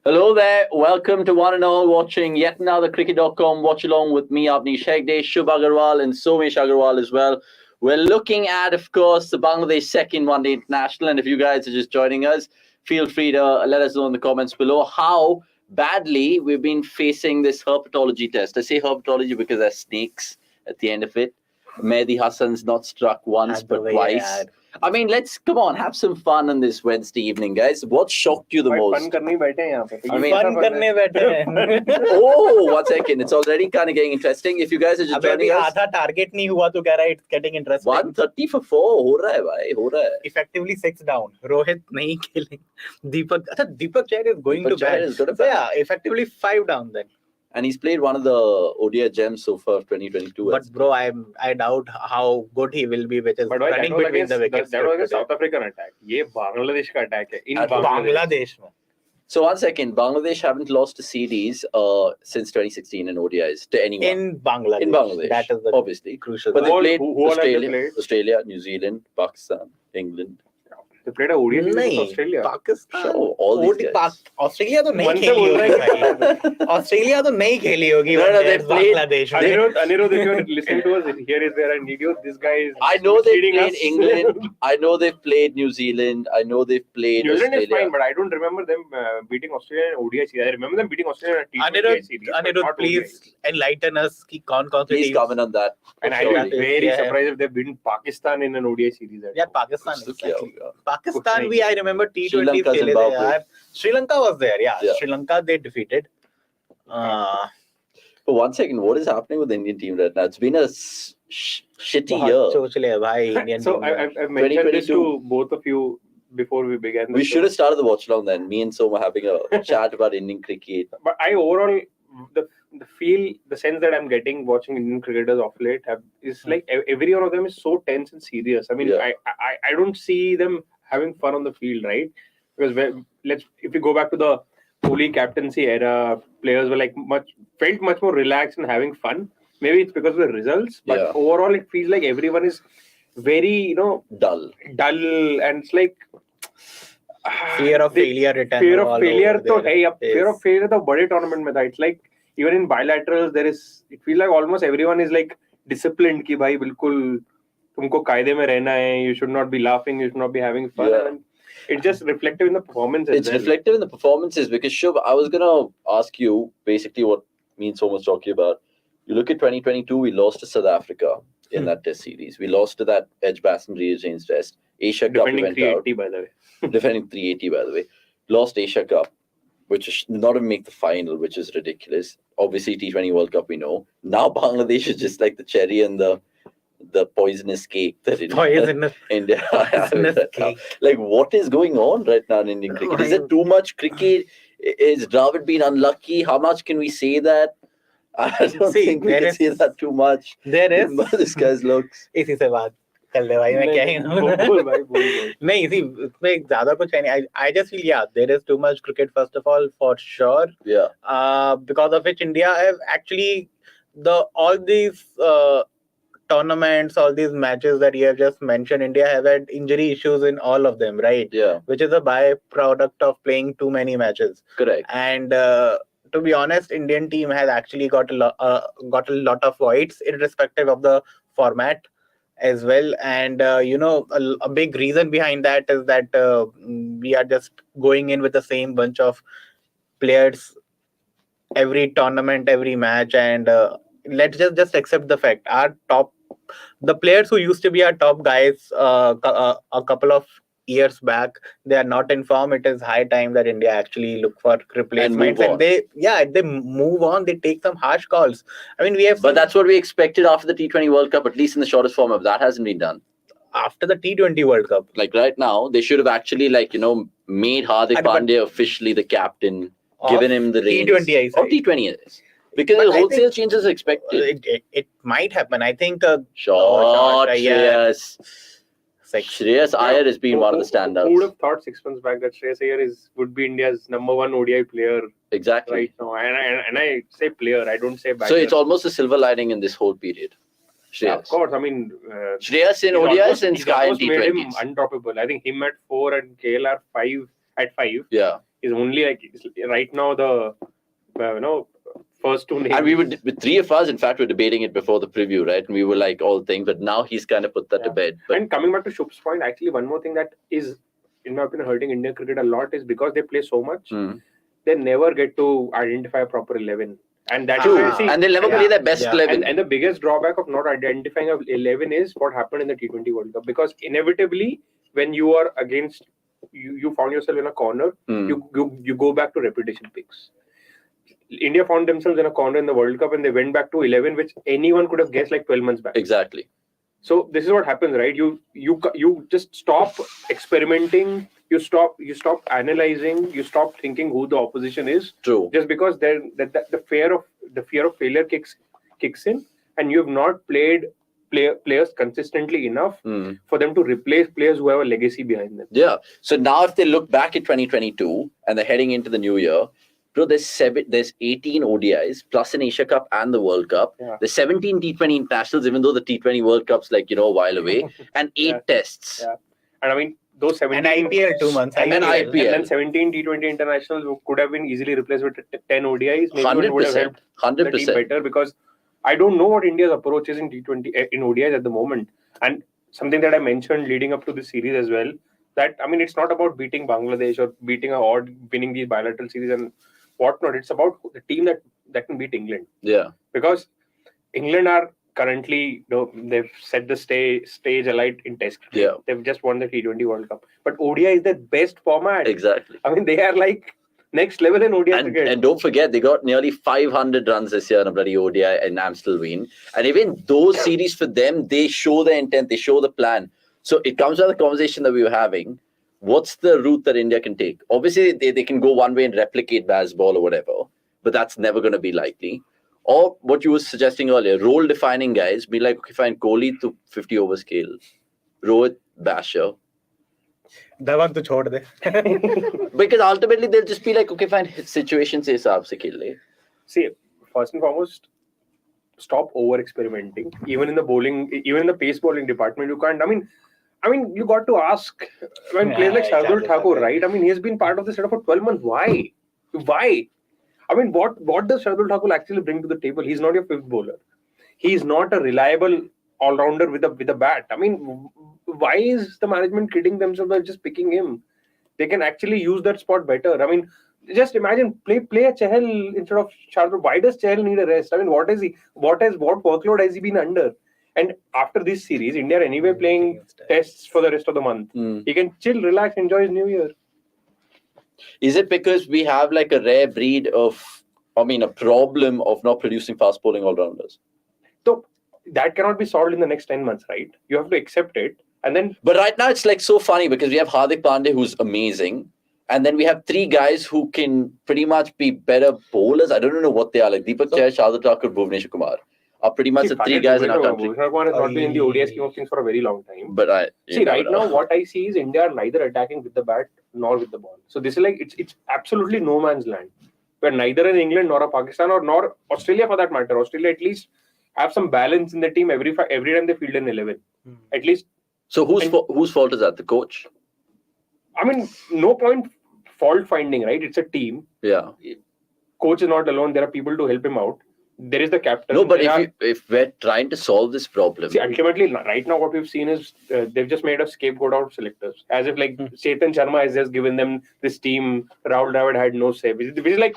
Hello there. Welcome to one and all watching yet another cricket.com Watchalong with me, Avnish Hegde, Shubh Agarwal, and Somesh Agarwal as well. We're looking at, of course, the Bangladesh second one day international. And if you guys are just joining us, feel free to let us know in the comments below how badly we've been facing this herpetology test. I say herpetology because there's snakes at the end of it. Mehdi Hassan's not struck once but twice. I mean, let's come on, have some fun on this Wednesday evening, guys. What shocked you the most? Fun करने ही बैठे हैं यहाँ पे I mean, fun करने बैठे हैं Oh, 1 second. It's already kind of getting interesting. If you guys are just अबे अभी joining us, आधा टारगेट नहीं हुआ तो कह रहा है it's getting interesting 130 for 4 हो रहा है भाई, हो रहा है. effectively 6 down रोहित नहीं खेले दीपक अच्छा दीपक chair is going Deepak to Chahar bat is good at so bat. yeah effectively 5 down then And he's played one of the ODI gems so far of 2022. but bro I doubt how good he will be which is But why running that was between the wickets that was against South African attack. ये बांग्लादेश का attack है इन At Bangladesh में So 1 second, Bangladesh haven't lost a series since 2016 in ODIs to anyone. in Bangladesh that is the obviously. crucial But they Who- played who all have they played? Australia, New Zealand, Pakistan, England. They played a ODI series नहीं with Australia. Pakistan Sure, all these guys. Australia तो नहीं मन से खेली बोल होगी रहा भाई ऑस्ट्रेलिया तो नहीं खेली होगी No, no, they versus played- Bangladesh में Anirudh, if you're listening to us, here is there an idiot. This guy is. I know they've misleading played us. England. I know they've played New Zealand. I know they've played New Zealand is Australia. fine, but I don't remember them beating Australia in ODI series. I remember them beating Australia in a T20 series. but Anirudh, not please ODI. enlighten us कि कौन-कौन से Please teams comment on that. And I Sure. will be very Yeah. surprised if they beat Pakistan in an ODI series. यार पाकिस्तान कुछ तो exactly. किया होगा. पाकिस्तान कुछ भी नहीं I remember T20 Sri Lanka, खेले थे Zimbabwe. यार Sri Lanka was there yeah Yeah. Sri Lanka they defeated But 1 second, what is happening with the Indian team right now? It's been a shitty बहुत year. चोचले है भाई Indian So team में. I've mentioned this 2022. to both of you before we began. We should have started the watch along then. Me and Soma having a chat about Indian cricket. But I overall the feel, the sense that I'm getting watching Indian cricketers of late is like every one of them is so tense and serious. I mean, Yeah. I don't see them having fun on the field, right? Because if you go back to the Kohli captaincy era, players were felt much more relaxed and having fun. Maybe it's because of the results, but Yeah. overall it feels like everyone is very Dull. and it's like fear of failure written fear of all failure over तो there. है ही अब fear Yes. of failure तो बड़े tournament में था it's like even in bilaterals there is it feels like almost everyone is like disciplined कि भाई बिल्कुल तुमको कायदे में रहना है you should not be laughing you should not be having fun Yeah. and it's just reflective in the performance as It's well. reflective in the performances because Shubh, I was gonna ask you basically what me and Soma was talking about. You look at 2022, we lost to South Africa in that test series. We lost to that Edgbaston Regen's test. Asia Cup we defending went out. 380 by the way. Defending 380 by the way. Lost Asia Cup, which is not even make the final, which is ridiculous. Obviously T20 World Cup we know. Now Bangladesh is just like the cherry and the poisonous cake that Poisonous India Poisonous cake. Like what is going on right now in Indian cricket? Is it too much cricket? Is Dravid being unlucky? How much can we say that? I don't See, think we there can is- say that too much. there is This guy's looks. इसी से बात कर ले भाई मैं क्या ही बोल भाई बोल नहीं see इसमें ज्यादा कुछ है नहीं I just feel yeah there is too much cricket first of all for sure Yeah. because of which India have actually all these tournaments all these matches that you have just mentioned India have had injury issues in all of them right Yeah. which is a byproduct of playing too many matches Correct. and to be honest Indian team has actually got a lot of voids irrespective of the format as well and a big reason behind that is that we are just going in with the same bunch of players every tournament every match and let's just accept the fact the players who used to be our top guys a couple of years back they are not in form. It is high time that India actually look for replacements move on. they move on, they take some harsh calls. I mean we have But that's what we expected after the T20 World Cup, at least in the shortest form of that hasn't been done. after the T20 World Cup Like right now, they should have actually made Hardik But- Pandya officially the captain, of given him the reins. T20 I Or say. T20 it is. Because But the I wholesale think- changes are expected. it might happen. I think Short, yeah. Shreyas. Shreyas Iyer has been one of the Who would standouts. have thought 6 months back that Shreyas Iyer would be India's #1 ODI player Exactly. right now? And I say player, I don't say batter. So it's almost a silver lining in this whole period. Yeah, of Shreyas. course. I mean, Shreyas in he's ODIs almost- and he's Sky in almost made him T20s. undroppable. I think him at 4 and KLR 5 at 5. Yeah. is only like right now the first two names. And we were, with three of us, in fact, were debating it before the preview, right? And we were like all things, but now he's kind of put that to bed. But and coming back to Shubh's point, actually, one more thing that is, in my opinion, hurting Indian cricket a lot is because they play so much, they never get to identify a proper 11. And that's why, see, and they'll never play their best 11. And the biggest drawback of not identifying a 11 is what happened in the T20 World Cup. Because inevitably, when you are against, you found yourself in a corner, you go back to repetition picks. India found themselves in a corner in the World Cup and they went back to 11, which anyone could have guessed like 12 months back. Exactly. So this is what happens, right? You just stop experimenting. You stop analyzing. You stop thinking who the opposition is. True. Just because the fear of failure kicks in, and you have not played players consistently enough for them to replace players who have a legacy behind them. Yeah. So now if they look back at 2022 and they're heading into the new year, bro, there's 18 ODIs plus an Asia Cup and the World Cup. Yeah. There's 17 T20 internationals, even though the T20 World Cup's like, a while away, and 8 tests. Yeah. And I mean, those 17... And IPL 2 months. And IPL. And then 17 T20 internationals could have been easily replaced with 10 ODIs. Maybe 100%. It would have helped 100%. the team better, because I don't know what India's approach is in T20 in ODIs at the moment. And something that I mentioned leading up to this series as well, that, I mean, it's not about beating Bangladesh or beating winning these bilateral series and whatnot. It's about the team that can beat England. Yeah. Because England are currently, they've set the stage alight in Test cricket. Yeah. They've just won the T20 World Cup. But ODI is their best format. Exactly. I mean, they are like next level in ODI cricket. And don't forget, they got nearly 500 runs this year in a bloody ODI in Amstelveen. And even those series for them, they show the intent, they show the plan. So it comes to the conversation that we were having. What's the route that India can take? Obviously, they can go one way and replicate Bazball or whatever, but that's never going to be likely. Or what you were suggesting earlier, role-defining guys, be like, okay, fine, Kohli to 50 over scale, Rohit, Basher. Dhawan to chhod de. Because ultimately, they'll just be like, okay, fine, situation se hisab se khel le. See, first and foremost, stop over-experimenting. Even in the pace bowling department, you can't, I mean, you got to ask when players like Shardul Thakur, right? I mean, he's been part of the setup for 12 months. Why? I mean, what does Shardul Thakur actually bring to the table? He's not your fifth bowler. He's not a reliable all-rounder with a bat. I mean, why is the management kidding themselves by just picking him? They can actually use that spot better. I mean, just imagine play a Chahal instead of Shardul. Why does Chahal need a rest? I mean, what workload has he been under? And after this series, India are anyway playing tests for the rest of the month. He can chill, relax, enjoy his new year. Is it because we have like a rare breed of, a problem of not producing fast bowling all-rounders? So that cannot be solved in the next 10 months, right? You have to accept it. And then... But right now it's like so funny because we have Hardik Pandey, who's amazing. And then we have 3 guys who can pretty much be better bowlers. I don't know what they are, like Deepak Chahar, Shardul Thakur, Bhuvneshwar Kumar. Are pretty much the 3 guys in our country. Bhuveshwar Kumar has not been in the ODI scheme of things for a very long time. But right now what I see is India are neither attacking with the bat nor with the ball. So this is like it's absolutely no man's land. Where neither in England nor Pakistan nor Australia for that matter. Australia at least have some balance in the team every time they field an 11. At least. So whose fault is that? The coach? I mean, no point fault finding, right? It's a team. Yeah. Coach is not alone. There are people to help him out. There is the captain. No, but if we're trying to solve this problem... See, ultimately, right now what we've seen is they've just made a scapegoat out of selectors. As if like Chetan Sharma has just given them this team. Rahul Dravid had no say. Which is like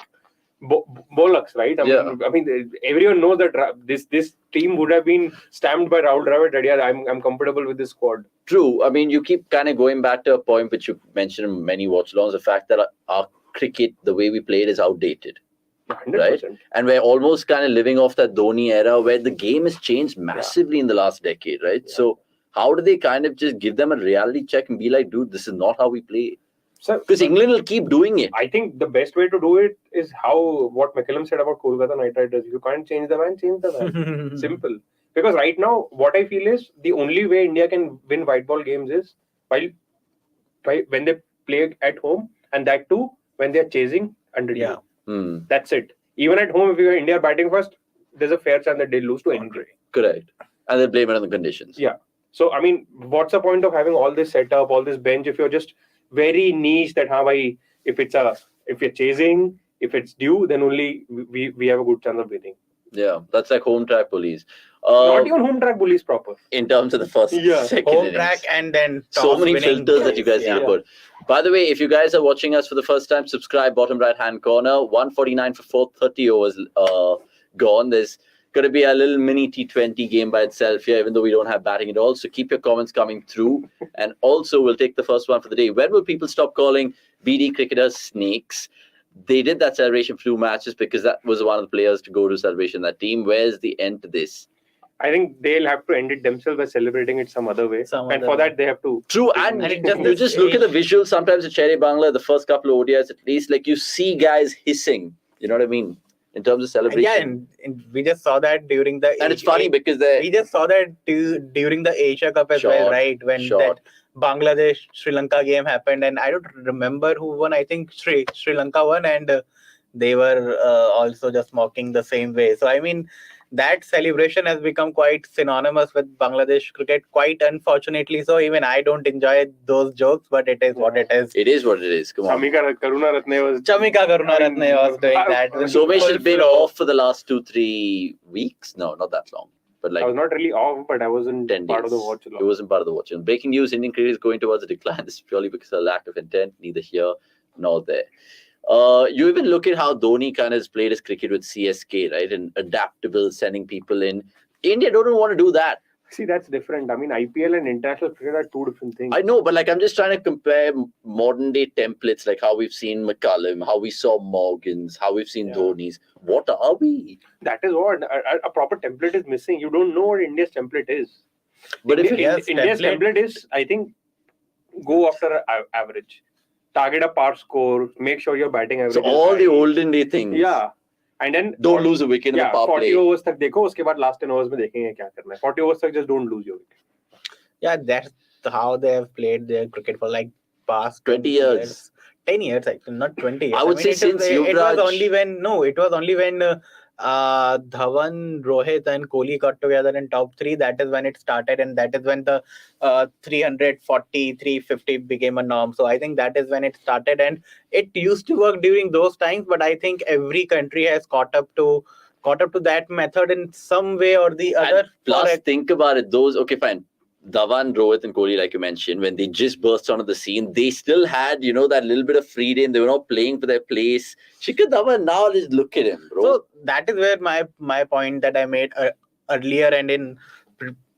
bollocks, right? I mean, everyone knows that this team would have been stamped by Rahul Dravid that, yeah, I'm comfortable with this squad. True. I mean, you keep kind of going back to a point which you mentioned in many watch-alongs, the fact that our cricket, the way we play it, is outdated. 100%. Right? And we're almost kind of living off that Dhoni era where the game has changed massively in the last decade, right? Yeah. So how do they kind of just give them a reality check and be like, dude, this is not how we play? Because England will keep doing it. I think the best way to do it is what McCallum said about Kolkata Knight Riders. If you can't change the man, change the man. Simple. Because right now, what I feel is the only way India can win white ball games is when they play at home, and that too when they're chasing under you. That's it. Even at home, if India are batting first, there's a fair chance that they lose to anybody. Correct. And they blame it on the conditions. Yeah. So, I mean, what's the point of having all this setup, all this bench, if you're just very niche that if it's a If you're chasing, if it's due, then only we have a good chance of winning. Yeah, that's like home track bullies. Not even home track bullies proper. In terms of the first, Yeah. second Home innings. track and then So toss many winning filters that you guys guys. need to put. By the way, if you guys are watching us for the first time, subscribe. Bottom right hand corner. 149 for 430 overs gone. There's going to be a little mini T20 game by itself here, even though we don't have batting at all. So keep your comments coming through. And also, we'll take the first one for the day. When will people stop calling BD cricketers snakes? They did that celebration for 2 matches because that was one of the players to go to celebration that team. Where's the end to this? I think they'll have to end it themselves by celebrating it some other way. And for that, they have to. True, and And it you just look at the visuals sometimes at Cherry Bangla, the first couple of ODIs at least, like you see guys hissing. You know what I mean? In terms of celebration. Yeah, and we just saw that during the. And it's funny because we just saw that during the Asia Cup as well, right? When that Bangladesh Sri Lanka game happened, and I don't remember who won. I think Sri Lanka won, and they were also just mocking the same way. So I mean, that celebration has become quite synonymous with Bangladesh cricket, quite unfortunately. So even I don't enjoy those jokes, but it is what it is. It is what it is. Come on. Chamika Karunaratne was doing that. Somesh has been off for the last 2-3 weeks. No, not that long. But like I was not really off, but I wasn't 10 part days. of the Watchalong. It wasn't part of the Watchalong. Breaking news: Indian cricket is going towards a decline. This is purely because of lack of intent, neither here nor there. You even look at how Dhoni kind of has played his cricket with CSK, right? And adaptable, sending people in. India don't want to do that. See, that's different. I mean, IPL and international cricket are 2 different things. I know, but like I'm just trying to compare modern day templates, like how we've seen McCallum, how we saw Morgans, how we've seen Dhoni's. What are we? That is what a proper template is missing. You don't know what India's template is. But India's template is, I think, go after average. Target a par score, make sure your batting average. So all the olden day things. Yeah. And then don't lose a wicket in the power 40 play. overs तक देखो, उसके बाद last 10 overs में देखेंगे क्या करना है. 40 overs तक just don't lose your wicket. Yeah, that's how they have played their cricket for like past 20 years. 10 years, actually, not 20 years. I would say since it was only when Dhawan, Rohit and Kohli got together in top 3. That is when it started, and that is when the 340, 350 became a norm. So I think that is when it started, and it used to work during those times. But I think every country has caught up to that method in some way or the other. And plus, think about it. Okay, fine. Dhawan, Rohit and Kohli, like you mentioned, when they just burst onto the scene, they still had, that little bit of freedom. They were not playing for their place. Shikhar Dhawan, now just look at him, bro. So that is where my point that I made earlier and in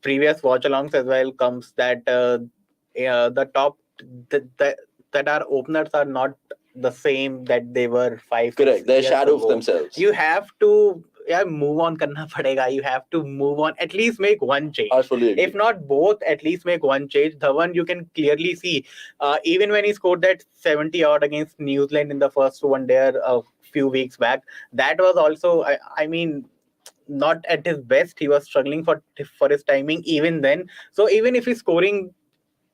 previous watch-alongs as well comes, that the top that our openers are not the same that they were 5 Correct. They're shadow ago. of themselves. You have to move on karna padega. You have to move on, at least make one change. If not both, at least make one change. Dhawan, you can clearly see, even when he scored that 70 odd against New Zealand in the first one day a few weeks back, that was also, I mean, not at his best. He was struggling for his timing even then. So even if he's scoring,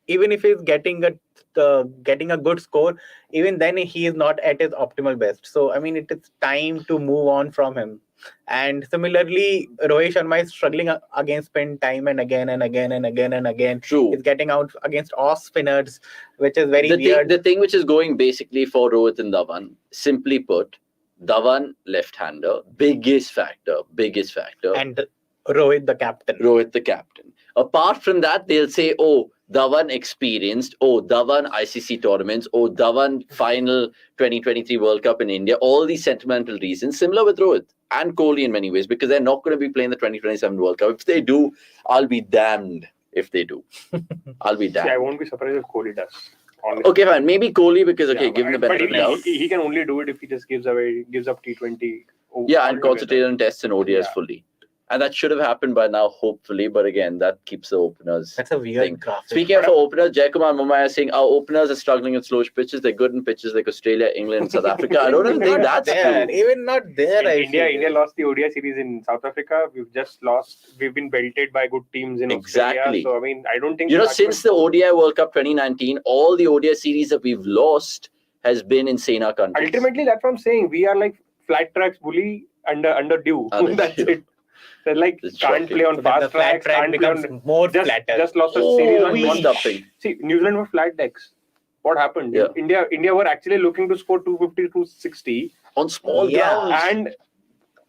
even if he's getting a good score, even then he is not at his optimal best. So I mean, it is time to move on from him. And similarly, Rohit Sharma is struggling against spin time and again and again and again and again. True. He's getting out against off spinners, which is very weird. The thing which is going basically for Rohit and Dhawan, simply put, Dhawan left-hander, biggest factor. And Rohit the captain. Apart from that, they'll say, oh, Dhawan experienced, oh, Dhawan ICC tournaments, oh, Dhawan final 2023 World Cup in India, all these sentimental reasons, similar with Rohit and Kohli in many ways, because they're not going to be playing the 2027 World Cup. If they do, I'll be damned if they do. I'll be damned. See, I won't be surprised if Kohli does. Honestly. Okay, fine. Maybe Kohli because, give him the benefit of the doubt. He can only do it if he just gives up T20. And concentrate on tests and ODIs fully. And that should have happened by now, hopefully. But again, that keeps the openers. That's a weird graphic. Speaking of openers, Jayakumar Mumaya is saying our openers are struggling with slow pitches. They're good in pitches like Australia, England, and South Africa. I don't even think that's there. true. Even not there. India lost the ODI series in South Africa. We've been belted by good teams in Australia. So I mean, I don't think since the ODI World Cup 2019, all the ODI series that we've lost has been in Sena countries. Ultimately, that's what I'm saying. We are like flat tracks bully under due. That's it. They're like can't play on fast tracks, can't play on more flatter. Just lost a series on one thing. See, New Zealand were flat decks. What happened? Yeah. India were actually looking to score 250, 260 on small Yeah. grounds. and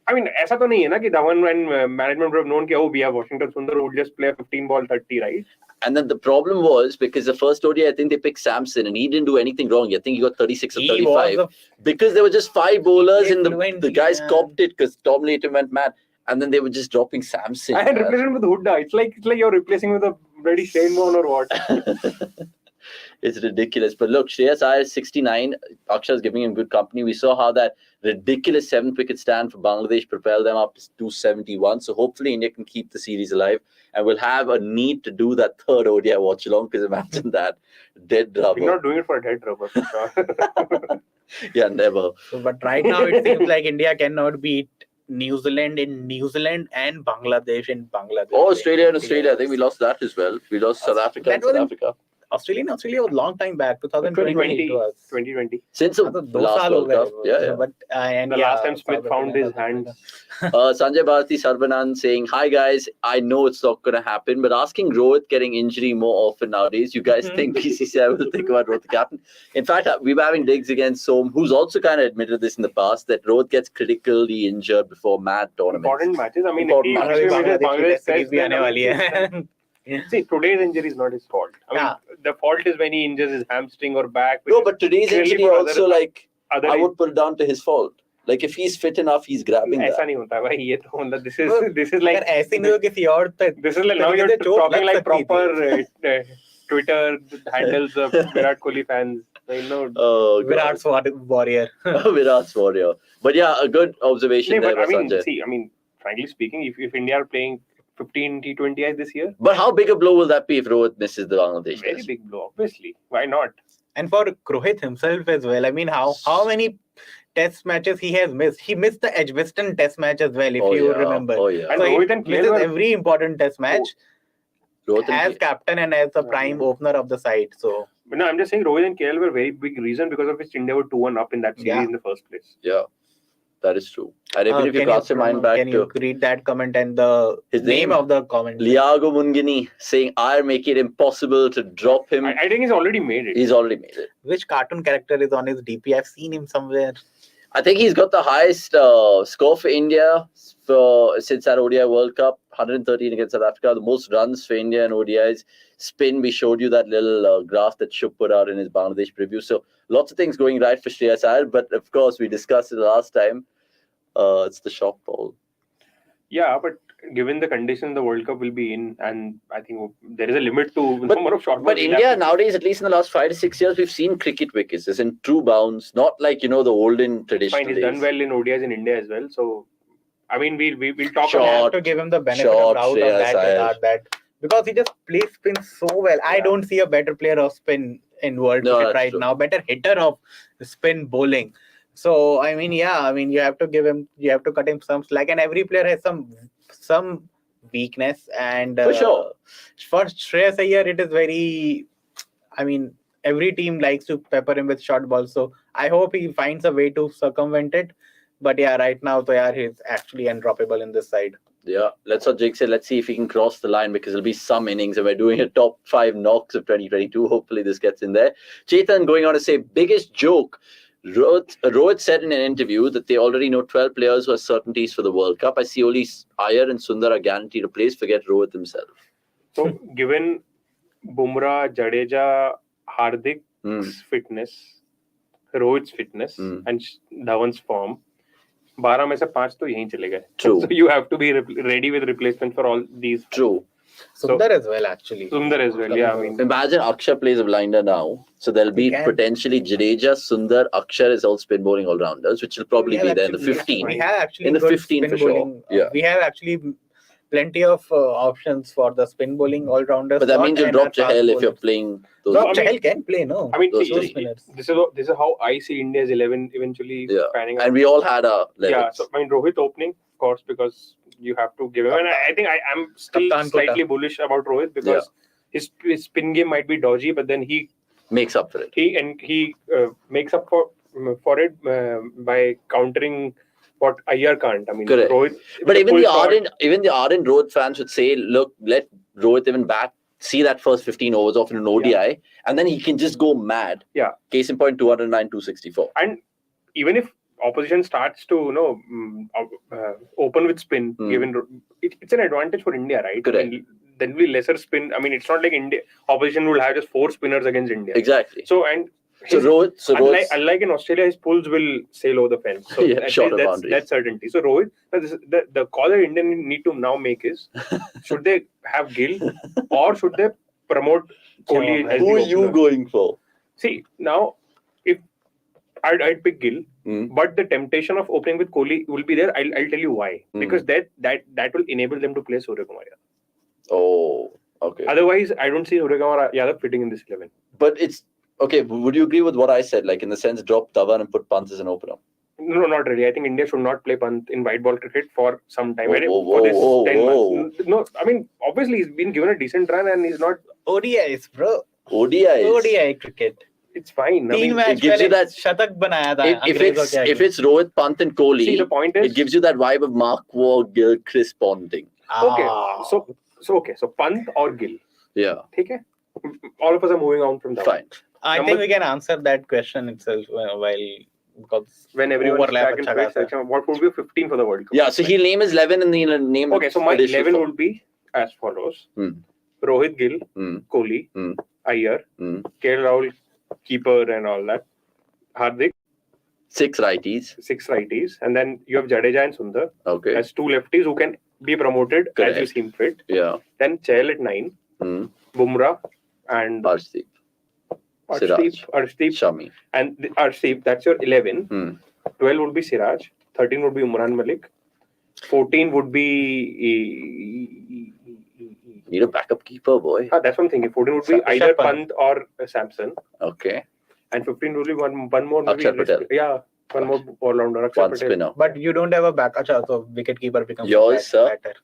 I mean, ऐसा तो नहीं है ना कि Dhawan and management would have known कि oh, we have Washington Sundar would just play a 15 ball 30, right? And then the problem was because the first ODI, I think they picked Samson and he didn't do anything wrong. I think he got 36 or He 35 was because there were just 5 bowlers and fluent, the guys yeah. copped it because Tom Layton went mad. And then they were just dropping Samson. And replacement with Hooda. It's like you're replacing with a bloody Shane Warne or what? It's ridiculous. But look, Shreyas Iyer is 69. Akshar's giving him good company. We saw how that ridiculous 7-wicket stand for Bangladesh propelled them up to 271. So hopefully India can keep the series alive. And we'll have a need to do that third ODI watch along because imagine that. Dead rubber. We're not doing it for a dead rubber, for sure. Yeah, never. So, but right now it seems like India cannot beat New Zealand in New Zealand and Bangladesh in Bangladesh. Oh, Australia and Australia. I think we lost that as well. We lost South Africa and That was South in- Africa. Australia was a long time back, 2020. 2020. It was. 2020. Since the तो 2 last साल हो World गए Cup. वो. Yeah. But and The yeah, last time Smith South found Africa, his South Africa. hands. Sanjay Bharati Sarvanan saying, hi guys, I know it's not going to happen, but asking Rohit getting injury more often nowadays. You guys think BCCI will think about Rohit the captain? In fact, we were having digs against Som, who's also kind of admitted this in the past, that Rohit gets critically injured before mad tournaments. Important matches. I mean, Important if matches. he Bangladesh Bangladesh series says भी then, आने I वाली mean, है. see, today's injury is not his fault. I mean, Yeah. the fault is when he injures his hamstring or back. which No, is but today's clearly injury for also, like, other I would put it down to his fault. Like, if he's fit enough, he's grabbing ऐसा that. नहीं होता भाई ये तो मतलब वो this is like अगर ऐसे नहीं हो किसी और पे this is like now तरीके you're से चोट talking लग like सकती थी. proper Twitter handles of Virat Kohli fans. You know, Oh, God. Virat's warrior. Virat's warrior. But yeah, a good observation no, there but by I mean, Sanjay. see, I mean, frankly speaking, if India are playing 15 T20Is this year, But how big a blow will that be if Rohit misses the Bangladesh very test? big blow, obviously. Why not? And for Rohit himself as well. I mean, how many test matches he has missed? He missed the Edgbaston test match as well, if Oh, you yeah. remember. Oh, yeah. And So Rohit he and KL misses were every important test match Rohit and as KL. captain and as the prime opener of the side. So no, I'm just saying Rohit and KL were a very big reason because of which India were 2-1 up in that series Yeah. in the first place. Yeah, that is true. And even if you can cast your mind back can to you read that comment and the his name name? of the comment? Liago Mungini saying, I make it impossible to drop him. I think he's already made it. He's already made it. Which cartoon character is on his DP? I've seen him somewhere. I think he's got the highest score for India since that ODI World Cup, 113 against South Africa, the most runs for India in ODIs. Spin, we showed you that little graph that Shub put out in his Bangladesh preview. So lots of things going right for Shreyas Iyer, but of course, we discussed it last time. It's the shock ball. Yeah, but given the condition the World Cup will be in, and I think there is a limit to number of short balls. But India nowadays, at least in the last 5 to 6 years, we've seen cricket wickets, as in true bounds, not like, the olden traditional Fine, he's done days. well in ODIs in India as well. So, I mean, we'll talk Sure. I about have to give him the benefit short, of doubt on Shreyas that Iyer. regard, that because he just plays spin so well. I Yeah. don't see a better player of spin in world No, cricket that's right true. now. Better hitter of spin bowling. So I mean, you have to give him, you have to cut him some slack, and every player has some weakness. And For sure. for Shreyas Iyer, it is very. I mean, every team likes to pepper him with short balls. So I hope he finds a way to circumvent it. But yeah, right now, he's actually undroppable in this side. Yeah, let's not jinx it. Let's see if he can cross the line because there'll be some innings and we're doing a top 5 knocks of 2022. Hopefully this gets in there. Chetan going on to say, biggest joke. Rohit said in an interview that they already know 12 players who are certainties for the World Cup. I see only Iyer and Sundar are guaranteed a place. Forget Rohit himself. So, given Bumrah, Jadeja, Hardik's fitness, Rohit's fitness, and Dhawan's form, 12 में से 5 तो यहीं चले गए. True. So you have to be ready with replacement for all these. True. Sundar as well, actually. Sundar as well, yeah. I mean, Imagine Akshar plays a blinder now. So there'll be potentially Jadeja, Sundar, Akshar is all spin bowling all-rounders, which will probably be there in the 15. We have actually in the good 15 spin for sure. bowling. Yeah. We have actually plenty of options for the spin bowling all-rounders. But that means you'll and drop our fast Chahal if you're bowlers. playing those. No, I mean- Chahal can play, no. I mean, Those see, three. spinners. this is how I see India's 11 eventually panning out. And we all had our levels. Yeah, so I mean Rohit opening, of course, because you have to give him. And I think I'm still Kaptan slightly bullish about Rohit because his spin game might be dodgy, but then he Makes up for it. he makes up for it by countering what Iyer can't. I mean, Correct. Rohit. But with even full the shot- ardent Rohit fans would say, look, let Rohit even bat see that first 15 overs off in an ODI, and then he can just go mad. Yeah. Case in point, 209, 264. And even if opposition starts to open with spin, given it's an advantage for India, right? Correct. I mean, then will be lesser spin. I mean, it's not like India opposition will have just 4 spinners against India. Exactly. So unlike in Australia, his pulls will sail over the fence. So that's certainty. So Rohit, the call that India need to now make is: should they have Gill or should they promote Kohli? As Who the are you opener? going for? See, now if I'd pick Gill, but the temptation of opening with Kohli will be there. I'll tell you why. Because that will enable them to play Suryakumar Yadav. Oh, okay. Otherwise, I don't see Suryakumar Yadav fitting in this 11. But it's okay. Would you agree with what I said? Like in the sense, drop Dhawan and put Pant as an opener. No, not really. I think India should not play Pant in white ball cricket for some time. Whoa, 10 months. No, I mean, obviously he's been given a decent run and he's not. ODIs, bro. ODIs. ODI cricket. It's fine. I mean, it gives you that shatak banaya tha, if it's Rohit, Pant and Kohli, see, the point is, it gives you that vibe of Mark Waugh, Gill, Chris Ponding. Okay, so Pant or Gill. Yeah. Okay. All of us are moving on from that. Fine. I think we can answer that question itself because when everyone is back in overlap place, what would be 15 for the World Cup? Yeah, so he'll name his 11 and he'll name. Okay, so my 11 would be as follows: Rohit, Gill, Kohli, Iyer, KL Rahul, keeper and all that, Hardik, 6 righties, and then you have Jadeja and Sundar as 2 lefties who can be promoted as you seem fit. Yeah. Then Chahal at 9, Bumrah and Arshdeep, Shami, and Arshdeep. That's your 11. 12 would be Siraj. 13 would be Umran Malik. 14 would be. Need a backup keeper, boy. That's one thing. 14 would be either Pant or Samson. Okay. And 15 would be one more. Akshar Patel. Yeah, one more all-rounder. One spinner. But you don't have a backup, so wicket keeper becomes yours, sir. Better.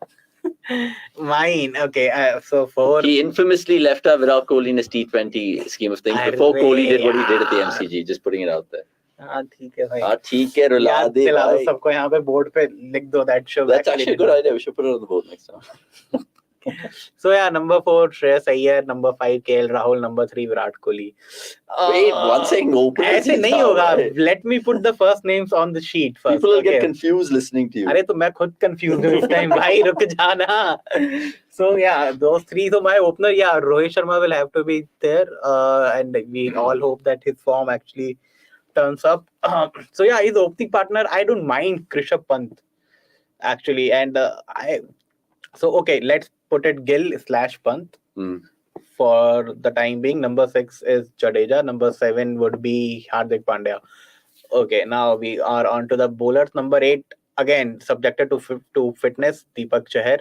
Mine. Okay. So for he infamously left Virat Kohli in his T20 scheme of things before Kohli did what he did at the MCG. Just putting it out there. ठीक है भाई. ठीक है, रुला दे भाई. सबको यहाँ पे board पे लिख दो that show. That's actually a good idea. We should put it on the board next time. So yeah, number 4 Shreyas Iyer, number 5 KL Rahul, number 3 Virat Kohli. Wait, one second. ऐसे नहीं होगा. Let me put the first names on the sheet first. People will get confused listening to you. अरे तो मैं खुद confused हूँ इस time. भाई रुक जाना. So yeah, those 3. So my opener, yeah, Rohit Sharma will have to be there, and we all hope that his form actually turns up. So yeah, his opening partner, I don't mind Rishabh Pant actually, and so okay, let's put it Gill / Pant for the time being. Number 6 is Jadeja. Number 7 would be Hardik Pandya. Okay, now we are on to the bowlers. Number 8, again subjected to fitness, Deepak Chahar.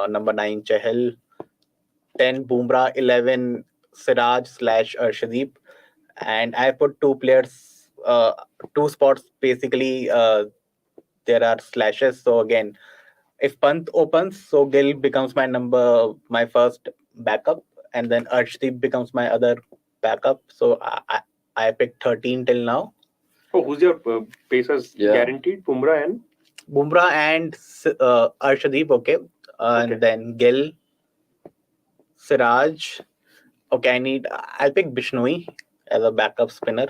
Number 9 Chahal. 10 Bumrah. 11 Siraj / Arshdeep. And I put 2 players, 2 spots basically. There are slashes. So again, if Pant opens, so Gill becomes my first backup, and then Arshdeep becomes my other backup. So I picked 13 till now. Oh, who's your pacers guaranteed? Bumrah and Arshdeep, okay. And then Gill, Siraj. Okay, I'll pick Bishnoi as a backup spinner.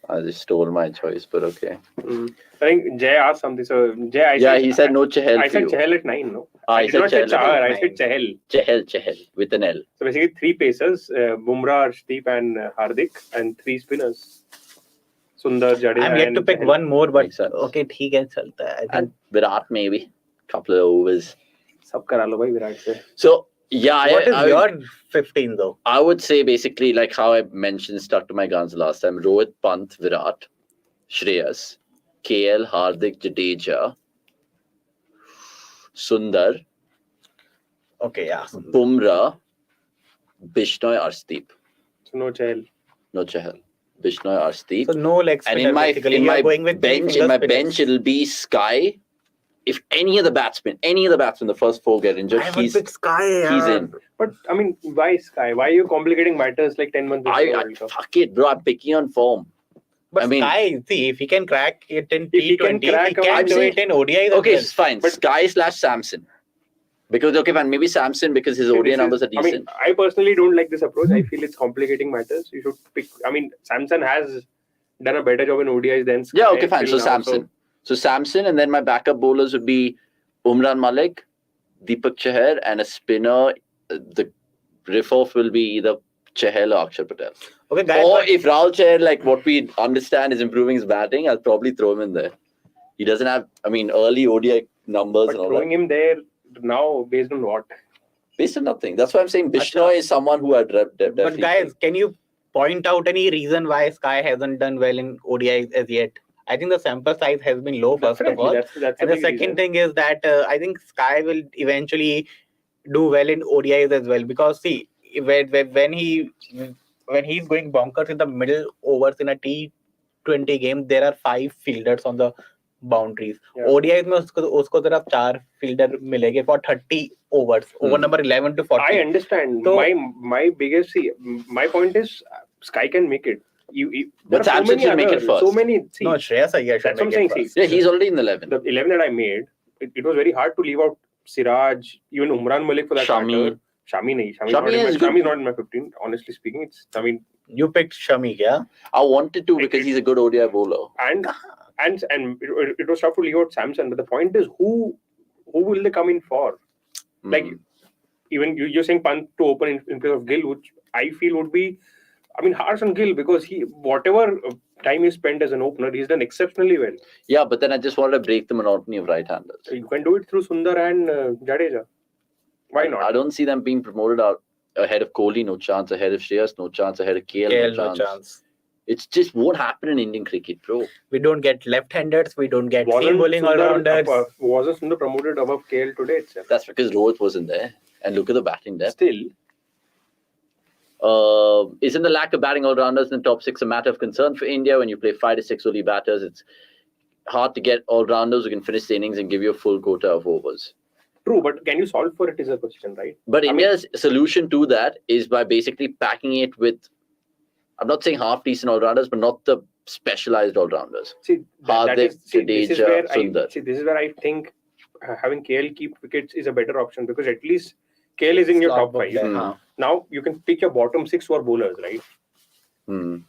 I just stole my choice, but okay. I think Jay asked something. So Jay, he said no Chahal. I said Chahal at 9, no? I did not say Chahar. I said Chahal. Chahal with an L. So basically 3 pacers: Bumrah, Arshdeep, and Hardik, and 3 spinners: Sundar, Jadeja. I'm yet to pick Chahal. one more, but okay, ठीक है चलता है. And Virat maybe couple of overs. सब करा लो भाई विराट से. So. Yeah, what is your 15 though? I would say basically like how I mentioned, stuck to my guns last time. Rohit, Pant, Virat, Shreyas, KL, Hardik, Jadeja, Sundar. Okay, yeah. Bumrah, Bishnoi, Arshdeep. So no Chahal. Bishnoi, Arshdeep. So no leg spinner. And in my bench, it'll be Sky. If any of the batsmen, the first 4 get injured, he's in. But I mean, why Sky? Why are you complicating matters like 10 months before? Fuck it, bro. I'm picking on form. But Sky, see, if he can crack it in T20, he can do it in ODI. Okay, fine. But Sky / Samson. Because okay, man, maybe Samson because his ODI numbers are decent. I personally don't like this approach. I feel it's complicating matters. You should pick. Samson has done a better job in ODIs than Sky. Yeah, okay, fine. So now, Samson. So Samson, and then my backup bowlers would be Umran Malik, Deepak Chahar, and a spinner. The riff-off will be either Chahal or Akshar Patel. Okay, guys. Or if Rahul Chahar, like what we understand is improving his batting, I'll probably throw him in there. He doesn't have, early ODI numbers But and all throwing that. him there now based on what? Based on nothing. That's why I'm saying Bishnoi is someone who I'd definitely. But guys, can you point out any reason why Sky hasn't done well in ODI as yet? I think the sample size has been low, first of all. That's And the second thing is that I think Sky will eventually do well in ODIs as well. Because see, when he's going bonkers in the middle overs in a T20 game, there are 5 fielders on the boundaries. Yeah. ODIs में उसको तरफ 4 fielder मिलेंगे for 30 overs. Over number 11 to 40. I understand. So, my biggest my point is Sky can make it. But Samson should make it first. So many. See, no, Shreyas Iyer should that's what I'm make saying. it first. Yeah, he's already in the 11. The 11 that I made, it was very hard to leave out Siraj, even Umran Malik for that Shami. matter. Shami's Shami not is in my 15. Honestly speaking, You picked Shami, yeah? I wanted to because he's a good ODI bowler. and it was tough to leave out Samson. But the point is, who will they come in for? Like, even you're saying Pant to open in place of Gill, which I feel would be, harsh on Gill because whatever time he spent as an opener, he's done exceptionally well. Yeah, but then I just wanted to break the monotony of right-handers. You can do it through Sundar and Jadeja. Why not? I don't see them being promoted out ahead of Kohli, no chance. Ahead of Shreyas, no chance. Ahead of KL, no chance. It just won't happen in Indian cricket, bro. We don't get left-handers. We don't get seam bowling all-rounders. Wasn't Sundar promoted above KL today itself? That's because Rohit wasn't there. And look at the batting depth. Still. Isn't the lack of batting all-rounders in the top 6 a matter of concern for India? When you play 5 to 6 only batters, it's hard to get all-rounders who can finish the innings and give you a full quota of overs. True, but can you solve for it is a question, right? But India's solution to that is by basically packing it with, I'm not saying half-decent all-rounders, but not the specialized all-rounders. See, this is where I think having KL keep wickets is a better option because at least KL is in your top 5. Now you can pick your bottom 6 who are bowlers, right?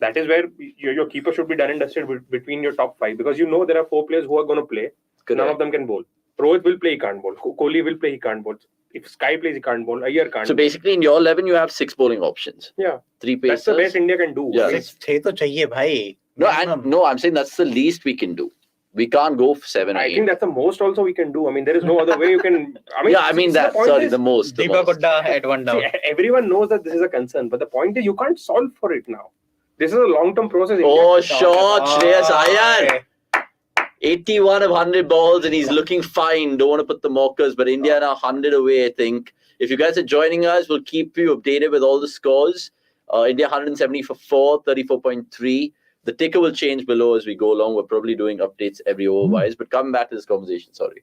That is where your keeper should be done and dusted between your top 5 because there are 4 players who are going to play. Correct. None of them can bowl. Rohit will play, he can't bowl. Kohli will play, he can't bowl. If Sky plays, he can't bowl. Iyer can't. So basically, in your 11, you have 6 bowling options. Yeah. 3 pacers. That's the best India can do. Yeah. 6 to chahiye, bhai. No, I'm saying that's the least we can do. We can't go for 7 or 8. I think that's the most also we can do. There is no other way you can. The most. Deepak Hooda at one down. Everyone knows that this is a concern, but the point is you can't solve for it now. This is a long-term process. Oh, shot, Shreyas Iyer. 81 of 100 balls and he's looking fine. Don't want to put the mockers, but India are now 100 away, I think. If you guys are joining us, we'll keep you updated with all the scores. India 170 for 4, 34.3. The ticker will change below as we go along. We're probably doing updates every over-wise. But coming back to this conversation, sorry.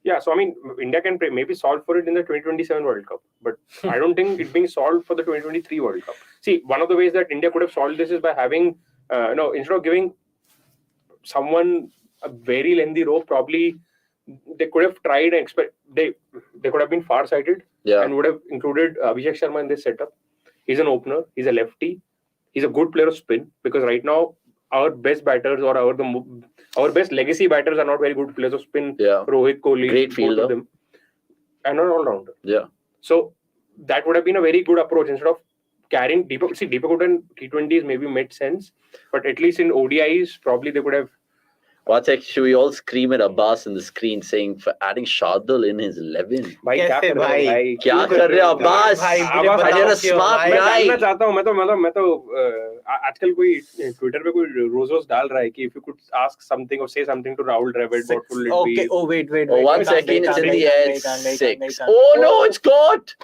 Yeah, so India can maybe solve for it in the 2027 World Cup. But I don't think it's being solved for the 2023 World Cup. See, one of the ways that India could have solved this is by having, instead of giving someone a very lengthy rope, probably they could have tried and they could have been far-sighted and would have included Abhishek Sharma in this setup. He's an opener. He's a lefty. He's a good player of spin because right now our best batters or our best legacy batters are not very good players of spin. Yeah. Rohit, Kohli, great fielder, them, and an all-rounder. Yeah. So that would have been a very good approach instead of carrying Deepak. See, Deepak Hooda in T20s maybe made sense, but at least in ODIs probably they could have. Should we all scream at Abbas in the screen saying for adding Shardul in his 11? Kya kar rahe ho, Abbas? You're a smart guy. मैं चाहता हूँ मैं तो आजकल कोई Twitter पे कोई रोज़ डाल रहा है कि if you could ask something or say something to Rahul Dravid, what will it be? Okay, wait. Oh, 1 second, it's in the air. 6. Oh no, it's caught.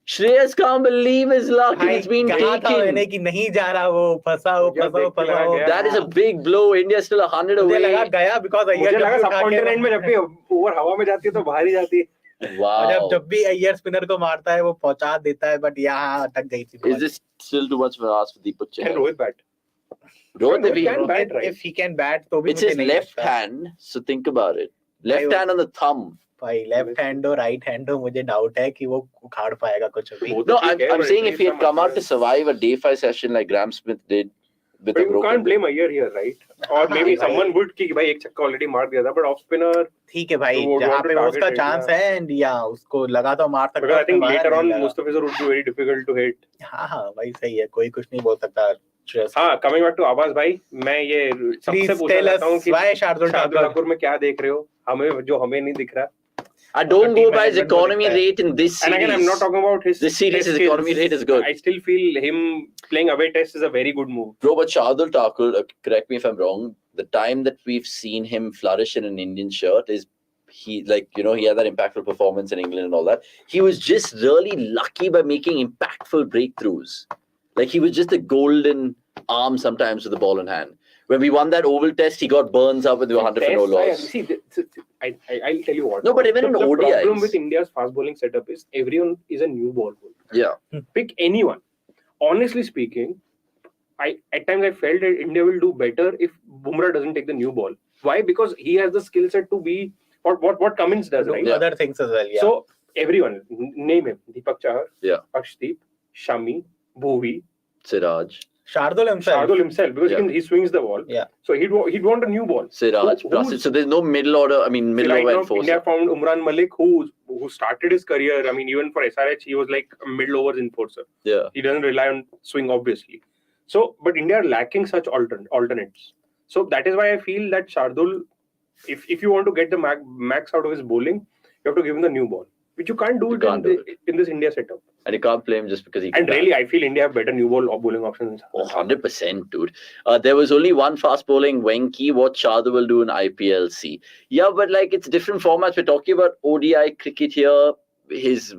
Shreyas can't believe his luck. It's been taken. That is a big blow. India is still 100 away. मुझे लगा subcontinent में जब भी over हवा में जाती है तो बाहर ही जाती है. Wow. जब भी अय्यर स्पिनर को मारता है वो पहुंचा देता है बट यहाँ अटक गई थी. Is this still too much for us for Deepak Chahar? Can Rohit bat? Rohit can bat, right? If he can bat, तो भी it's his left hand. So think about it. Left hand on the thumb. भाई left hand हो right hand हो मुझे doubt है कि वो उखाड़ पाएगा कुछ अभी. Both No, are big, I'm but saying at if he least had some come out to others- survive a day 5 session like Graham Smith did with But a you broken can't blame Iyer here, right? Or maybe भाई. someone would कि भाई एक छक्का already मार दिया था, but off spinner. ठीक है भाई तो वो जहाँ want to पे वो target उसका it, चांस ना. है and या उसको लगा तो मार सकता Because I है, think उसने later मारा on नहीं लगा. Mustafizur would be very difficult to hit. हाँ हाँ भाई सही है कोई कुछ नहीं बोल सकता. Just हाँ, coming back to आवाज भाई, मैं ये सबसे please पूछना tell चाहता हूँ us कि why शार्दुल शार्दुल ठाकुर. ठाकुर में क्या देख रहे हो? हमें नहीं दिख रहा. I don't team go by his management को economy दिखता है. rate in this And series. again, I'm not talking about his This series, test his skills. economy rate is good. I still feel him playing away test is a very good move. Bro, but Shardul Thakur, correct me if I'm wrong, the time that we've seen him flourish in an Indian shirt is he had that impactful performance in England and all that. He was just really lucky by making impactful breakthroughs. Like he was just a golden arm sometimes with the ball in hand. When we won that Oval Test, he got burns up with the 100 for no loss. I'll tell you what. No, but even in the ODIs. problem with India's fast bowling setup is everyone is a new ball bowler. Yeah. Pick anyone. Honestly speaking, at times I felt that India will do better if Bumrah doesn't take the new ball. Why? Because he has the skill set to be what Cummins does, right? Yeah. Other things as well. Yeah. So everyone, name him: Deepak Chahar, Yeah. Arshdeep, Shami, Bhuvi, Siraj. Shardul himself, because he swings the ball. Yeah. So he'd want a new ball. Siraj. So there's no middle order. I mean, middle right over now, enforcer. India found Umran Malik, who started his career. I mean, even for SRH, he was like a middle overs enforcer. Yeah. He doesn't rely on swing, obviously. So, but India are lacking such alternates. So that is why I feel that Shardul, if you want to get the max out of his bowling, you have to give him the new ball, which you can't do in this India setup. And you can't play him just because he can. And really, I feel India have better new ball or bowling options. Oh, 100%, dude. There was only one fast bowling Wenky. What Shardul will do in IPLC. Yeah, but like it's different formats. We're talking about ODI cricket here. His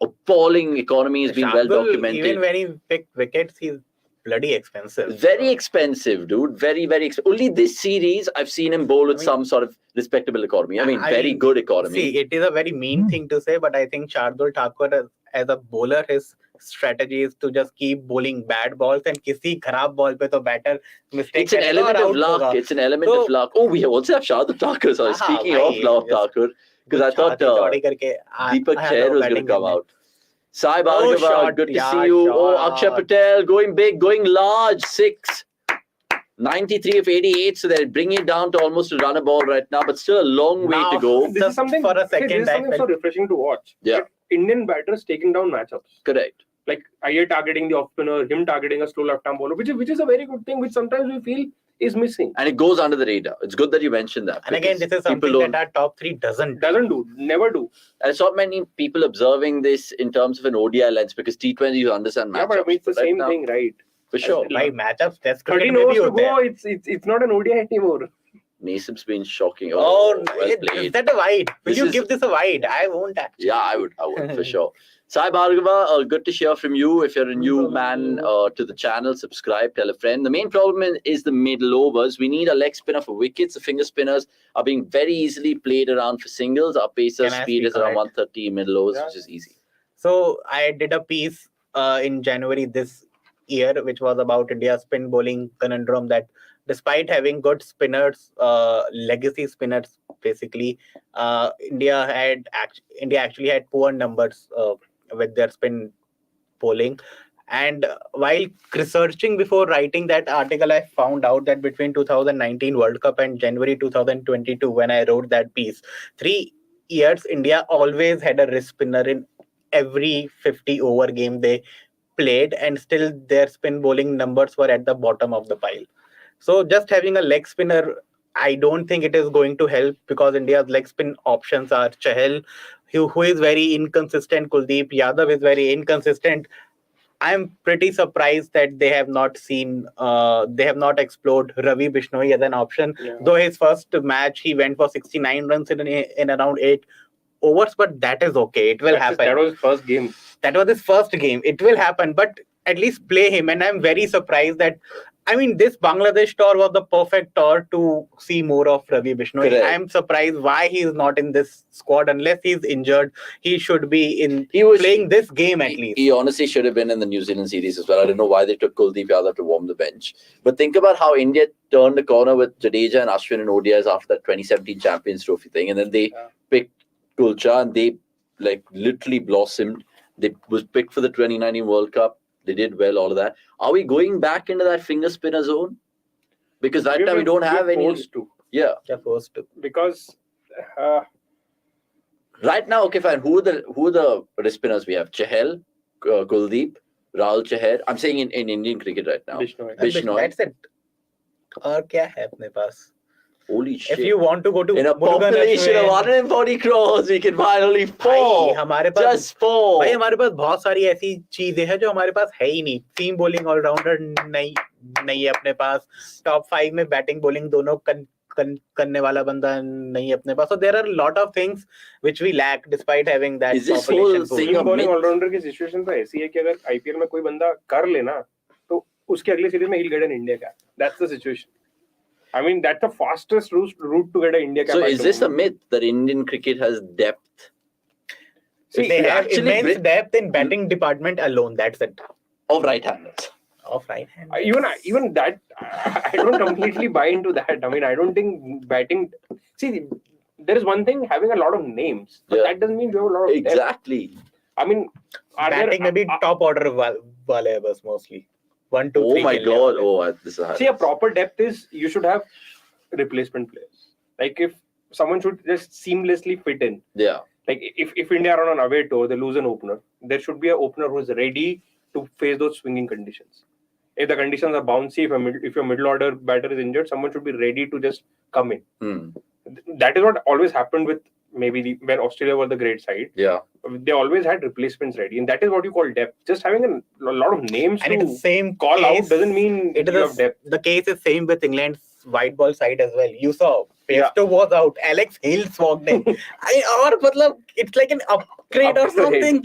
appalling economy has been well documented. Even when he picked wickets, he's bloody expensive. Very expensive, dude. Very, very expensive. Only this series, I've seen him bowl with some sort of respectable economy. I mean, very good economy. See, it is a very mean thing to say, but I think Shardul Thakur, as a bowler, his strategy is to just keep bowling bad balls and kisi kharab ball pe to batter mistake. It's an element of luck. It's an element of luck. Oh, we also have Shardul Thakur. So speaking of Love Thakur, because I thought Deepak Chair was going to come out. Sai Bhargava, good to see you. Oh, Akshay Patel, going big, going large. 6. 93 of 88, so they're bringing it down to almost a runner ball right now, but still a long way to go. This is something for a second. This is something so refreshing to watch. Yeah. Indian batters taking down matchups. Correct. Like Iyer targeting the off spinner, him targeting a slow left-arm bowler, which is a very good thing, which sometimes we feel is missing. And it goes under the radar. It's good that you mentioned that. And again, this is something that our top 3 doesn't do, never do. And it's not many people observing this in terms of an ODI lens because T20 you understand matchups. Yeah, but I mean, it's the same thing, right? For sure. By matchups, that's 13 overs to go. It's not an ODI anymore. Nasib's been shocking. Well played. Is that a wide? Will you give this a wide? I won't actually. Yeah, I would for sure. Sai Bhargava, good to hear from you. If you're a new man to the channel, subscribe, tell a friend. The main problem is the middle overs. We need a leg spinner for wickets. The finger spinners are being very easily played around for singles. Our pacer speed is around 130 middle overs, which is easy. So I did a piece in January this year, which was about India's spin bowling conundrum, that despite having good spinners, legacy spinners, basically, India actually had poor numbers with their spin bowling. And while researching before writing that article, I found out that between 2019 World Cup and January 2022, when I wrote that piece, 3 years, India always had a wrist spinner in every 50 over game they played, and still their spin bowling numbers were at the bottom of the pile. So just having a leg spinner, I don't think it is going to help, because India's leg spin options are Chahal, who is very inconsistent. Kuldeep Yadav is very inconsistent. I'm pretty surprised that they have not explored Ravi Bishnoi as an option. Yeah. Though his first match, he went for 69 runs in around 8 overs, but that is okay. It will happen. That was his first game. That was his first game. It will happen, but at least play him. And I'm very surprised that, I mean, this Bangladesh tour was the perfect tour to see more of Ravi Bishnoi. I'm surprised why he is not in this squad unless he's injured. He should be playing this game at least. He honestly should have been in the New Zealand series as well. I don't know why they took Kuldeep Yadav to warm the bench. But think about how India turned the corner with Jadeja and Ashwin and ODIs after that 2017 Champions Trophy thing. And then they picked Kulcha, and they like literally blossomed. They was picked for the 2019 World Cup. They did well, all of that. Are we going back into that finger spinner zone? Because right now we don't have any. Forced to. Yeah. They're forced to. Because right now, okay, fine. Who are the spinners we have? Chahal, Kuldeep, Rahul Chahar. I'm saying in Indian cricket right now. Bishnoi. That's it. और क्या है अपने पास? Holy shit. If you want to go to in a population of 140 crores, we can buy only 4. हमारे पास just 4. भाई हमारे पास बहुत सारी ऐसी चीजें हैं जो हमारे पास है ही नहीं. सीम बॉलिंग ऑलराउंडर नहीं है अपने पास. टॉप 5 में बैटिंग बॉलिंग दोनों करने वाला बंदा नहीं है अपने पास. So there are a lot of things which we lack despite having that population. Seam bowling all-rounder की सिचुएशन तो ऐसी है कि अगर आईपीएल में कोई बंदा कर लेना तो उसके अगले सीरीज में he'll get an India cap. That's the situation. I mean, that's the fastest route to get an India cap. So is this a myth that Indian cricket has depth? See, they have immense depth in batting department alone. That's it. Of right-handers. Of right-hand. Even that, I don't completely buy into that. I mean, I don't think batting. See, there is one thing having a lot of names, but that doesn't mean you have a lot of depth. Exactly. I mean, batting maybe top order wale hai bas mostly. 1, 2, 3. Oh my god! This is see, a proper depth is you should have replacement players. Like if someone should just seamlessly fit in. Yeah. Like if India are on an away tour, they lose an opener. There should be an opener who is ready to face those swinging conditions. If the conditions are bouncy, if your middle order batter is injured, someone should be ready to just come in. That is what always happened with maybe when Australia were the great side. Yeah. They always had replacements ready, and that is what you call depth. Just having a lot of names and to same call case, out doesn't mean you have depth. The case is same with England's white ball side as well. You saw Pesto was out, Alex Hales walked in. It's like an upgrade or something.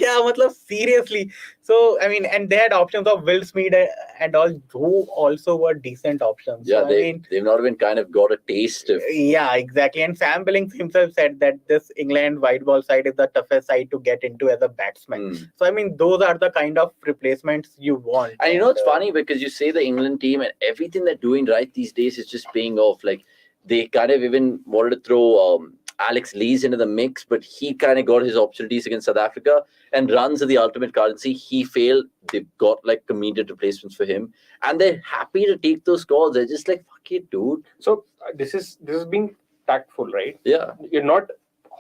Seriously. So I mean, and they had options of Will Smith and all, who also were decent options. Yeah, so, they've not even kind of got a taste of. Yeah, exactly. And Sam Billings himself said that this England white ball side is the toughest side to get into as a batsman. So I mean, those are the kind of replacements you want. And you know, it's funny because you say the England team and everything they're doing right these days is just paying off. Like they kind of even wanted to throw Alex Lees into the mix, but he kind of got his opportunities against South Africa, and runs are the ultimate currency. He failed. They've got like immediate replacements for him, and they're happy to take those calls. They're just like, fuck it, dude. So this is being tactful, right? Yeah. You're not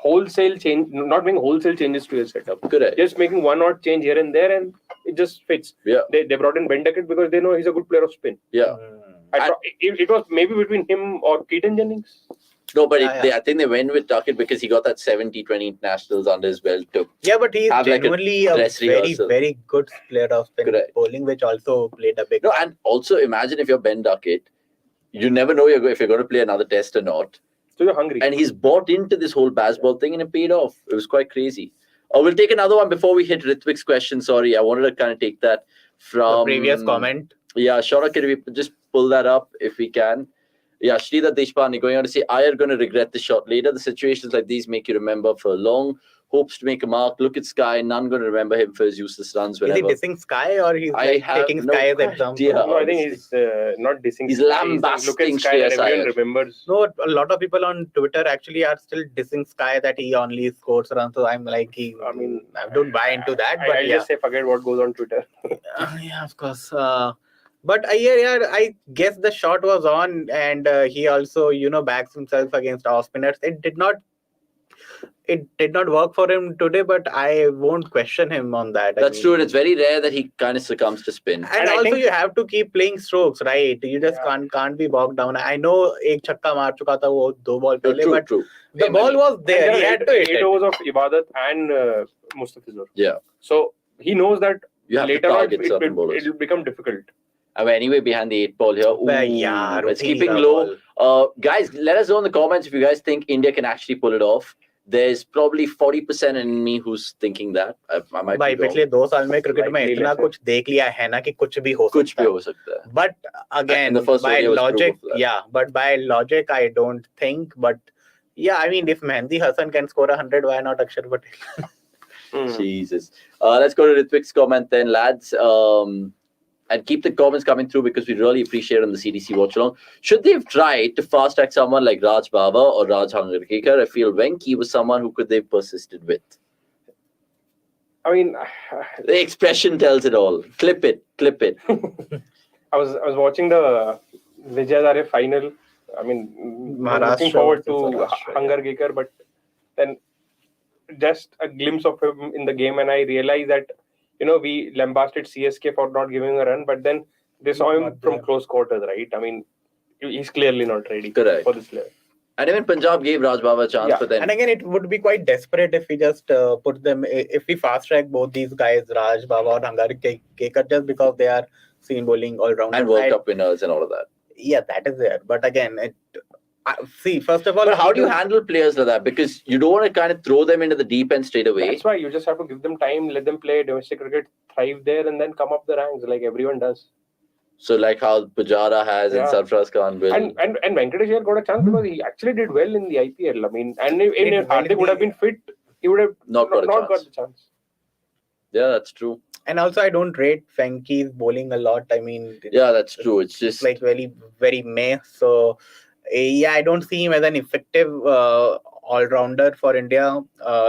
not making wholesale changes to your setup. Correct. Just making one odd change here and there, and it just fits. Yeah. They brought in Ben Duckett because they know he's a good player of spin. Yeah. It was maybe between him or Keaton Jennings. No, but I think they went with Duckett because he got that 70-20 internationals under his belt too. Yeah, but he's genuinely a very good player of spin bowling, which also played a big part. No, and also imagine if you're Ben Duckett, you never know if you're going to play another test or not. So you're hungry. And he's bought into this whole baseball thing and it paid off. It was quite crazy. We'll take another one before we hit Ritwik's question. Sorry, I wanted to kind of take that from the previous comment. Yeah, Shora, can we just pull that up if we can? Yeah, Sridhar Deshpande going on to say, I are going to regret the shot later. The situations like these make you remember for long. Hopes to make a mark. Look at Sky. None going to remember him for his useless runs. Whenever. Is he dissing Sky or he's taking Sky as example? No, I think he's not dissing. He's lambasting Sky that everyone remembers. No, a lot of people on Twitter actually are still dissing Sky that he only scores runs. So I'm like, I don't buy into that. But I'll just say forget what goes on Twitter. Yeah, of course. But I guess the shot was on, and he also, backs himself against off spinners. It did not work for him today, but I won't question him on that. That's true. And it's very rare that he kind of succumbs to spin. And also you have to keep playing strokes, right? You just can't be bogged down. I know ek chakka maar chuka tha wo 2 ball pehle, but the ball was there. He had to hit 8 overs of Ibadat and Mustafizur. Yeah. So he knows that later on it will become difficult. Anyway, behind the 8 ball here. Ooh, it's keeping low. Guys, let us know in the comments if you guys think India can actually pull it off. There's probably 40% in me who's thinking that. I might be पिछले 2 साल में cricket में इतना कुछ देख लिया है ना कि कुछ भी हो सकता है. But again, by logic, I don't think. But yeah, I mean, if Mehndi Hasan can score 100, why not Akshar Patel? Jesus. Let's go to Ritwik's comment then, lads. and keep the comments coming through because we really appreciate it on the CDC Watchalong. Should they have tried to fast track someone like Raj Baba or Raj Hangarkekar? I feel Venki was someone who could they persisted with. I mean, The expression tells it all. Clip it. I was watching the Vijayadare final. I mean, looking Maharashtra forward to versus Maharashtra, Hangarkekar, but then just a glimpse of him in the game, and I realized that we lambasted CSK for not giving a run, but then they saw him Not from there. close quarters, right? I mean, he's clearly not ready Correct. for this level. And even Punjab gave Raj Baba a chance, Yeah. but then And again, it would be quite desperate if we just put them, if we fast track both these guys, Raj Baba or Hangarkekar, just because they are seen bowling all round. and World Cup winners and all of that. Yeah, that is there. But again, see, first of all, But how we do you handle players like that? Because you don't want to kind of throw them into the deep end straight away. That's why you just have to give them time, let them play domestic cricket, thrive there, and then come up the ranks like everyone does. So like how Pujara has and Yeah. Sarfraz Khan will. And Venkatesh here got a chance because he actually did well in the IPL. I mean, and if Did well Hardik in would have the- been fit, he would have Not got a got chance. the chance. Yeah, that's true. And also, I don't rate Venki's bowling a lot. I mean, Yeah, that's true. It's just like very, very meh. So, yeah, I don't see him as an effective all-rounder for India.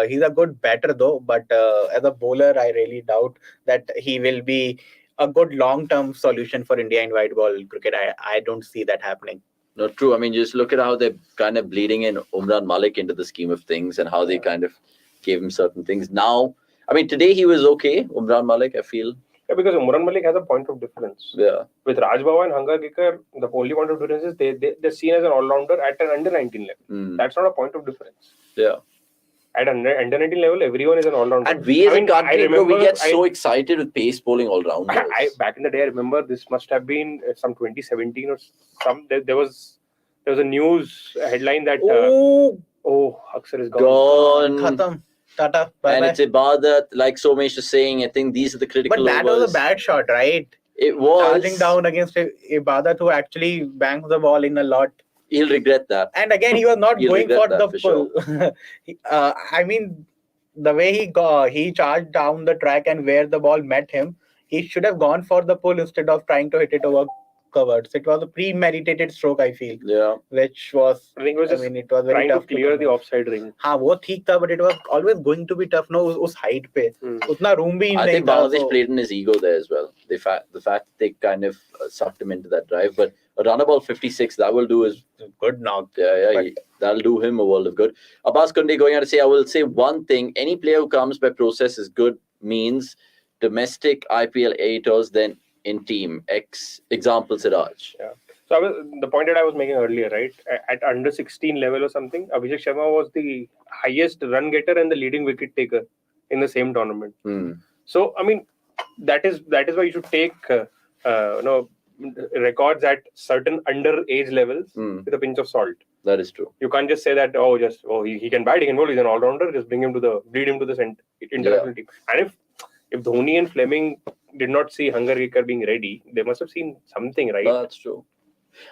He's a good batter though, but as a bowler, I really doubt that he will be a good long-term solution for India in white ball cricket. I don't see that happening. not true. I mean, just look at how they're kind of bleeding in Umran Malik into the scheme of things and how they kind of gave him certain things. Now, I mean, today he was okay, Umran Malik, I feel. Yeah, because Umran Malik has a point of difference. Yeah. With Raj Baba and Hangarkekar, the only point of difference is they're seen as an all-rounder at an under 19 level. Mm. That's not a point of difference. Yeah. At under 19 level, everyone is an all-rounder. And we as I a mean, country, I bro, we remember- get so excited with pace bowling all rounders. Back in the day, I remember this must have been some 2017 or some. There was a news headline that Aksar is gone. Gone. Khatam. Tata. And Bye-bye. it's Ibadat, like Somesh is saying, I think these are the critical But that overs. was a bad shot, right? It was. Charging down against Ibadat, who actually bangs the ball in a lot. He'll regret that. And again, he was not You'll going for regret the that for pull. I mean, the way he charged down the track and where the ball met him, he should have gone for the pull instead of trying to hit it over covers. It was a premeditated stroke, I feel, Yeah. which was. I think it was just it was very trying to tough clear the cover. offside ring. हाँ वो ठीक था, but it was always going to be tough. No, उस height पे उतना room भी I नहीं think था. Bangladesh So, played in his ego there as well. The fact that they kind of sucked him into that drive. But a runnable 56, that will do his. good knock. Yeah, that'll do him a world of good. Abbas Kunde going on to say, I will say one thing. Any player who comes by process is good, means domestic IPL editors, then in team. Example, Siraj. Yeah. So the point that I was making earlier, right? At under 16 level or something, Abhishek Sharma was the highest run getter and the leading wicket taker in the same tournament. Hmm. So I mean, that is why you should take records at certain underage levels with a pinch of salt. That is true. You can't just say that he can bat, he can bowl, he's an all rounder. Just bleed him to the international team. And if Dhoni and Fleming did not see Hangarkekar being ready, they must have seen something, right? That's true.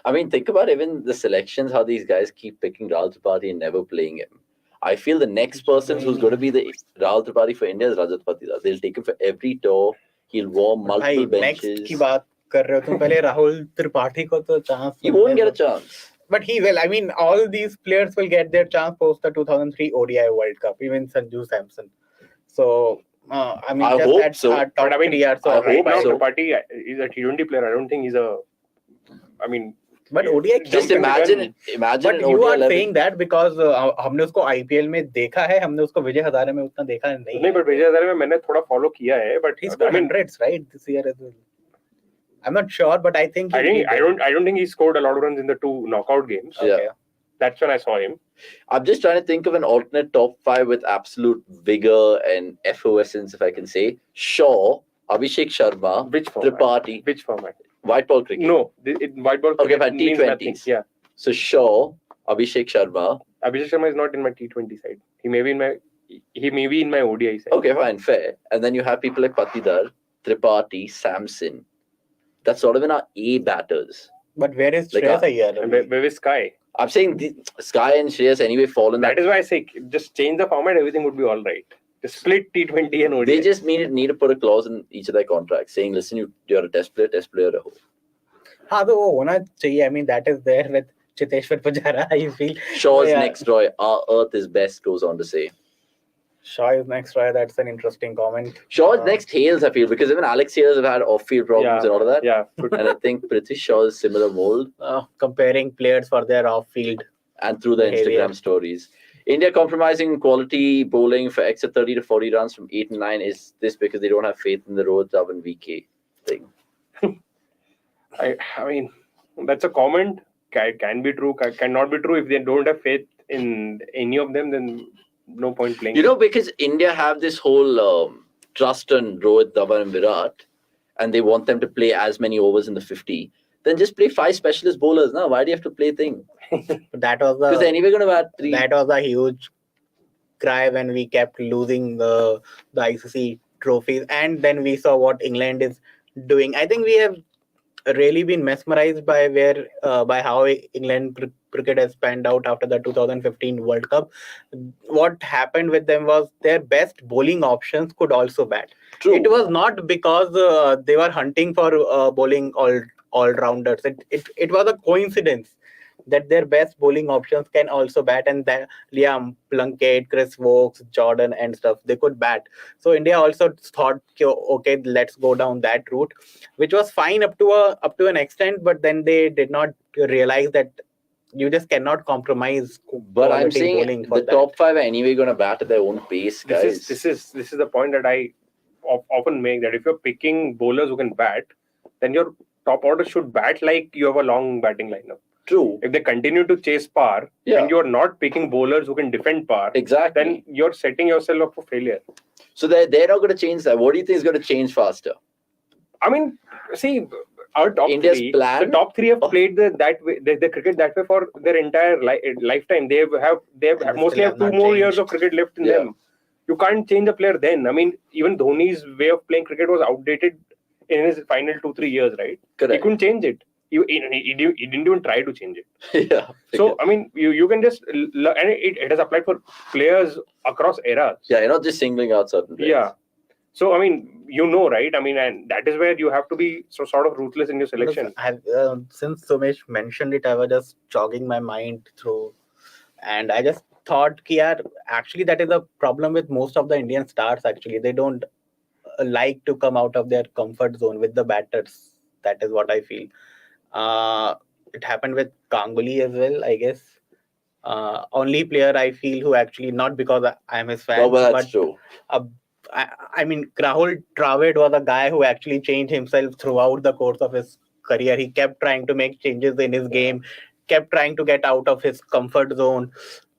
I mean, think about even the selections, how these guys keep picking Rahul Tripathi and never playing him. I feel the next person who's going to be the Rahul Tripathi for India is Rajat Patidar. They'll take him for every tour. He'll warm multiple भाई next benches. की बात कर रहे हो तुम पहले राहुल त्रिपाठी को तो chance He won't get a chance. But he will. I mean, all these players will get their chance post the 2003 ODI World Cup, even Sanju Samson. So, I mean, I just hope at so. top But I mean, 3 or so. I right hope now, so. Tripathi is a T20 player. I don't think he's a. I mean, But ODI Just Jumping imagine But an you ODI are 11. saying that because हमने उसको IPL में देखा है, हमने उसको विजय हजारे में उतना देखा नहीं. नहीं, but विजय हजारे में मैंने थोड़ा follow किया है, but He's I got mean, hundreds, right, this year as well. I'm not sure, but I think. I don't think he scored a lot of runs in the 2 knockout games. Okay. Yeah. That's when I saw him. I'm just trying to think of an alternate top 5 with absolute vigor and effervescence, if I can say. Shaw, Abhishek Sharma, Which format? Tripathi, Which format? white ball cricket. No, white ball. Okay, cricket but means T20s. nothing. Yeah, So Shaw, Abhishek Sharma. Abhishek Sharma is not in my T20 side. He may be in my ODI side. Okay, fine, fair. And then you have people like Patidar, Tripathi, Samson. That's sort of in our A batters. But where is Like Shreyas Iyer? And where is Sky? I'm saying Sky and Shreyas anyway fall in That that. is why I say just change the format. Everything would be all right. The split T20 and ODI. They just need to put a clause in each of their contracts saying, listen, you're a test player raho. हाँ तो वो होना चाहिए. I mean that is there with Chiteshwar Pujara. I feel Shaw's Yeah. next, Roy. Our earth is best, goes on to say. Shaw is next, Roy. That's an interesting comment. Shaw's next, Hales, I feel, because even Alex Hales have had off-field problems and all of that. Yeah. And I think Prithvi Shaw is similar mold. Comparing players for their off-field And through the behavior. Instagram stories. India compromising quality bowling for extra 30 to 40 runs from 8 and 9. Is this because they don't have faith in the Rohit Dhawan VK thing? I mean, that's a comment. Can be true, cannot be true. If they don't have faith in any of them, then no point playing. You know, because India have this whole trust on Rohit Dhawan and Virat, and they want them to play as many overs in the 50. Then just play 5 specialist bowlers. Now, why do you have to play thing? That was Because they're anyway going to bat 3. That was a huge cry when we kept losing the ICC trophies, and then we saw what England is doing. I think we have really been mesmerized by by how England cricket has panned out after the 2015 World Cup. What happened with them was their best bowling options could also bat. True. It was not because they were hunting for bowling all-rounders. It was a coincidence that their best bowling options can also bat, and that Liam Plunkett, Chris Wokes, Jordan and stuff, they could bat. So India also thought, okay, let's go down that route, which was fine up to an extent, but then they did not realize that you just cannot compromise. But I'm quality saying bowling for the that. top 5 are anyway going to bat at their own pace, guys. This is the point that I often make, that if you're picking bowlers who can bat, then your top order should bat like you have a long batting lineup. True. If they continue to chase par and you're not picking bowlers who can defend par, Exactly. then you're setting yourself up for failure. So they're not going to change that. What do you think is going to change faster? I mean, see, our top India's three, plan? the top 3 have played that way, the cricket that way for their entire lifetime. They have mostly have 2 more years of cricket left in them. You can't change a player then. I mean, even Dhoni's way of playing cricket was outdated in his final 2-3 years, right? Correct. He couldn't change it. He didn't even try to change it. Yeah. So, I mean, you can just, and it has applied for players across eras. Yeah, you're not just singling out certain players. Yeah. So, I mean, right? I mean, and that is where you have to be sort of ruthless in your selection. Since Sumesh mentioned it, I was just jogging my mind through, and I just thought, actually, that is a problem with most of the Indian stars. Actually, they don't like to come out of their comfort zone with the batters. That is what I feel. It happened with Ganguly as well, I guess. Only player I feel who actually, not because I'm his fan, Well, that's true. I mean, Rahul Dravid was a guy who actually changed himself throughout the course of his career. He kept trying to make changes in his game, kept trying to get out of his comfort zone,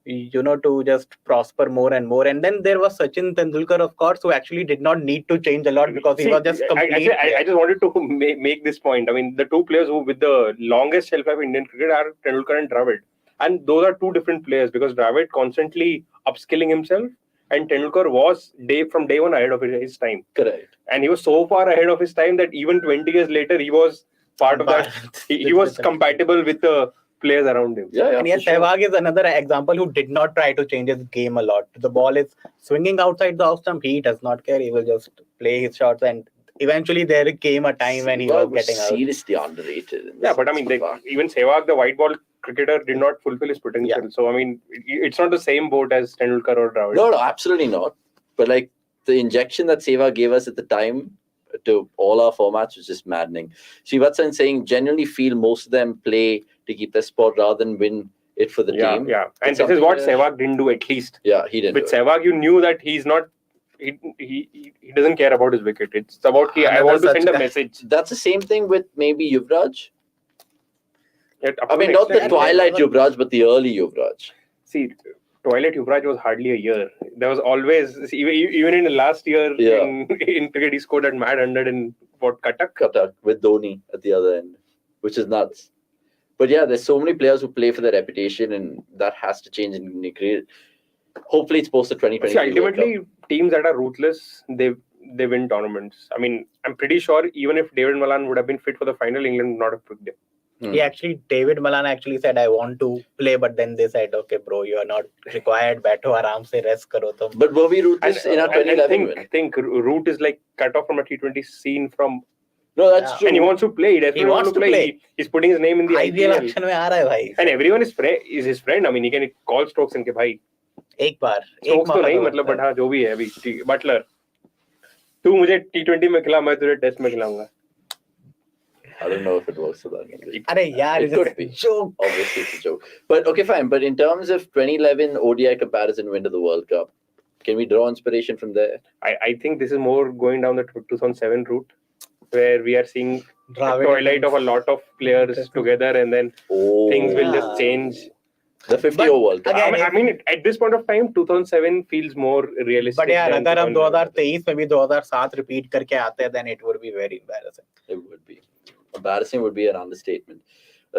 to just prosper more and more. And then there was Sachin Tendulkar, of course, who actually did not need to change a lot because he was just complete. I just wanted to make this point. I mean, the 2 players who with the longest shelf life in Indian cricket are Tendulkar and Dravid. And those are 2 different players, because Dravid constantly upskilling himself, and Tendulkar was from day one ahead of his time. Correct. And he was so far ahead of his time that even 20 years later, he was part of that. He was compatible with the players around him. Yeah, and yes, Sehwag is another example who did not try to change his game a lot. The ball is swinging outside the off stump. He does not care. He will just play his shots, and eventually there came a time when he was getting out. Seriously underrated. Yeah, but I mean, even Sehwag, the white ball cricketer, did not fulfill his potential. So, I mean, it's not the same boat as Tendulkar or Dravid. No, absolutely not. But like the injection that Sehwag gave us at the time to all our formats was just maddening. Srivatsan saying generally feel most of them play to keep their spot rather than win it for the team. Yeah, and this is what Sehwag didn't do, at least. Yeah, he didn't. With Sehwag, you knew that he's not. He doesn't care about his wicket. It's about I want to send a message. That's the same thing with maybe Yuvraj. I mean, not the twilight Yuvraj, but the early Yuvraj. See, twilight Yuvraj was hardly a year. There was always, even in the last year in cricket, he scored that mad 100 in Cuttack? Cuttack with Dhoni at the other end, which is nuts. But yeah, there's so many players who play for their reputation, and that has to change in cricket. Hopefully, it's post the 2020. See, ultimately, teams that are ruthless, they win tournaments. I mean, I'm pretty sure even if David Malan would have been fit for the final, England would not have picked him. David Malan actually said, I want to play, but then they said, okay, bro, you are not required. Baito aaram se rest karo tum. But were we ruthless in our 2011 win? I think Root is like cut off from a T20 scene from. No, that's true. And he wants to play. He definitely wants to play. He's putting his name in the IPL IPL. action mein aa raha hai bhai. And everyone is his friend. I mean, he can call Stokes and ke bhai. एक बार. Stokes तो नहीं मतलब but हाँ जो भी है अभी Butler. तू मुझे T20 में खिला मैं तुझे टेस्ट में खिलाऊंगा. I don't know if it works for that. अरे यार, it could be. Joke. Obviously, it's a joke. But okay, fine. But in terms of 2011 ODI comparison win to the World Cup, can we draw inspiration from there? I think this is more going down the 2007 route, where we are seeing the twilight of a lot of players together, and then things will just change. The 50-over World Cup. I mean, at this point of time, 2007 feels more realistic. But yeah, अगर हम 2023 में भी 2007 repeat करके आते हैं, then it would be very embarrassing. It would be. Embarrassing would be an understatement.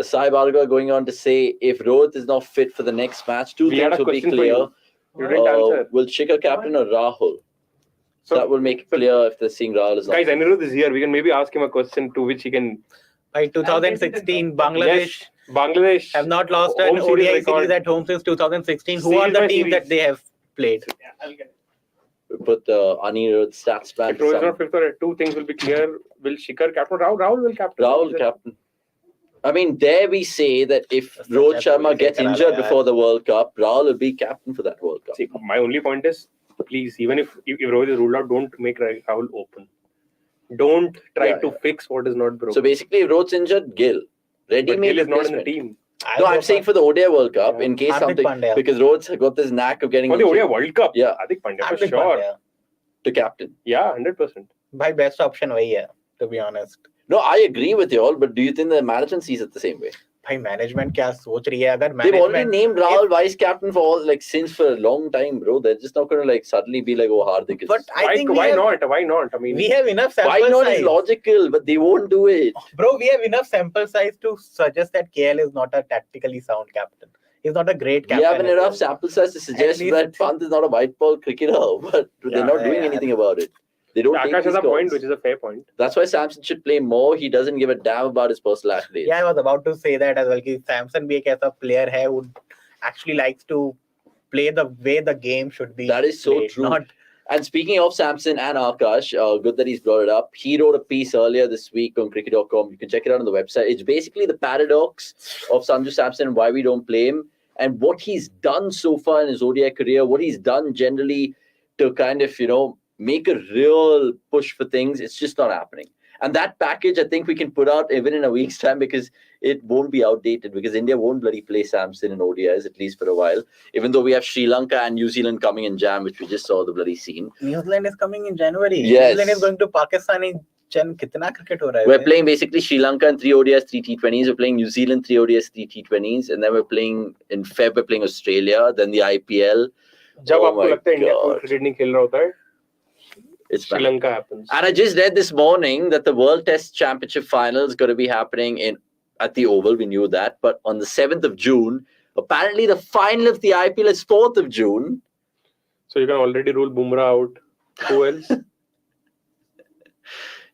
Sai Barga going on to say, if Rohit is not fit for the next match, two things will be clear. You didn't answer. Will Shikhar captain or Rahul? So that will make it clear if they're seeing Rahul as guys, Anirudh is here. We can maybe ask him a question to which he can. By 2016, Bangladesh have not lost an home ODI series series at home since 2016. Who are the teams that they have played? Yeah, I'll get it. We put Anirudh stats back. If Rohit is not fifth or two things will be clear. Will Shikhar captain? Rahul will captain. Rahul captain. I mean, dare we say that if Rohit Sharma gets injured before the World Cup, Rahul will be captain for that World Cup. See, my only point is, please, even if Rohit is ruled out, don't make Rahul open. Don't try to fix what is not broken. So basically, if Rohit's injured, Gill. But Gill is not in the team. No, I'm saying for the ODI World Cup, in case something, because Rohit's got this knack of getting... For the ODI World Cup? Yeah. Hardik Pandya for sure. To captain. Yeah, 100%. My best option wahi hai, to be honest. No, I agree with you all, but do you think the management sees it the same way? Bhai, management kya soch rahi hai? Agar they've already named Rahul vice captain for all, since for a long time, bro. They're just not going to suddenly be like, oh, Hardik is... But I think why not? Why not? I mean, we have enough sample size. Why not is logical, but they won't do it. Bro, we have enough sample size to suggest that KL is not a tactically sound captain. He's not a great captain. We have enough sample size to suggest that Pant is not a white ball cricketer, but they're not doing anything about it. They don't take Akash has a calls. point, which is a fair point. That's why Samson should play more. He doesn't give a damn about his personal accolades. Yeah, I was about to say that as well. Samson bhi ek aisa player hai who actually likes to play the way the game should be. That is so played, true. And speaking of Samson and Akash, good that he's brought it up. He wrote a piece earlier this week on cricket.com. You can check it out on the website. It's basically the paradox of Sanju Samson and why we don't play him, and what he's done so far in his ODI career, what he's done generally to kind of, make a real push for things. It's just not happening. And that package, I think we can put out even in a week's time, because it won't be outdated, because India won't bloody play Samson in ODIs, at least for a while, even though we have Sri Lanka and New Zealand coming in Jam, which we just saw the bloody scene. New Zealand is coming in January. Yes. New Zealand is going to Pakistan in Jan. Kitna cricket ho raha hai? We're playing basically Sri Lanka in 3 ODIs, 3 T20s. We're playing New Zealand 3 ODIs, 3 T20s. And then we're playing in Feb, we're playing Australia, then the IPL. जब आपको लगता है India कोई cricket नहीं खेल रहा होता है, it's Sri Lanka happens. And I just read this morning that the World Test Championship final is going to be happening at the Oval. We knew that. But on the 7th of June, apparently the final of the IPL is 4th of June. So you can already rule Bumrah out. Who else?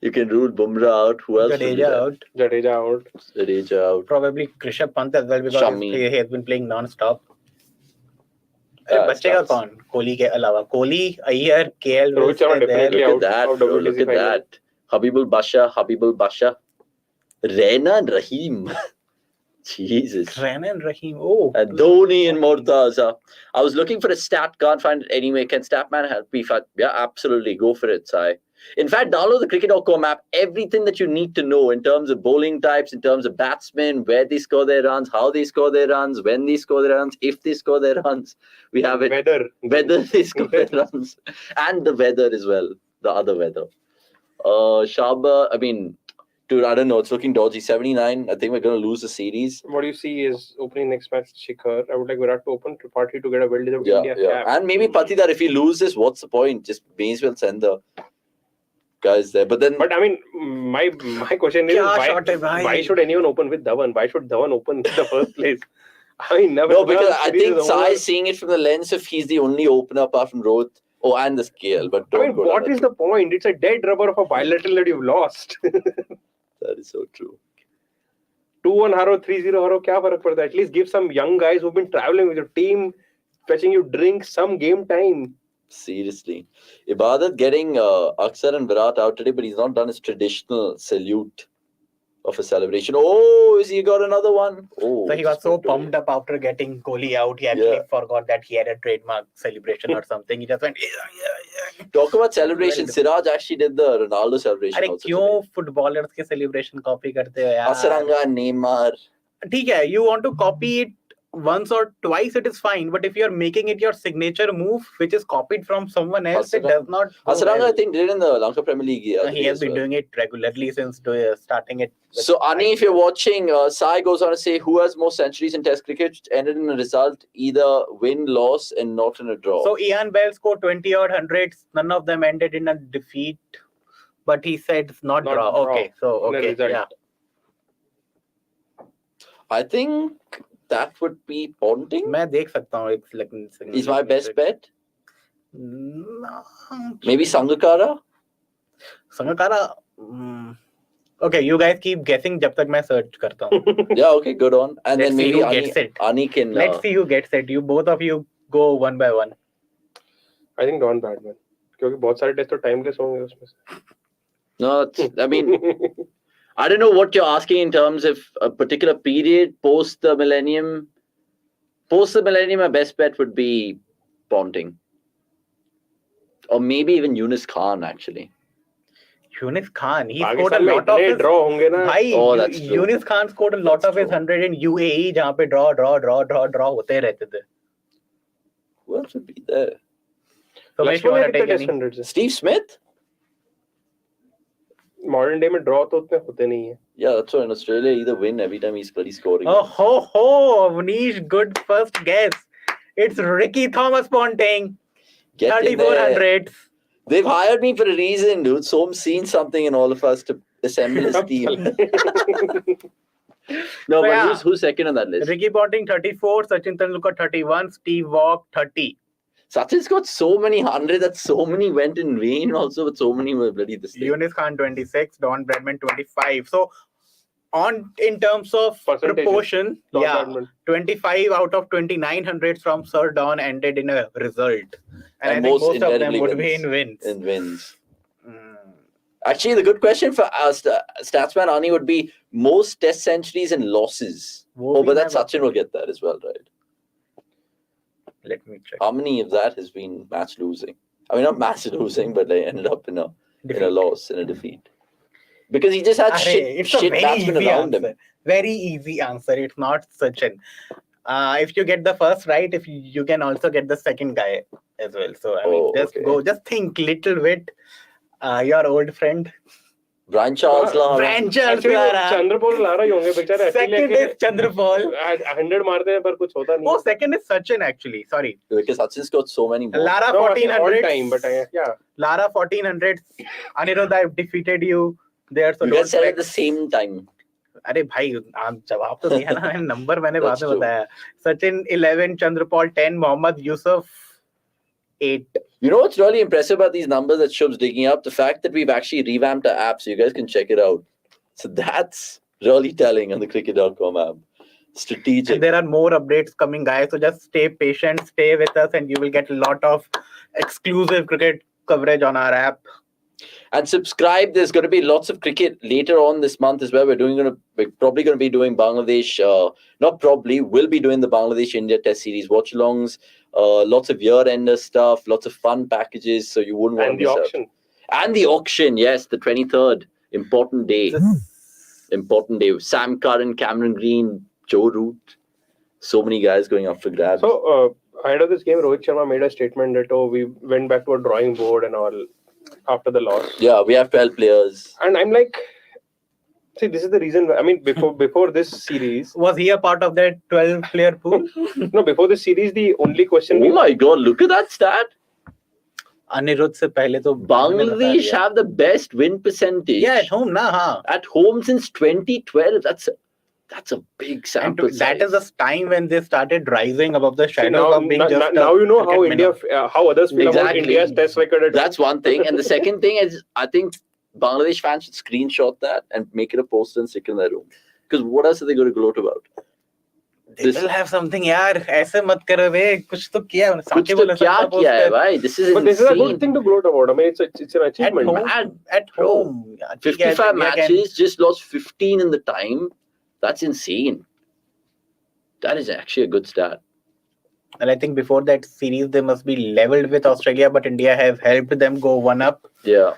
You can rule Bumrah out. Who else? Jadeja out. Probably Krishabh Pant as well, because he has been playing non-stop. बच्चे का कौन? कोहली के अलावा Kohli, Iyer, KL. Rohit Sharma definitely out. Look at that. Habibul Basha. Raina and Rahim. Jesus. Raina and Rahim. Oh. And Dhoni and Mortaza. I was looking for a stat. Can't find it anyway. Can Statman help me? Yeah, absolutely. Go for it, Sai. In fact, download the cricket.com app. Everything that you need to know in terms of bowling types, in terms of batsmen, where they score their runs, how they score their runs, when they score their runs, if they score their runs. We have it. Whether they score their runs. And the weather as well. The other weather. Shaba, dude, I don't know. It's looking dodgy. 79. I think we're going to lose the series. What you see is opening next match, Shikhar. I would like Virat to open to Partey to get a well-deserved India cap. And maybe Patidar, if he loses, what's the point? Just may as well send the guys there. But my question is, why should anyone open with Dhawan? Why should Dhawan open in the first place? No, because I think Sai is seeing it from the lens of he's the only opener apart from Rohit. Oh, and the scale. But what is the point? It's a dead rubber of a bilateral that you've lost. That is so true. 2-1 haro, 3-0 haro, kya farak padta? At least give some young guys who've been traveling with your team, fetching you drinks, some game time. Seriously. Ibadat getting Aksar and Virat out today, but he's not done his traditional salute of a celebration. Oh, is he got another one? Oh, So he was so pumped up after getting Kohli out, he actually forgot that he had a trademark celebration or something. He just went, yeah. Talk about celebration. Well, Siraj actually did the Ronaldo celebration. अरे क्यों footballers के celebration copy करते हो यार? Asaranga, Neymar. ठीक है, you want to copy it once or twice, it is fine. But if you are making it your signature move, which is copied from someone else, it does not. Asaranga, I think, did it in the Lanka Premier League. He has been doing it regularly since starting it. So, Ani, if you're watching, Sai goes on to say, who has more centuries in Test cricket, which ended in a result, either win, loss, and not in a draw? So, Ian Bell scored 20 odd hundreds. None of them ended in a defeat. But he said it's not draw. Okay, so, okay, yeah. I think that would be Ponting. मैं देख सकता हूँ एक He's my best bet. No. Maybe Sangakkara. Sangakkara. Okay, you guys keep guessing जब तक मैं search करता हूँ. Yeah, okay, good on. And Let's then maybe Ani can. Let's see who gets it. You both of you go one by one. I think Don Bradman. क्योंकि बहुत सारे test तो timeless होंगे उसमें से. No, I mean, I don't know what you're asking in terms of a particular period post the millennium. Post the millennium, my best bet would be Ponting. Or maybe even Yunus Khan, actually. Yunus Khan, he scored a lot of his... draw होंगे ना. Oh, that's true. Yunus Khan scored a lot of his 100 in UAE, जहाँ पे draw होते रहते थे. Who else would be there? So make sure to take any. Steve Smith? Modern day में draw तो उतने होते नहीं है. Yeah, that's why in Australia either win every time he's bloody scoring. Oh ho, Avnish, good first guess. It's Ricky Thomas Ponting. 3,400. They've hired me for a reason, dude. So I'm seeing something in all of us to assemble his team. No, but who's second on that list? Ricky Ponting 34, Sachin Tendulkar 31, Steve Waugh 30. Sachin's got so many 100 that so many went in vain also, but so many were bloody this thing. Yunus Khan 26, Don Bradman 25. So in terms of proportion, 25 out of 2,900 from Sir Don ended in a result. And I think most of them would be in wins. In wins. Actually, the good question for us, Statsman Ani, would be most test centuries and losses. But that Sachin will get that as well, right? Let me check. How many of that has been match losing? I mean, not match losing, but they ended up in a loss, in a defeat. Because he just had shit batsmen around him. Very easy answer. It's not Sachin. If you get the first right, if you can also get the second guy as well. So I mean, just think little bit. Your old friend. Brian Charles Lara. Chandrapal Lara ही होंगे बेचारे. Second is Chandrapal. 100 मारते हैं पर कुछ होता नहीं. Oh, second is Sachin actually. Sorry. Because Sachin's got so many more. Lara 1400. Time, but yeah. Lara 1400. Anirudh, I've defeated you there. So you guys said at the same time. अरे भाई आप जवाब तो दिया ना. नंबर मैंने बाद में बताया. Sachin 11, Chandrapal 10, Mohammad Yusuf 8. You know what's really impressive about these numbers that Shubh's digging up? The fact that we've actually revamped our app, so you guys can check it out. So that's really telling on the cricket.com app. Strategic. And there are more updates coming, guys. So just stay patient, stay with us, and you will get a lot of exclusive cricket coverage on our app. And subscribe. There's going to be lots of cricket later on this month as well. We're probably going to be doing Bangladesh. We'll be doing the Bangladesh India Test Series watch-alongs. Lots of year-ender stuff. Lots of fun packages. So you wouldn't want to miss out. And the auction, yes, the 23rd. Important day. Important day. Sam Curran, Cameron Green, Joe Root. So many guys going up for grabs. So ahead of this game, Rohit Sharma made a statement that we went back to a drawing board and all. After the loss, we have 12 players, and I'm like, see, this is the reason. I mean, before this series, was he a part of that 12-player pool? No, before this series, the only question. Oh my God! Look at that stat. Anirudh se pehle to Bangladesh have the best win percentage. Yeah, at home, na. At home since 2012. That's a big sample size. That is the time when they started rising above the shadows of being just now you know how India, how others feel about India's test record. That's one thing. And the second thing is, I think Bangladesh fans should screenshot that and make it a poster and stick it in their room. Because what else are they going to gloat about? They will have something, यार. ऐसे मत करो बे. कुछ तो किया है. कुछ तो क्या किया है भाई? This is But this is a good thing to gloat about. I mean, it's an achievement. At home. 55 matches, just lost 15 in the time. That's insane. That is actually a good stat. And I think before that series, they must be leveled with Australia, but India have helped them go one up. Yeah.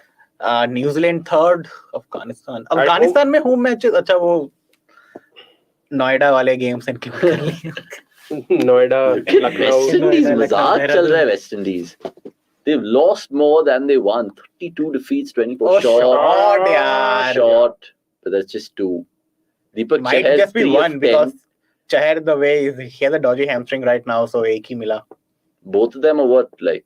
New Zealand third, Afghanistan में home matches. अच्छा वो नोएडा वाले games include कर लिए. Noida, West Indies Lucknow, मजाक चल रहा है West Indies. They've lost more than they won. 32 defeats, 24 short yaar. Short. But that's just 2. Deepak Might Chahar, just be 3 of 1 10. because Chahar the way he has a dodgy hamstring right now, so एक ही मिला. Both of them are what, like,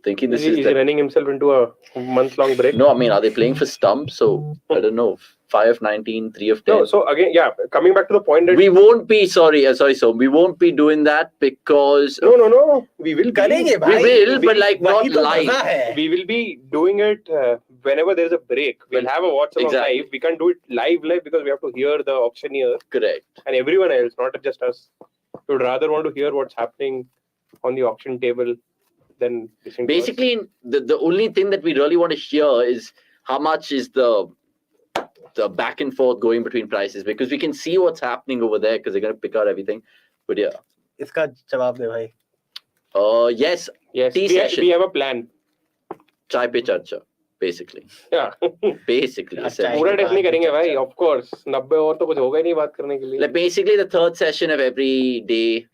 thinking this is he's running himself into a month-long break. No, I mean, are they playing for stumps? So I don't know. 5 of 19, 3 of 10. No, so again, yeah, coming back to the point that we won't be so we won't be doing that because no, we will करेंगे भाई. We will, but like not live. We will be doing it whenever there's a break. We'll have a Watchalong live. We can't do it live because we have to hear the auctioneer. Correct. And everyone else, not just us. We would rather want to hear what's happening on the auction table than listening. Basically, the only thing that we really want to hear is how much is the back and forth going between prices, because we can see what's happening over there because they're going to pick out everything. But yeah. इसका जवाब दे भाई. Yes. We have a plan. Chai pe charcha, basically. Yeah. Basically. पूरा test नहीं करेंगे भाई, of course. 90 और तो कुछ होगा ही नहीं बात करने के लिए. Like basically, the third session of every day,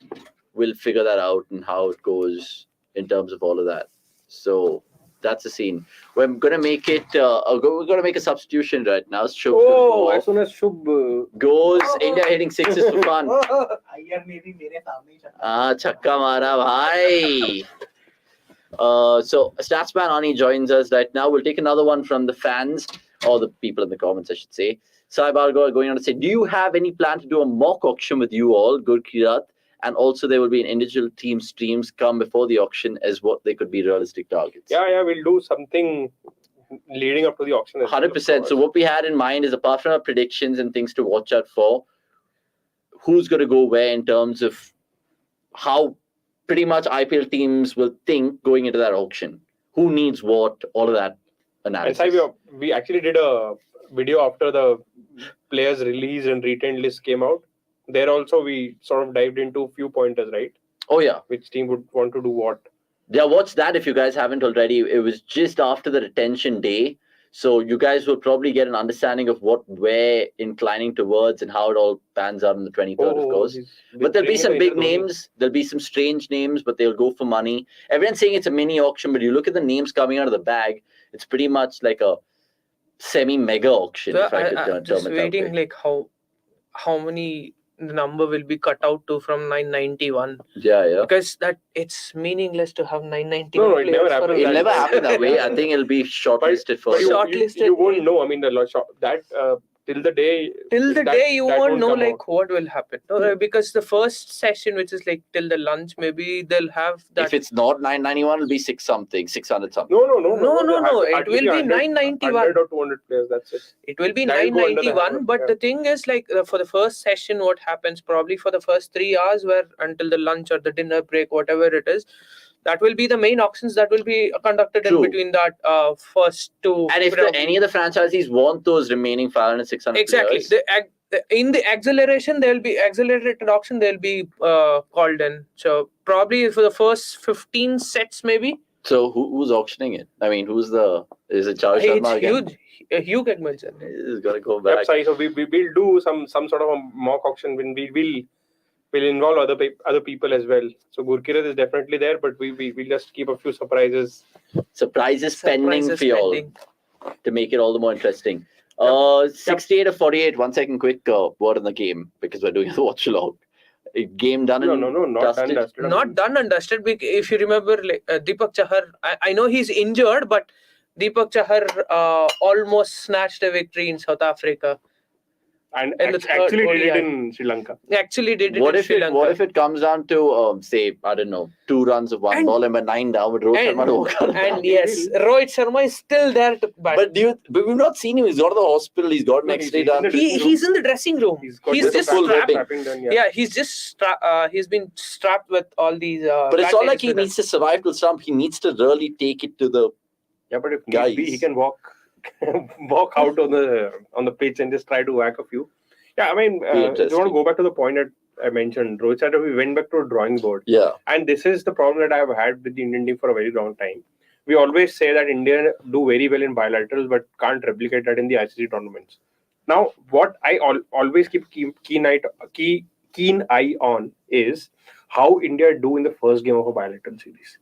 we'll figure that out and how it goes in terms of all of that. So that's the scene. We're gonna make it. We're gonna make a substitution right now. As soon as Shubh goes, India hitting sixes for fun. Chakka mara bhai. So Statsman Ani joins us right now. We'll take another one from the fans or the people in the comments, I should say. Sai Bargo are going on to say, do you have any plan to do a mock auction with you all, Gurkirat? And also there will be an individual team streams come before the auction as what they could be realistic targets. Yeah, we'll do something leading up to the auction. 100%. So what we had in mind is, apart from our predictions and things to watch out for, who's going to go where in terms of how pretty much IPL teams will think going into that auction. Who needs what, all of that analysis. And Sai, we actually did a video after the players release and retained list came out. There also we sort of dived into a few pointers, right? Oh yeah. Which team would want to do what? Yeah, watch that if you guys haven't already. It was just after the retention day. So you guys will probably get an understanding of what we're inclining towards and how it all pans out on the 23rd, of course. But there'll be some big names. There'll be some strange names, but they'll go for money. Everyone's saying it's a mini auction, but you look at the names coming out of the bag, it's pretty much like a semi-mega auction, So if I could term it just that waiting way. like how many the number will be cut out to from 991. Yeah. Because that it's meaningless to have 991 No, it never players for happened. a It'll match. never happen that way. I think it'll be shortlisted But first. you won't know. I mean, till the day You won't know come like out. what will happen. No, because the first session, which is like till the lunch, maybe they'll have that. If it's not 991, it'll be 600 something. No. It will be 991. 100 or 200 players, that's it. It will be That'll go under the 991, hammer, but yeah. the thing is like for the first session, what happens probably for the first 3 hours, where until the lunch or the dinner break, whatever it is, that will be the main auctions that will be conducted True. in between that first two. And if any of the franchisees want those remaining 500, 600 exactly players, in the acceleration, there will be accelerated auction. They'll be called in. So probably for the first 15 sets, maybe. so who's auctioning it? I mean, is it Charles Sharma again? It's Hugh Egmondson. He's got to go back. Yep, so we will do some sort of a mock auction when we'll involve other people as well. So Gurkirat is definitely there, but we'll just keep a few surprises. Surprises pending for y'all to make it all the more interesting. 68 of 48. 1 second quick word on the game, because we're doing the watch along. Game done and not done and dusted. Not done and dusted. If you remember, like, Deepak Chahar, I know he's injured, but Deepak Chahar almost snatched a victory in South Africa. And in the third actually did it ODI. in Sri Lanka. Actually did it What in if Sri it Lanka. what if it comes down to say, I don't know, 2 runs of one And- ball and we're 9 down with Rohit and- Sharma to walk out of And that? yes, Rohit Sharma is still there to bat. But we've not seen him. He's gone to the hospital. He's got an No, X-ray he's in done. the dressing room. He's in the dressing room. He's got He's with a just full strapped. ribbing. strapping done. Yeah, he's just he's been strapped with all these. But it's not like he bandages needs to survive till stump. He needs to really take it to the Yeah, but if Guys. need be, he can walk out on the pitch and just try to whack a few. Yeah, I mean, if you want to interesting. go back to the point that I mentioned, Rohit Sharma, we went back to a drawing board. yeah. And this is the problem that I have had with the Indian team for a very long time. We always say that India do very well in bilaterals, but can't replicate that in the ICC tournaments. Now, what I always keep keen eye on is how India do in the first game of a bilateral series.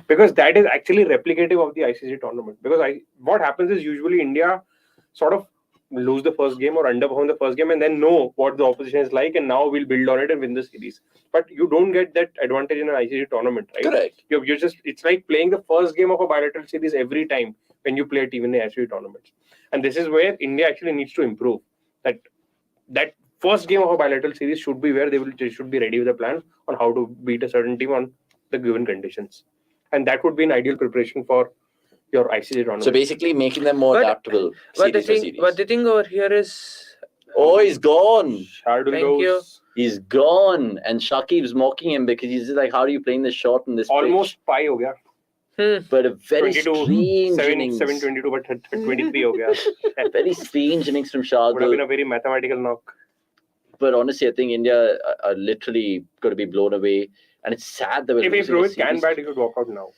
Because that is actually replicative of the ICC tournament. Because what happens is usually India sort of lose the first game or underperform the first game and then know what the opposition is like, and now we'll build on it and win the series. But you don't get that advantage in an ICC tournament, right? Correct. You're just, it's like playing the first game of a bilateral series every time when you play a team in the ICC tournaments. And this is where India actually needs to improve. That first game of a bilateral series should be where they should be ready with a plan on how to beat a certain team on the given conditions. And that would be an ideal preparation for your ICC tournament. So basically making them more But- adaptable. But the series to thing, series. but the thing over here is, Oh, he's gone. Shardul Thank you. goes He's gone. And Shakib's mocking him because he's just like, how are you playing this shot in this almost pi ho gaya. pitch? But a very 22, strange 7, innings. 722, but 23 ho gaya. Very strange innings from Would have been Shardul. a very mathematical knock. But honestly, I think India are literally going to be blown away. And it's sad that we're If losing a Rohit can series. bat, he could walk out now.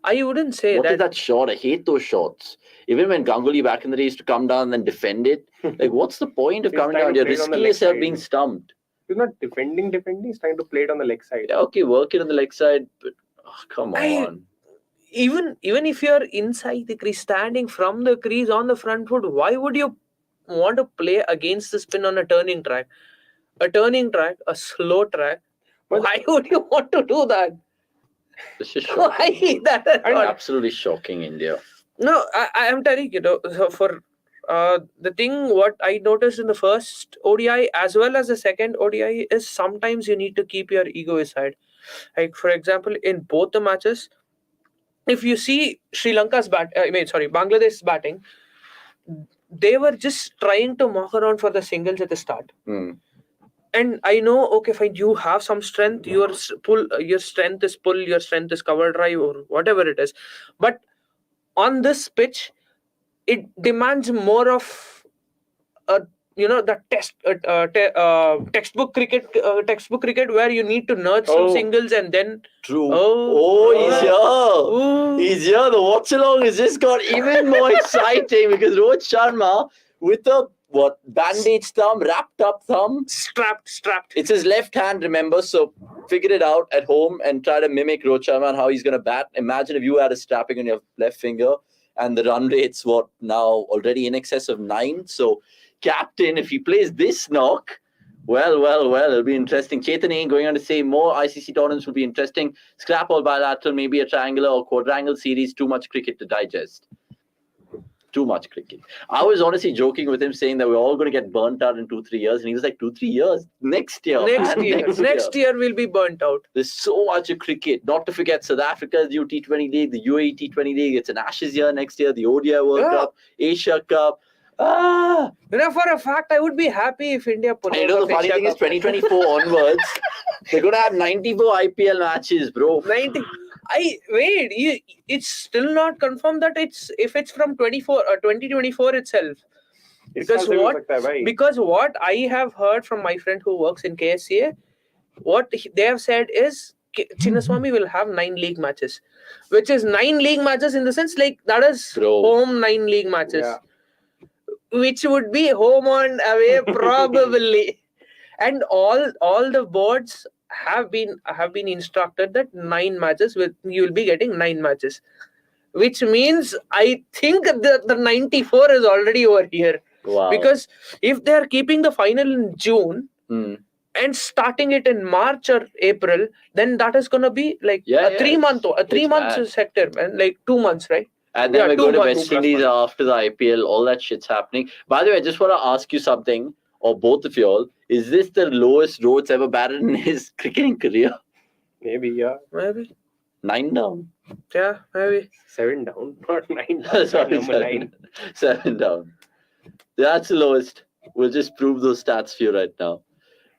I wouldn't say What is that. that shot? I hate those shots. Even when Ganguly back in the day used to come down and then defend it. Like, what's the point of He's coming trying down? to You're play it on the risking leg yourself side. being stumped. He's not defending. He's trying to play it on the leg side. Yeah, okay, work it on the leg side, but come I- on. Even if you're inside the crease, standing from the crease on the front foot, why would you want to play against the spin on a turning track? A turning track, a slow track. But- Why would you want to do that? This is Why shocking. that? at all? Absolutely shocking, India. No, I am telling you, so for the thing, what I noticed in the first ODI as well as the second ODI is sometimes you need to keep your ego aside. Like, for example, in both the matches, if you see Bangladesh's batting, they were just trying to mock around for the singles at the start. And I know, okay, fine, you have some strength, your strength is pull, your strength is cover drive, or whatever it is. But on this pitch, it demands more of the textbook cricket where you need to nudge some Oh. singles and then True. Oh. He's here. Ooh. He's here. The Watchalong has just got even more exciting because Rohit Sharma with a bandage thumb, wrapped up thumb. strapped. It's his left hand, remember? So figure it out at home and try to mimic Rohit Sharma and how he's going to bat. Imagine if you had a strapping on your left finger and the run rate's now already in excess of 9. So captain, if he plays this knock, well, it'll be interesting. Chetan ain't going on to say more ICC tournaments will be interesting. Scrap all bilateral, maybe a triangular or quadrangle series. Too much cricket to digest. Too much cricket. I was honestly joking with him saying that we're all going to get burnt out in 2-3 years. And he was like, 2-3 years? Next year. man, Next year we'll be burnt out. There's so much of cricket. Not to forget South Africa's T20 League, the UAE T20 League. It's an Ashes year next year. The ODI World Yeah. Cup, Asia Cup. For a fact, I would be happy if India put And the funny thing is 2024 onwards, they're going to have 94 IPL matches, bro. 90. It's still not confirmed that if it's from 2024 itself. Because what I have heard from my friend who works in KSCA, what they have said is Chinnaswamy will have 9 league matches, which is 9 league matches in the sense like that is Bro. home 9 league matches, Yeah. which would be home and away probably, and all the boards have been instructed that 9 matches you will be getting 9 matches, which means I think the 94 is already over here. Wow. Because if they are keeping the final in June and starting it in March or April, then that is going to be like a 3 month mad. sector, man, like 2 months, right? And then Yeah, we're 2 going to months. West Indies after the IPL. All that shit's happening. By the way, I just want to ask you something, or both of y'all. Is this the lowest Rhodes ever batted in his cricketing career? Maybe, yeah. Maybe. 9 down. Yeah, maybe. 7 down, not 9 down. Sorry, Number 9. 7 down. That's the lowest. We'll just prove those stats for you right now.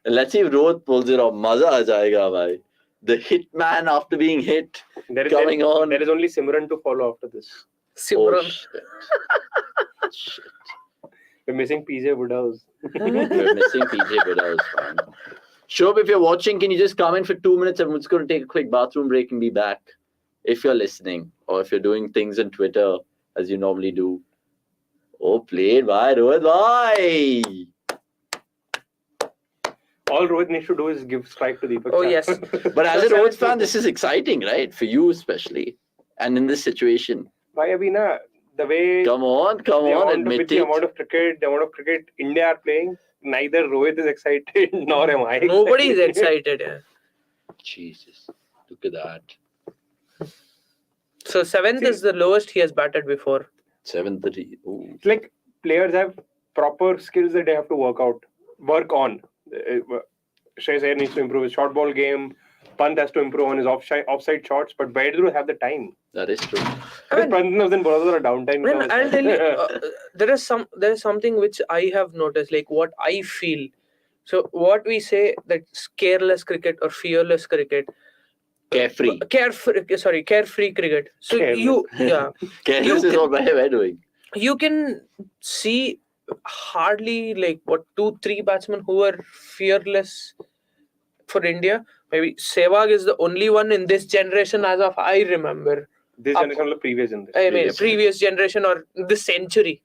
And let's see if Rohit pulls it off. Maza aa jayega, bhai. The hitman after being hit coming on. There is only Simran to follow after this. Simran. Oh, shit. We're missing PJ Woodhouse. We're missing PJ Woodhouse, man. Shobh, if you're watching, can you just come in for 2 minutes? I'm just going to take a quick bathroom break and be back. If you're listening, or if you're doing things on Twitter as you normally do. Oh, played by Rohit bhai. All Rohit needs to do is give strike to Deepak. Oh, Chahar. yes. But as a Rohit fan, this is exciting, right? For you especially. And in this situation. Why, Abhina? The way Come on, admit the it. amount of cricket India are playing, neither Rohit is excited nor am I. Nobody is excited. Yeah. Jesus, look at that. So 7th is the lowest he has batted before. 7:30. Ooh. It's like players have proper skills that they have to work on. Shreyas Iyer needs to improve his short ball game. Pant has to improve on his offside shots, but where do they have the time? That is true. Pant knows then a downtime. Man, I'll tell you, there is something which I have noticed, like what I feel. So what we say that careless cricket or fearless cricket. Carefree. Carefree cricket. So Careless is what we're doing. You can see hardly 2-3 batsmen who are fearless for India. Maybe Sehwag is the only one in this generation as of I remember. This generation or the previous generation? I mean, previous generation or this century.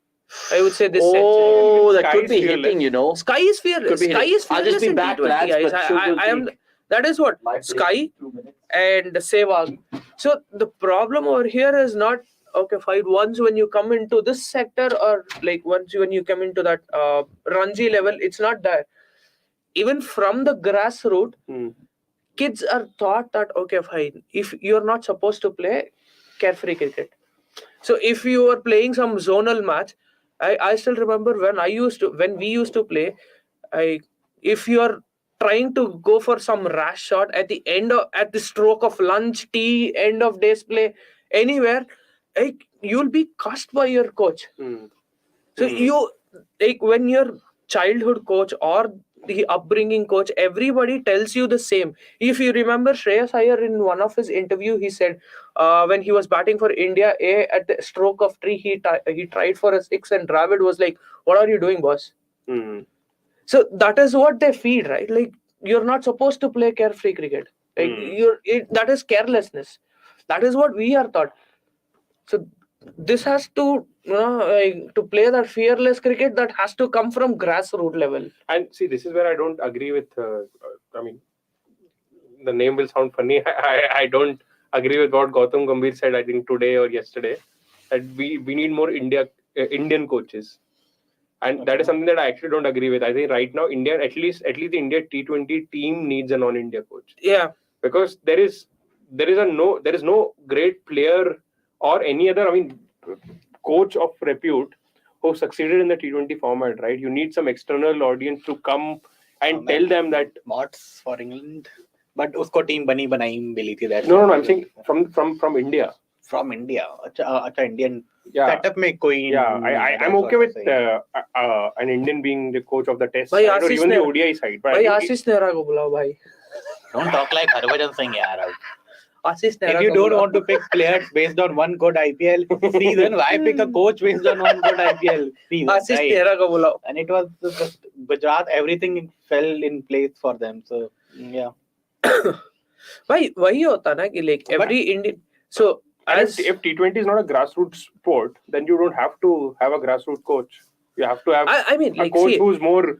I would say this century. Oh, that Sky could is be fearless. hitting, you know. Sky is fearless. Could be Sky hitting. is I'll fearless just be in back, T20 lads, guys. but Shubh I am. will That is what Sky and Sehwag. So the problem over here is not okay. Fine. Once when you come into this sector or once when you come into that Ranji level, it's not there. Even from the grassroots, kids are taught that okay, fine. If you're not supposed to play carefree cricket, so if you are playing some zonal match, I still remember when we used to play. If you are trying to go for some rash shot at the stroke of lunch, tea, end of day's play, anywhere, you'll be cussed by your coach. So you when your childhood coach or the upbringing coach, everybody tells you the same. If you remember Shreyas Iyer in one of his interview, he said when he was batting for India, at the stroke of tree, he tried for a 6 and Dravid was like, "What are you doing, boss?" So that is what they feed, right? Like you're not supposed to play carefree cricket. That is carelessness. That is what we are taught. So this has to, to play that fearless cricket, that has to come from grassroots level. And see, this is where I don't agree with. I mean, the name will sound funny. I don't agree with what Gautam Gambhir said. I think today or yesterday, that we need more Indian coaches. And that is something that I actually don't agree with. I think right now, India, at least the India T20 team needs a non-India coach. Yeah. Because there is no great player or any other, coach of repute who succeeded in the T20 format, right? You need some external audience to come and tell them that. Mods for England. But usko team bani mili thi. No, I'm saying from India. From India. Acha Indian. Yeah. Setup mein koi. Yeah, I'm okay with an Indian being the coach of the test side or even the ODI side. Bhai, Ashish Nehra ko bulao, bhai. Don't talk like Harbhajan Singh, yaar. Ashish Nehra If you don't want to pick players based on one good IPL season, why pick a coach based on one good IPL season? Ashish Nehra ko bulao. And it was just Gujarat, everything fell in place for them. So, yeah. Bhai, wahi hota na ki every Indian. So, if T20 is not a grassroots sport, then you don't have to have a grassroots coach. You have to have a coach who's more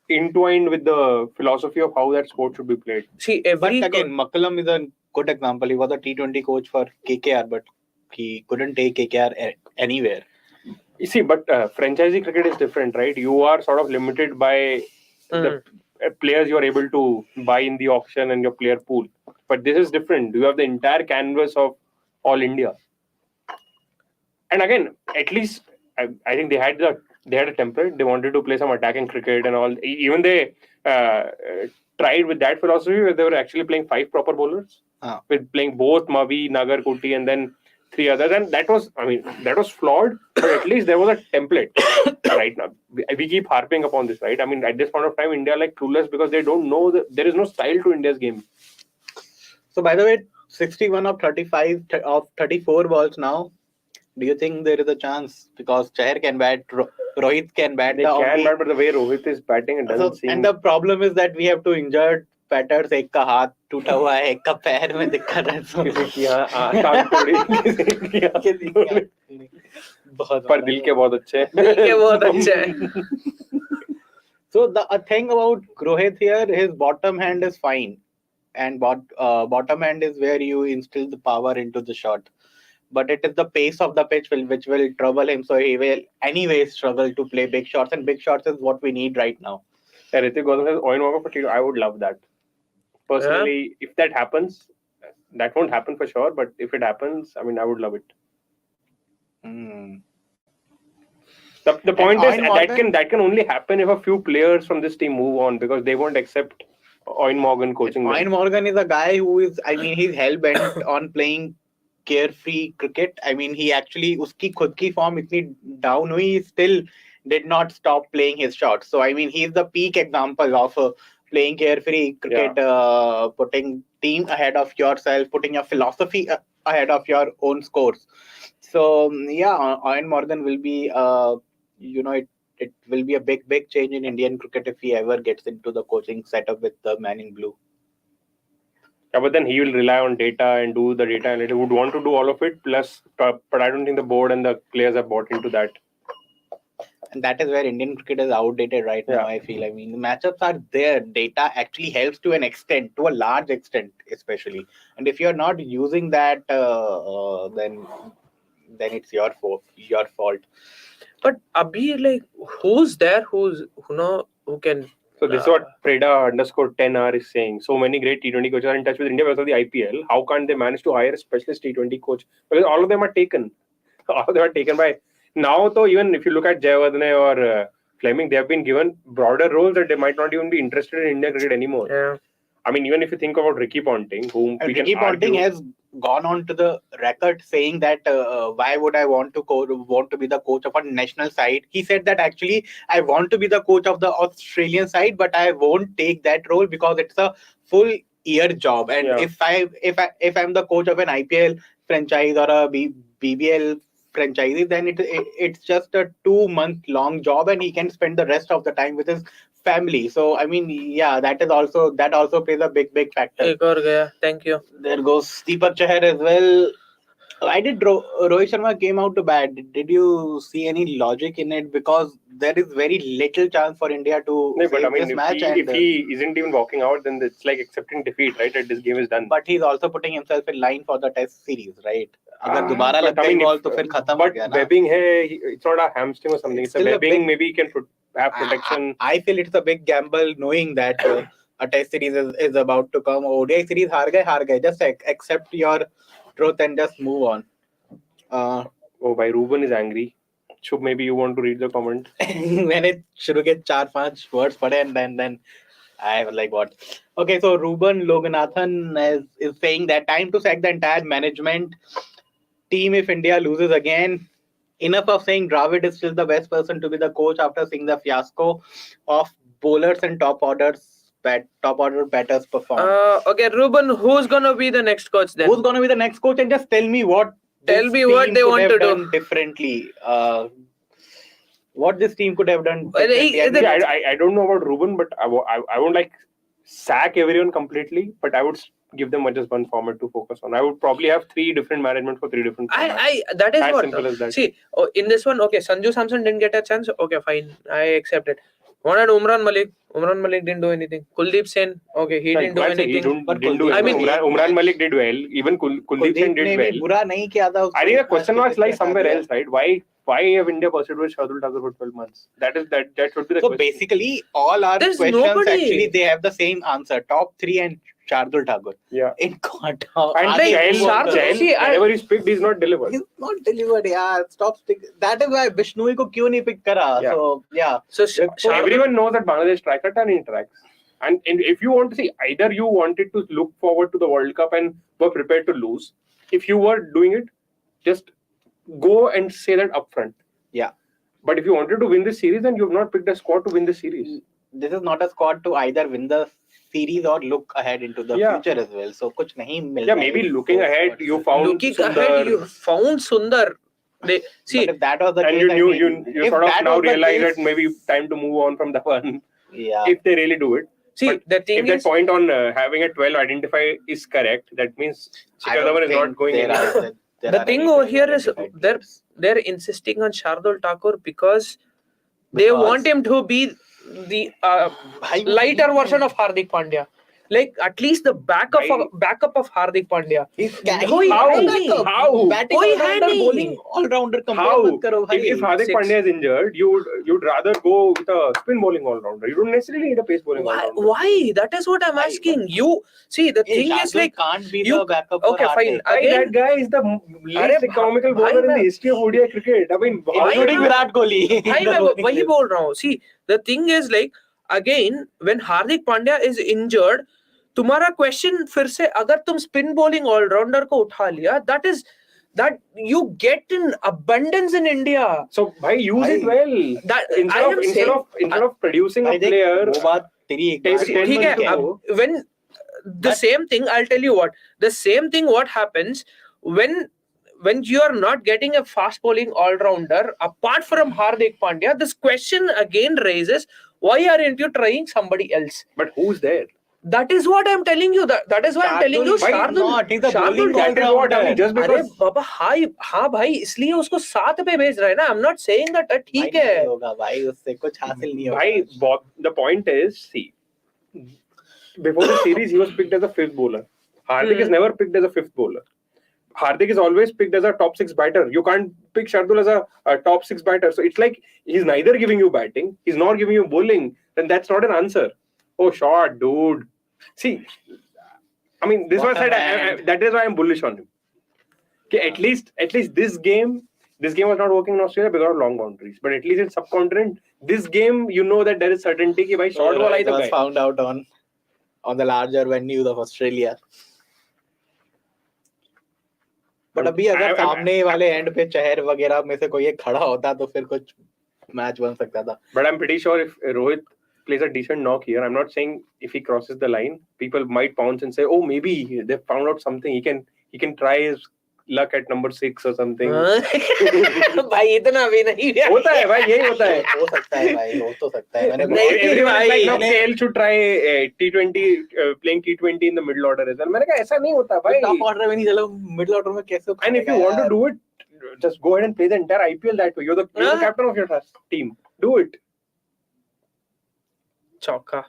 entwined with the philosophy of how that sport should be played. But again, McCullum is a good example. He was a T20 coach for KKR, but he couldn't take KKR anywhere. You see, but franchisee cricket is different, right? You are sort of limited by the players you are able to buy in the auction and your player pool. But this is different. You have the entire canvas of all India. And again, at least I think they had a template. They wanted to play some attacking cricket and all. Even they tried with that philosophy where they were actually playing 5 proper bowlers, with playing both Mavi, Nagar, Kuti, and then 3 others. And that was flawed, but at least there was a template. Right now, we keep harping upon this, right? I mean, at this point of time, India like clueless because they don't know that there is no style to India's game. So, by the way, 61 of 35 of 34 balls now. Do you think there is a chance? Because Chahar can bat, Rohit can bat. They can bat, but the way Rohit is batting, it doesn't seem. And the problem is that we have two injured batters. एक का हाथ टूटा हुआ है, एक का पैर में दिक्कत है. पर दिल के बहुत अच्छे. So the thing about Rohit here, his bottom hand is fine, and bottom hand is where you instill the power into the shot. But it is the pace of the pitch which will trouble him. So he will anyways struggle to play big shots, and big shots is what we need right now. Hrithik Gautam says, Owen Morgan for T20. I would love that. Personally, if that happens, that won't happen for sure. But if it happens, I mean, I would love it. The point is that can only happen if a few players from this team move on, because they won't accept Owen Morgan coaching. Owen Morgan is a guy who is, I mean, he's hell bent on playing carefree cricket. I mean, he actually, uski khud ki form itni down hui, he still did not stop playing his shots. So I mean, he's the peak example of playing carefree cricket, putting team ahead of yourself, putting your philosophy ahead of your own scores. So yeah, Owen Morgan will be, it will be a big change in Indian cricket if he ever gets into the coaching setup with the man in blue. Yeah, but then he will rely on data and do the data analytics. He would want to do all of it. Plus, but I don't think the board and the players have bought into that. And that is where Indian cricket is outdated right now, I feel. I mean, the matchups are there. Data actually helps to an extent, to a large extent, especially. And if you're not using that, then it's your fault. But Abhi, like, who's there? Who can? So this is what Preda_10R is saying. So many great T20 coaches are in touch with India because of the IPL. How can't they manage to hire a specialist T20 coach? Because all of them are taken. All of them are taken by... Now, though, even if you look at Jayawardene or Fleming, they have been given broader roles that they might not even be interested in India cricket anymore. Yeah. I mean, even if you think about Ricky Ponting, whom Ricky Ponting has gone on to the record saying that why would I want to be the coach of a national side? He said that actually I want to be the coach of the Australian side, but I won't take that role because it's a full year job. And if I'm the coach of an IPL franchise or a BBL franchise, then it's just a 2-month long job, and he can spend the rest of the time with his family. So I mean, yeah, that also plays a big factor. Thank you. There goes Deepak Chahar as well. Why did Rohit Sharma came out to bat? Did you see any logic in it? Because there is very little chance for India to this match. If and he isn't even walking out, then it's like accepting defeat, right? That this game is done. But he's also putting himself in line for the Test series, right? अगर दोबारा लग गई ball तो फिर खत्म हो गया ना. Webbing है, it's not a hamstring or something. It's a webbing. Maybe he can have protection. I feel it's a big gamble knowing that a Test series is about to come. ODI series हार गए. Just accept your truth and just move on. Ruben is angry. Shubh, maybe you want to read the comment. मैंने शुरू के 4-5 words पढ़े and then I was like, what? Okay, so Ruben Loganathan is saying that time to sack the entire management team if India loses again. Enough of saying Dravid is still the best person to be the coach after seeing the fiasco of bowlers and top order batters perform. Okay, Ruben, who's gonna be the next coach then? Who's gonna be the next coach? And just tell me what they want to do differently. What this team could have done differently. I don't know about Ruben, but I won't like sack everyone completely, but I would give them just one format to focus on. I would probably have 3 different management for 3 different formats. That is as what. Simple as that. See, in this one, okay, Sanju Samson didn't get a chance. Okay, fine, I accept it. What about Umran Malik? Umran Malik didn't do anything. Kuldeep Sen, okay, he didn't do anything. Umran Malik did well. Even Kuldeep Sen did well. I think the question was like somewhere else, right? Why have India pursued with Shardul Thakur for 12 months? That should be the question. So basically, all our questions actually they have the same answer. Top 3 and Shardul Thakur. Yeah. In Quanta. And whenever he's picked, he's not delivered. He's not delivered, yeah. Stop pick. That is why Bishnoi ko kyun nahi pick kara. Yeah. So, yeah. So Everyone knows that Bangladesh striker turning tracks. And if you want to see, either you wanted to look forward to the World Cup and were prepared to lose. If you were doing it, just go and say that upfront. Yeah. But if you wanted to win this series, then you have not picked a squad to win the series. This is not a squad to either win the series or look ahead into the future as well. So, kuch nahi mil Yeah, maybe looking ahead, you found Sundar. See, but if that was the and case, you sort of now realize that maybe time to move on from that one. Yeah. If they really do it. See, but the thing if is, that point on having a 12 identify is correct, that means Sikandar is not going anywhere. The thing over here is they're insisting on Shardul Thakur because they want him to be the lighter version of Hardik Pandya. Like at least the backup of Hardik Pandya. How? Batting all-rounder, bowling all-rounder. How? If Hardik Pandya is injured, you'd rather go with a spin bowling all-rounder. You don't necessarily need a pace bowling all-rounder. Why? That is what I'm asking. You see, the thing is like can't be the backup. Okay, fine. That guy is the least economical bowler in the history of ODI cricket. I mean, including Virat Kohli. वही बोल रहा हूँ. See, the thing is like again when Hardik Pandya is injured, तुम्हारा question फिर से अगर तुम spin bowling allrounder को उठा लिया that you get in abundance in India. So bhai, use it well. That instead of producing a player. When the same thing, I'll tell you what. The same thing what happens when you are not getting a fast bowling all-rounder apart from Hardik Pandya, this question again raises, why aren't you trying somebody else? But who's there? That is what I'm telling you. That is why I'm telling you. Shardul Thakur, just because. बाबा हाँ भाई इसलिए उसको 7 पे भेज रहा है ना. I'm not saying that ठीक है. भाई उससे कुछ हासिल नहीं होगा. भाई the point is, see, before the series he was picked as a 5th bowler. Hardik is never picked as a 5th bowler. Hardik is always picked as a top 6 batter. You can't pick Shardul as a top 6 batter. So it's like he's neither giving you batting, he's not giving you bowling. Then that's not an answer. Oh, short, dude. See, I mean, this was said. That is why I'm bullish on him. Okay, at least this game was not working in Australia because of long boundaries. But at least in subcontinent, this game, you know that there is certainty कि भाई short ball आई तो was found out on the larger venues of Australia. But अभी अगर सामने वाले and पे चहर वगैरह में से कोई एक खड़ा होता तो फिर कुछ मैच बन सकता था. But I'm pretty sure if Rohit plays a decent knock here, I'm not saying if he crosses the line, people might pounce and say, oh, maybe they found out something. He can try his luck at number 6 or something. भाई इतना भी नहीं होता है भाई, यही होता है. हो सकता है भाई, हो तो सकता है. Everyone is like, no, KL should try T20 playing T20 in the middle order as well. मैंने कहा ऐसा नहीं होता भाई. Top order में नहीं चलो, middle order में कैसे? And if you want to do it, just go ahead and play the entire IPL that way. You're the captain of your team. Do it. चौका.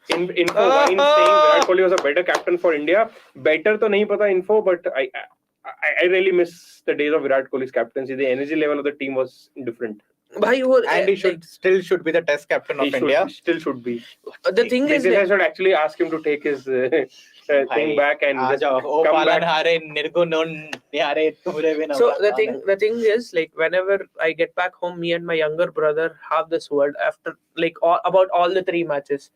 Info saying Virat Kohli was a better captain for India. Better तो नहीं पता info, but I really miss the days of Virat Kohli's captaincy. The energy level of the team was different. भाई वो and he should be the test captain of India. Still should be. The thing is, I should actually ask him to take his thing back and just come back. So the thing is, like, whenever I get back home, me and my younger brother have this word after like about all the 3 matches.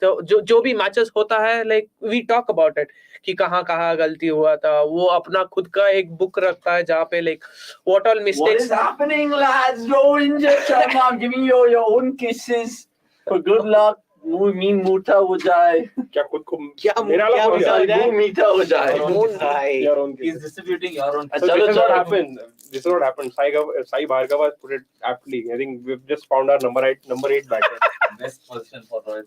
So जो भी matches होता है, like we talk about it कि कहाँ गलती हुआ था. वो अपना खुद का एक book रखता है जहाँ पे like what all mistakes. What is happening, lads? No injured. I'm giving you your own kisses for good luck. Mean मीठा हो जाए. क्या खुद को मेरा मीठा हो जाए. He's distributing your own. So this is what happened. Sai Bhargava has put it aptly. I think we've just found our number 8 batter. Best position for Rohit.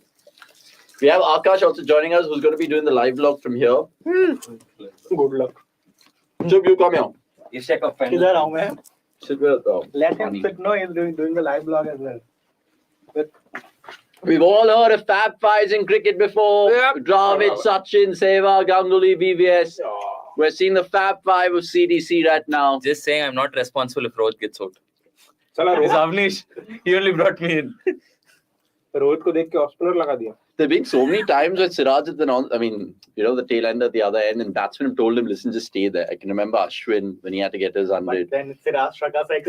We have Akash also joining us, who's going to be doing the live vlog from here. Good luck. Jab you come here. You check up. किधर आऊँ मैं? Let him sit. No, he's doing the live vlog as well. We've all heard of Fab Fives in cricket before. Yep. Dravid, Sachin, Sehwag, Ganguly, BVS. We're seeing the Fab Five of CDC right now. Just saying, I'm not responsible if Rohit gets out. Chala It's Avnish. He only brought me in. Rohit को देख के ऑस्पिनर लगा दिया. There have been so many times when Siraj is the tail end at the other end, and batsman told him, listen, just stay there. I can remember Ashwin when he had to get his 100. But then Siraj struck us like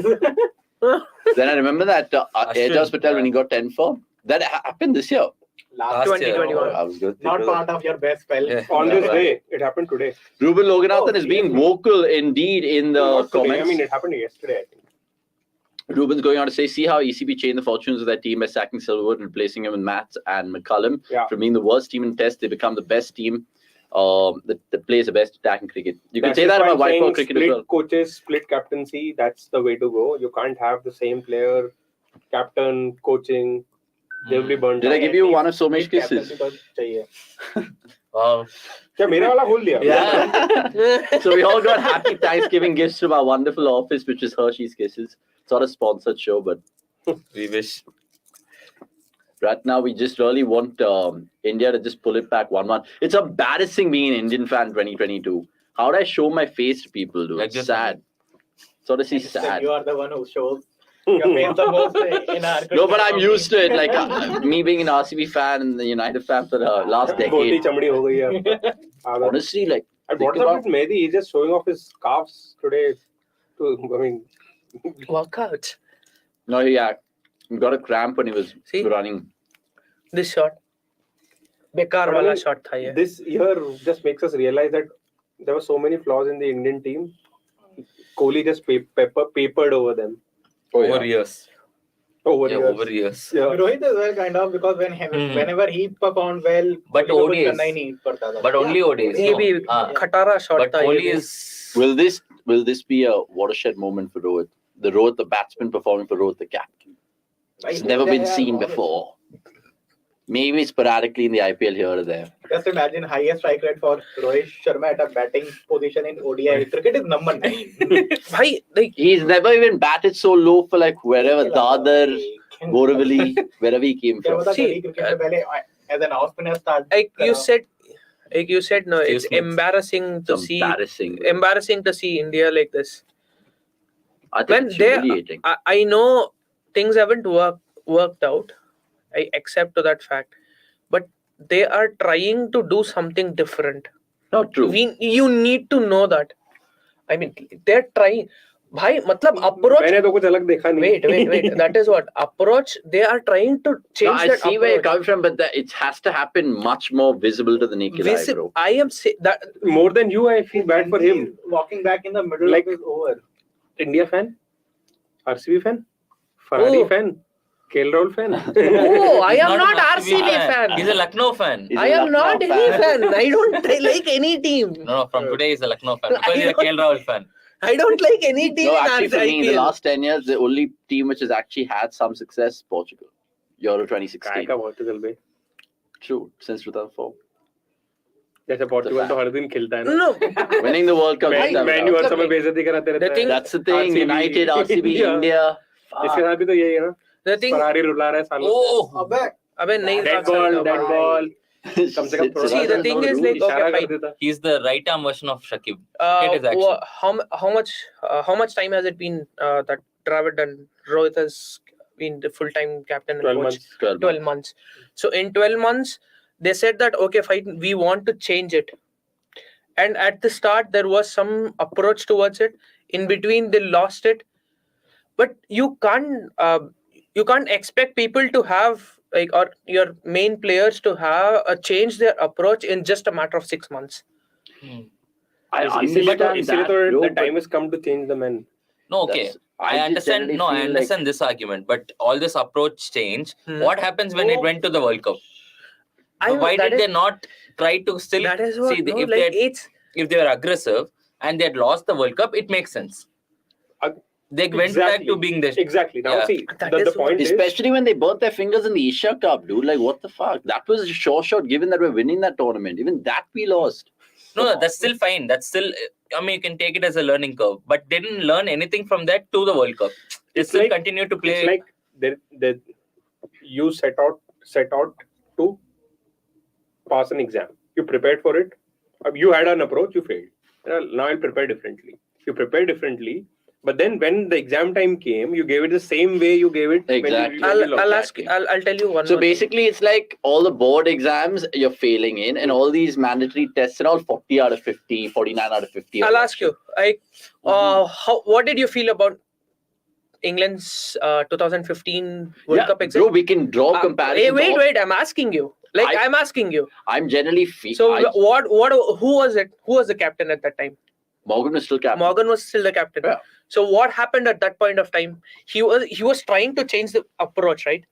Then I remember that Ajaz Patel when he got 10 for. That happened this year. last 2021. I was good. Not part of your best spell. Yeah. On this day, it happened today. Ruben Loganathan is being seriously? vocal indeed in the Not today. comments. I mean, it happened yesterday, I think. Ruben's going on to say, see how ECB changed the fortunes of their team by sacking Silverwood and replacing him with Matt and McCullum. Yeah. From being the worst team in Test, they become the best team that plays the best attack in cricket. You can That's say that just about why I'm white ball saying cricket split as well. coaches, split captaincy. That's the way to go. You can't have the same player, captain, coaching. They'll be burnt Did I out. give you one of Somesh kisses? Wow. क्या मेरा वाला खोल दिया? Yeah. So we all got happy Thanksgiving gifts from our wonderful office, which is Hershey's Kisses. It's not a sponsored show, but We wish. right now we just really want India to just pull it back 1-1. It's embarrassing being an Indian fan 2022. How do I show my face to people, dude? Like It's this sad. It's honestly sad. You are the one who shows your face the most in our No, but I'm used to it. Like me being an RCB fan and the United fan for the last dhoti decade. चमड़ी हो गई है. Honestly, like And think what's up about- with Mehdi? He's just showing off his calves today. Workout. no, yeah, he got a cramp when he was See? running. This shot. Bekar I wala mean, shot tha ye. This year just makes us realize that there were so many flaws in the Indian team. Kohli just papered over them. Over years. Over Yeah, years. over years. Yeah. Rohit as well, kind of, because whenever he performed well, But Kohli ko kuch ODIs. करना ही नहीं पड़ता था. But only ODIs. ये भी हाँ. खटारा shot But tha ye Kohli bhi. is. Will this be a watershed moment for Rohit? The batsman performing for Rohit, the captain. It's never been seen before. Maybe sporadically in the IPL here or there. Just imagine highest strike rate for Rohit Sharma at a batting position in ODI. Cricket is number 9. Bhai, like He's never even batted so low for like wherever, Dadar, Borivali, wherever he came क्या from. पता See, गली cricket में पहले as an off spinner start. like you said no, Steve it's Smith. embarrassing to It's see embarrassing. India like this. I think When it's they humiliating. I know things haven't worked out. I accept to that fact. But they are trying to do something different. Not true. You need to know that. I mean, they're trying. Bhai, matlab approach. मैंने तो कुछ अलग देखा नहीं. Wait. That is what approach. They are trying to No, change I that see where you're approach. coming from, but it has to happen much more visible to the naked eye, bro. I am saying that More than you, I feel bad for him. Walking back in the middle Like- of his over. India fan, RCB fan, Ferrari Oh. fan, KL Rahul fan. oh, I He's am not an RCB fan. He's a Lucknow fan. He's I a am not Lucknow any fan. fan. I don't like any team. No, from today he's a Lucknow fan. I Because he's a don't- KL Rahul fan. I don't like any team No, in actually, for me, in the IPL. last 10 years, the only team which has actually had some success is Portugal. Euro 2016. काय का Portugal बे? True, since 2004. जैसे Portugal तो हर दिन खेलता है ना. No, Winning the World Cup. this time menu her around. समय बेइज्जती कराते रहता The thing- है. That's the thing. RCB, United, RCB, Yeah. India. इसके साथ भी तो यही है ना. the thing. Ferrari रुला रहा है सालों से. Oh! अबे नहीं Dead था ball, सर, dead ball. कम से कम थोड़ा See, the thing is like, इशारा okay, कर देता. He's the right arm version of Shakib. Cricket is action. how much time has it been that Dravid and Rohit has been the full-time captain and 12 coach? months. 12 months. So in 12 months, they said that okay, fine, we want to change it. And at the start, there was some approach towards it. In between, they lost it. But you can't expect people to have like, or your main players to have change their approach in just a matter of 6 months. I इसीलिए तो understand that, bro, the but time has come to change the men. No, okay. that's- I just understand. generally No, I feel understand this argument, but all this approach change. Hmm. What happens when it went to the World Cup? Why that did is- they not try to still That is what see no, if like they it's if they were aggressive and they had lost the World Cup? It makes sense. They went back to being this. Exactly. Now Yeah. see, That the is point is, especially when they burnt their fingers in the Asia Cup, dude. Like, what the fuck? That was a sure shot given that we're winning that tournament. Even that we lost. No, that's still fine. That's still. I mean, you can take it as a learning curve, but they didn't learn anything from that to the World Cup. They It's still like- continue to play. it's like you set out to pass an exam. You prepared for it. You had an approach. You failed. Now I'll prepare differently. You prepare differently. But then when the exam time came, you gave it the same way you gave it. Exactly. When you I'll logged ask. I'll tell you one. So more thing. basically, it's like all the board exams you're failing in, and all these mandatory tests and all 40 out of 50, 49 out of 50. I'll ask you. What did you feel about England's 2015 World Cup exam? Bro, we can draw comparisons. Wait. I'm asking you. I'm asking you. I'm generally So who was it? Who was the captain at that time? Morgan was still captain. Morgan was still the captain. Yeah. So what happened at that point of time? He was trying to change the approach, right?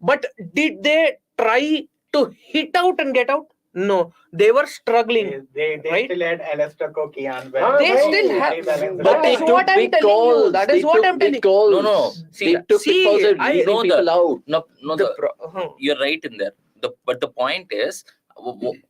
But did they try to hit out and get out? No, they were struggling. They right? still had Alistair Cook, Ian They still have. But That they is took what I'm big telling you. calls. That They is what took I'm telling big you. calls. No. They took big calls at I leading know people out. You're right in there. But the point is,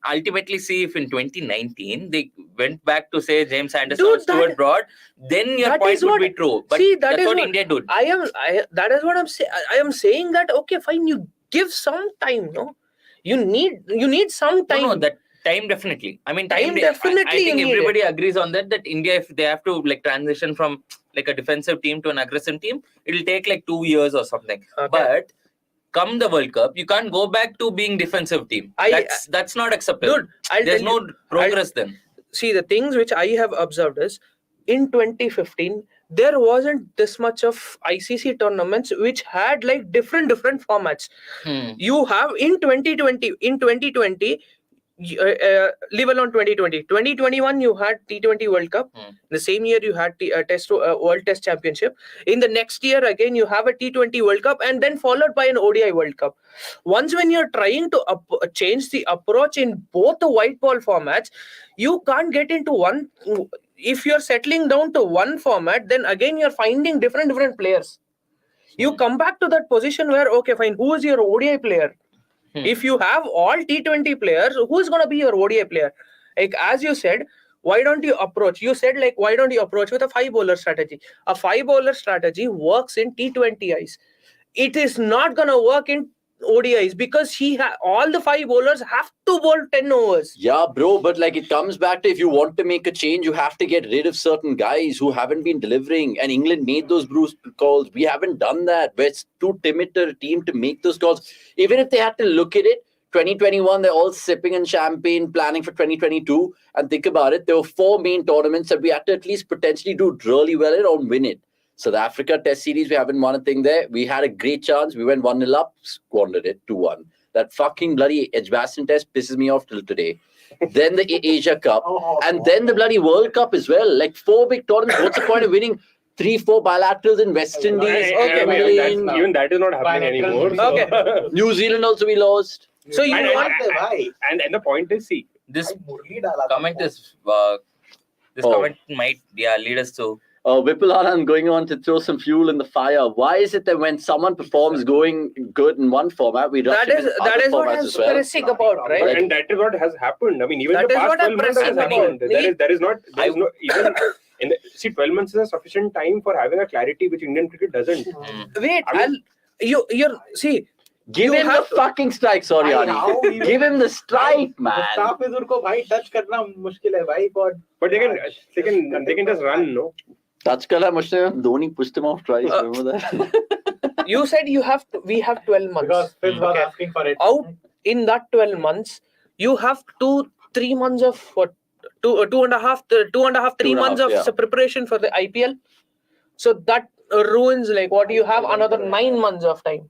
ultimately, see if in 2019 they went back to say James Anderson or Stuart Broad, then your point would be true. But that's what India did. That is what I'm saying. I am saying that okay, fine. You give some time. No, you need some time. No, that time definitely. I mean, Time definitely I think you need everybody agrees on that. That India, if they have to like transition from like a defensive team to an aggressive team, it'll take like 2 years or something. Okay. But come the World Cup, you can't go back to being defensive team. That's not acceptable. Dude, there's no progress then. See, the things which I have observed is in 2015 there wasn't this much of ICC tournaments which had like different formats. You have in 2020 leave alone 2021 you had T20 World Cup. The same year you had World Test Championship. In the next year again you have a T20 World Cup, and then followed by an ODI World Cup. Once when you're trying to change the approach in both the white ball formats, you can't get into one. If you're settling down to one format, then again you're finding different players. You come back to that position where okay fine, who is your ODI player? If you have all T20 players, who is going to be your ODI player? Like as you said, why don't you approach? You said like why don't you approach with a 5-bowler strategy? A 5-bowler strategy works in T20Is. It is not going to work in ODIs because all the 5 bowlers have to bowl 10 overs. Yeah, bro, but like it comes back to if you want to make a change, you have to get rid of certain guys who haven't been delivering. And England made those bruised calls. We haven't done that. We're too timid to a team to make those calls. Even if they had to look at it, 2021, they're all sipping on champagne, planning for 2022. And think about it, there were 4 main tournaments that we had to at least potentially do really well in or win it. South Africa Test Series, we haven't won a thing there. We had a great chance. We went 1-0 up, squandered it 2-1. That fucking bloody Edgbaston Test pisses me off till today. Then the Asia Cup. And then the bloody World Cup as well. Like 4 big tournaments. What's the point of winning 3-4 bilaterals in West Indies? Even that is not happening anymore. Okay. New Zealand also we lost. So you want and the point is, see, this comment is comment might lead us to Vipul Anand going on to throw some fuel in the fire. Why is it that when someone performs going good in one format, we rush that is what I'm stressing about, right? And that is what has happened. I mean, even that the is past what 12 I'm months has pressing happened. about. There is no even see 12 months is a sufficient time for having a clarity which Indian cricket doesn't. Wait, you're see. Give him the fucking strike, sorry, Ani. Give him the strike, man. touch karna mushkil hai, bhai. But they can just run, no? Touch kala mushkil. Dhoni pushed him off twice. Remember that? You said we have 12 months. Because Fitz was asking for it. Out in that 12 months, you have 2-3 months of what? 2.5-3 months of preparation for the IPL. So that ruins like what you have another 9 months of time.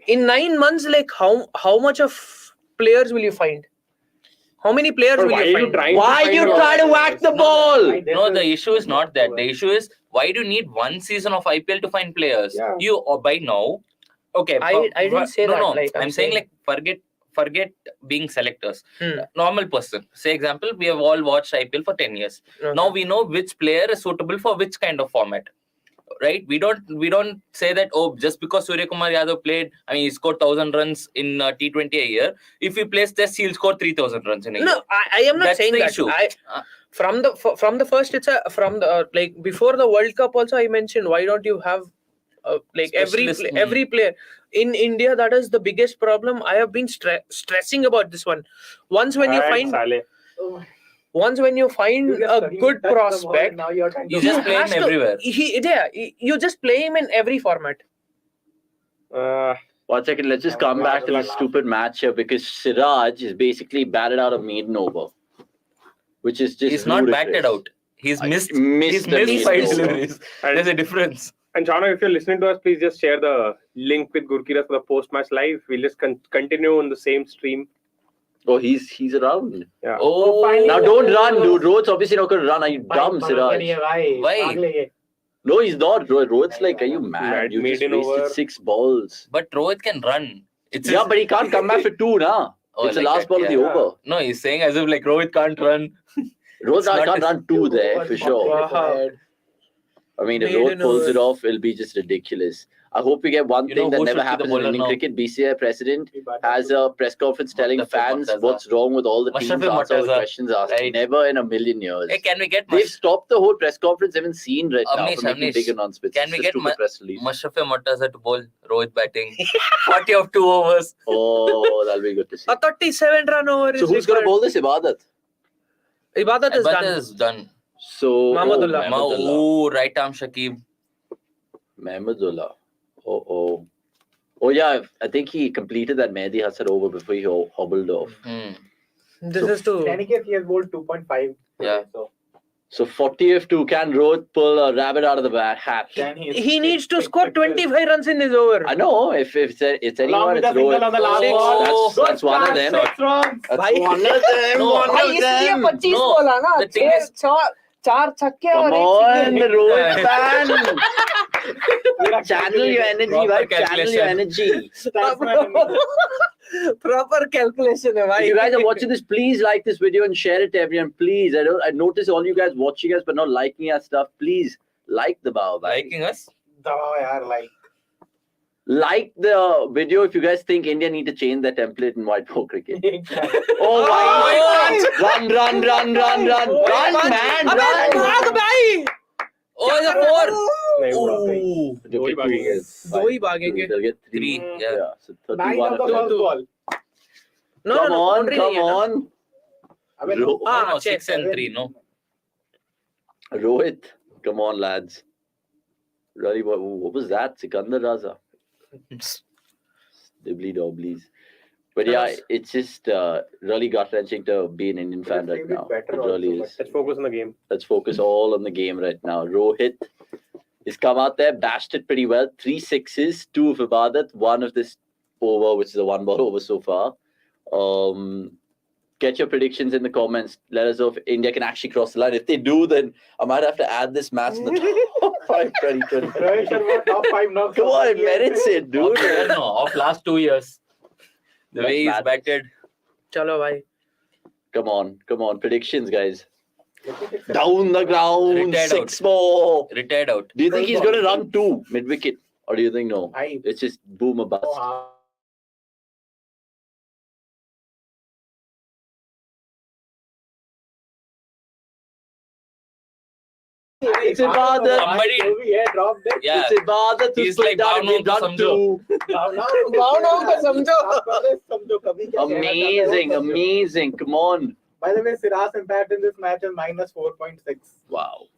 In 9 months, like how much of players will you find? How many players will you find? Why are you trying to whack the ball? No, the issue is not that. The issue is why do you need one season of IPL to find players? Yeah. You by now, okay. I didn't say that. No, like, I'm saying like forget being selectors. Normal person. Say example, we have all watched IPL for 10 years. Okay. Now we know which player is suitable for which kind of format. Right? We don't say that just because Surya Kumar Yadav played, I mean he scored 1,000 runs in T20 a year. If he plays Test, he'll score 3,000 runs in a year. No, I am not saying that. Issue. From the first, it's like before the World Cup also I mentioned why don't you have like every player in India? That is the biggest problem. I have been stressing about this one. Once when you find once when you find a good prospect, You just play him everywhere. You just play him in every format. 1 second, let's just come back to this stupid match here because Siraj is basically batted out of maiden over, which is just He's not ludicrous. batted out. He's missed. Missed He's the missed maiden 5 over. deliveries. There's a difference. And Chano, if you're listening to us, please just share the link with Gurkiras for the post-match live. We'll just continue on the same stream. Oh, he's around. Yeah. Oh, Now don't run, dude. Rohit's obviously not going to run. Are you dumb, Siraj? Why? No, he's not. Rohit's like, are you mad? You just Maiden wasted over. 6 balls. But Rohit can run. It's Yeah, but he can't come back for 2, nah. Oh, It's the like last that, ball of the yeah. over. No, he's saying as if like Rohit can't run. Rohit not can't his- run 2 there for sure. Wow. I mean, if Maiden Rohit pulls over. it off, it'll be just ridiculous. I hope we get one You thing know that who never should be the happens in bowler Indian now? cricket. BCCI president has a press conference telling Mustafa fans Mortaza. what's wrong with all the teams, Mustafa answer all the Mortaza. questions asked. Right. Never in a million years. Hey, can we get They've stopped the whole press conference. They haven't seen right now Avnish, for making Avnish, big announcements. can It's we a get stupid press release. Mustafa Mortaza to bowl Rohit batting? 40 of 2 overs. Oh, that'll be good to see. A 37-run over So is who's going to required. bowl this Ibadat? Ibadat is But done. is done. So Mahmudullah. Oh, right arm Shakib. Mahmudullah. Oh yeah, I think he completed that Mehdi Hasan over before he hobbled off. This So- is to. In any case, he has bowled 2.5. Yeah. So 40 of 2. Can Rohit pull a rabbit out of the hat? then He needs to score 25 runs in his over. I know. If it's Along anyone, with it's a single Rohit. on the last Six. ball. That's one of them. Six runs. That's Bhai. one of them. No. One भाई of them. इसलिए 25 No, बोला ना the thing is- 4 छक्के Come और on, एक Rohit fan. Meera Channel your energy, Proper right? Channel your calculation. energy. Proper calculation है भाई. If you guys are watching this, please like this video and share it to everyone. Please, I notice all you guys watching us but not liking our stuff. Please like the bow. Liking us? दबाओ यार, like. Like the video if you guys think India need to change their template in white ball cricket. Oh my God! Run, भाई, man, अबे run! भाग भाई. Oh, it's a 4. नहीं, वो out गई. Oh, Okay, दो ही भागेंगे. दो ही भागेंगे. They'll get 3. 3. Yeah. So 9 31 of the of first them. ball. No, Come on, boundary come नहीं है ना. on. अबे Ro- Ah, no, check. 6 and 3, no. Rohit, come on, lads. Really, what was that? Sikandar Raza. Dibbly dobblies. But yeah, it's just really gut-wrenching to be an Indian fan right now. It really is. Let's focus on the game. Let's focus all on the game right now. Rohit has come out there, bashed it pretty well. 3 sixes, 2 of Ibadat, 1 of this over, which is a 1 ball over so far. Get your predictions in the comments. Let us know if India can actually cross the line. If they do, then I might have to add this match in the top 5 2020. Rohit Sharma top 5 now. Come on, it merits it, dude. Of last 2 years. The That's way he's madness. batted. चलो भाई. Come on. Predictions, guys. Down the ground, Retired 6 more. Retired out. Do you think he's going to run 2 mid-wicket? Or do you think no? I It's just boom or bust. It's Ibadat. Somebody- drop that. Yeah. It's Ibadat who's He's put like, down "Bhavno and ko run samjho." 2. भावनाओं को समझो. समझो कभी क्या कहना चाहते हो, समझो. Amazing. Come on. By the way, Siraj's impact in this match is minus 4.6. Wow.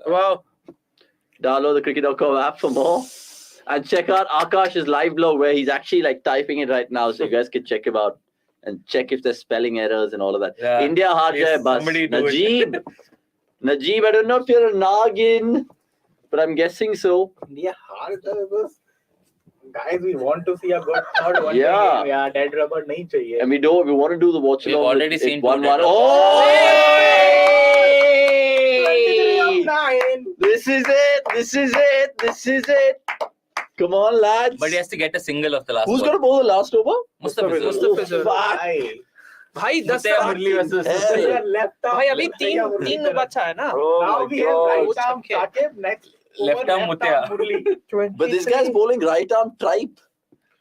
Wow. Download the cricket.com app for more. And check out Akash's live blog where he's actually like typing it right now. So you guys can check him out and check if there's spelling errors and all of that. Yeah. India hard Yes, jai bus. somebody do it. Najib. Najib, I don't know if you're a Nagin, but I'm guessing so. India hard this. Guys, we want to see a good third one. Yeah. Yeah, dead rubber nahi chahiye. And we want to do the watch We've along. already with seen 1-1. two dead Oh! Hey! 9. This is it. Come on, lads. But he has to get a single of the last Who's ball. going to bowl the last over? Mustafa. Mustafa. Fuck. भाई 10 Muthaiya Murli versus Left arm. भाई अभी तीन बचा है ना. Now we have right arm Saqib, next Left arm Muthaiya. Murli. But this guy's bowling right arm tripe.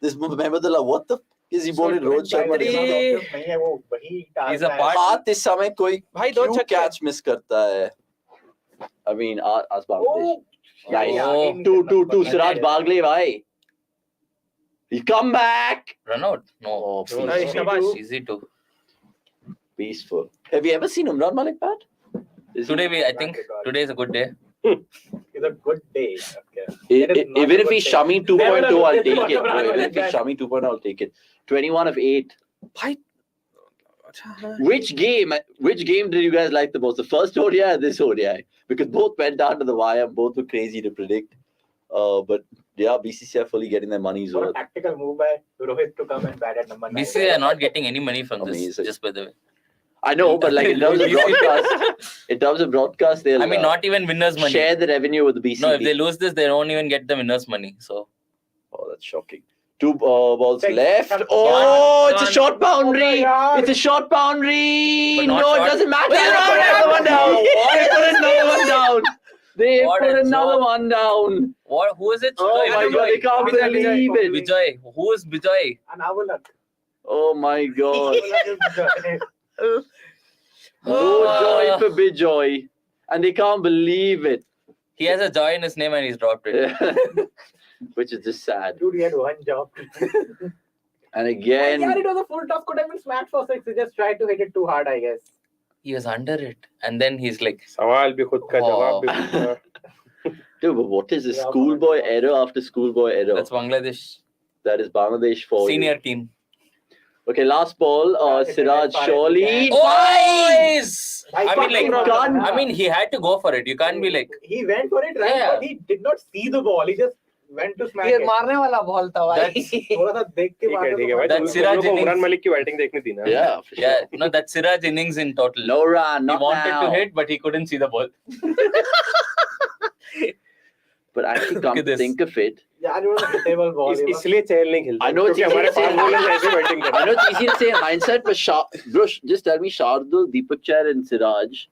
This Mahmudullah, what the f is he bowling Rohit Sharma? नहीं है वो वही He's a टास्क part- हाथ इस समय कोई भाई दो क्यों छक्के. कैच मिस करता है? I mean, as Bangladesh. Nice. Oh. 2-2-2. Siraj Bagle, bhai. He come back. Run out? No. Oh, Nice, please. शाबाश. Easy to. Peaceful. Have you ever seen Umran Malik bat? I think today is a good day. It's a good day. Okay. Even if he's Shami 2.0, I'll take it. Even if he's Shami 2.0, I'll take it. 21 of 8. Which game did you guys like the most? The first ODI or this ODI? Because both went down to the wire. Both were crazy to predict. But yeah, BCCI fully getting their money's What a worth. tactical move by Rohit to come and bat at number 9. BCCI are not getting any money from this. Amazing. Just by the way. I know, but like in terms of broadcast, they'll not even winners' money. share the revenue with the BCCI. No, if they lose this, they don't even get the winners' money. So. Oh, that's shocking. 2 balls left. Oh, it's a short boundary. It's a short boundary. No, it doesn't matter. They put another one down. They put another one down. What? Who is it? Oh my God, they can't believe it. Vijay. Who is Vijay? Oh my God. No joy for Bijoy. And they can't believe it. He has a joy in his name and he's dropped it. Which is just sad. Dude, he had one job. And again, Yeah, it was a full toss. Could have been smacked for 6. He just tried to hit it too hard, I guess. He was under it. And then he's like, सवाल भी खुद का जवाब भी खुद का. dude, but what is this? Schoolboy error after schoolboy error. that's Bangladesh That is Bangladesh for senior you. team. Okay, last ball. Siraj surely. Boys! I mean, he had to go for it. You can't be like, He went for it, right? Yeah. But he did not see the ball. He just went to smack ये it. मारने वाला ball था भाई. थोड़ा सा देख के ठीक है मारने भाई. That's Siraj को innings. उमरान मलिक की बैटिंग देखनी थी ना. Yeah, for sure. yeah, no, that's Siraj innings in total. No run, He not wanted now. to hit, but he couldn't see the ball. But actually, come at to this. think of it, यार वो हिटेबल ball है. इसलिए चहल नहीं खेलता. I know it's क्योंकि हमारे easy to pass say. Bowlers ऐसे batting I करते know it's easy to say in hindsight, but bro, just tell me, Shardul, Deepak Chahar, and Siraj,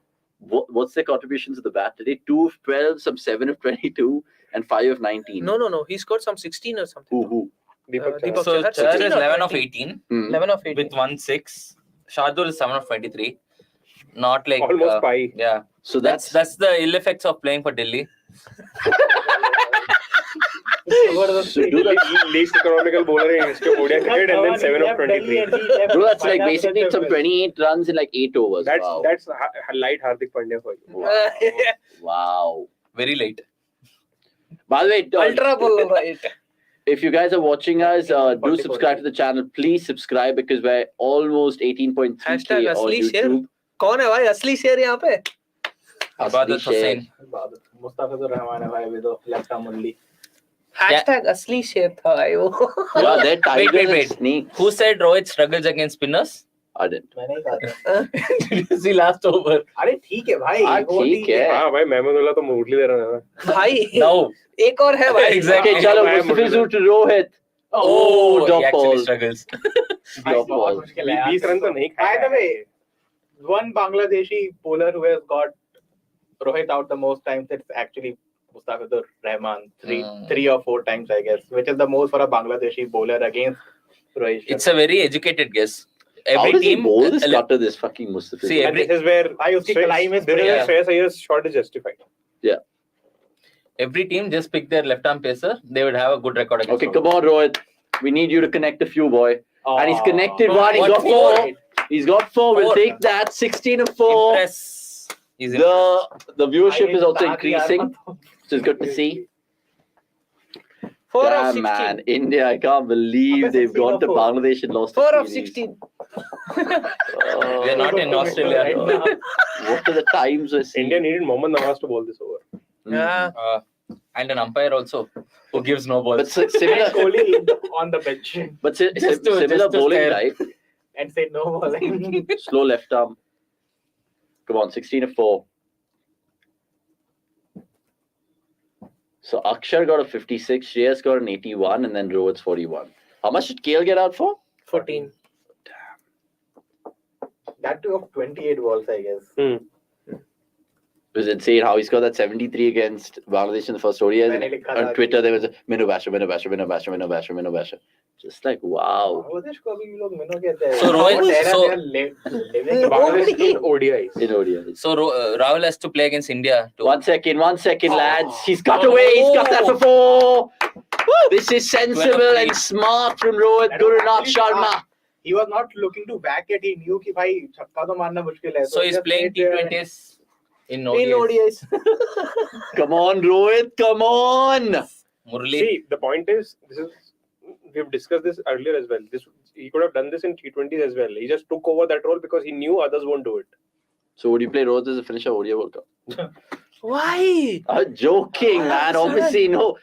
what's their contributions to the bat today? 2 of 12, some 7 of 22, and 5 of 19. No. He scored some 16 or something. Who? Dीपक Deepak So Chahar, Chahar 16 is or 11 of 20? 18 Hmm. 11 of 18. with 1-6. Shardul is 7 of 23. Not like almost pi. Yeah. So That's the ill effects of playing for Delhi. So do that. least economical bowler in history of ODI cricket and then 7 of 23. Bro, that's like basically some 28 runs in like 8 overs. That's light Hardik Pandya for you. Wow. Very late. By the way, Ultra ball, right? if you guys are watching us, do subscribe to the channel. Please subscribe because we're almost 18.3K Hashtag on असली शेर. YouTube. कौन है भाई असली शेर यहाँ पे? Ibadat Hussain. Mustafizur Rahman है भाई भी तो लेफ्ट आर्म ओनली. Hashtag असली शेर था भाई वो. Yeah, they're tigers wait. and snakes. Who said Rohit struggles against spinners? I didn't. मैंने ही कहा था. Did you see last over? अरे ठीक है भाई. हाँ, वो ठीक है. हाँ भाई महमूदुल्लाह तो मुरली दे रहा है. भाई No. एक और है भाई. Exactly. Okay, chalo, Mustafizur to Rohit. Oh, he drop actually ball. struggles. Drop ball. 20 run तो नहीं By the खाया. way, one Bangladeshi bowler who has got Rohit out the most times, it's actually Mustafizur Rahman. Three or 4 times, I guess, which is the most for a Bangladeshi bowler against Rohit. It's a very educated guess. How Every does he team. bowl this cutter, this fucking Mustafizur? See, And this is where I uski kalai mein there is Yeah. a Shreyas Iyer's shot is justified. Every team just pick their left arm pacer. They would have a good record against. Okay, come on, Rohit. We need you to connect a few, boy. And he's connected one. He's what got for? 4. He's got 4. We'll Four. take that. 16 of 4. Impress. He's impressed. The viewership is also increasing, which is good to see. 4 of Damn, 16. man. India, I can't believe they've 16 gone of to 4. Bangladesh and lost. 4 the of series. 16. Oh, We're not in Australia. Right now. What are the times we're seeing? India needed Mohammad Nawaz to bowl this over. Yeah. And an umpire also who gives no balls. But similar, Kohli on the bench but Just to similar bowling stare. type. and say no bowling. Slow left arm. Come on, 16 of 4. So Akshar got a 56, Shreyas got an 81, and then Rohit's 41. How much did KL get out for? 14. That too of 28 balls, I guess. It was insane how he's got that 73 against Bangladesh in the first ODI. On Twitter, there was a Minnow Basher. Just like, wow. Bangladesh ko abhi log minnow kehte hain. So Rohit- What era so- they are living in. Bangladesh in ODIs. In ODI. So Rahul has to play against India. Too. 1 second, lads. He's got away. He's got that for 4. This is sensible and smart from Rohit Gurnath Sharma. he was not looking to whack it. He knew कि भाई छक्का तो मारना मुश्किल है. So he's just playing stayed there. T20s in In ODIs. ODIs. Come on, Rohit. Come on. Murali. See, the point is, we've discussed this earlier as well. He could have done this in T20s as well. He just took over that role because he knew others won't do it. So would you play Rohit as a finisher ODI World Cup? Why? I'm joking, man. Obviously, no.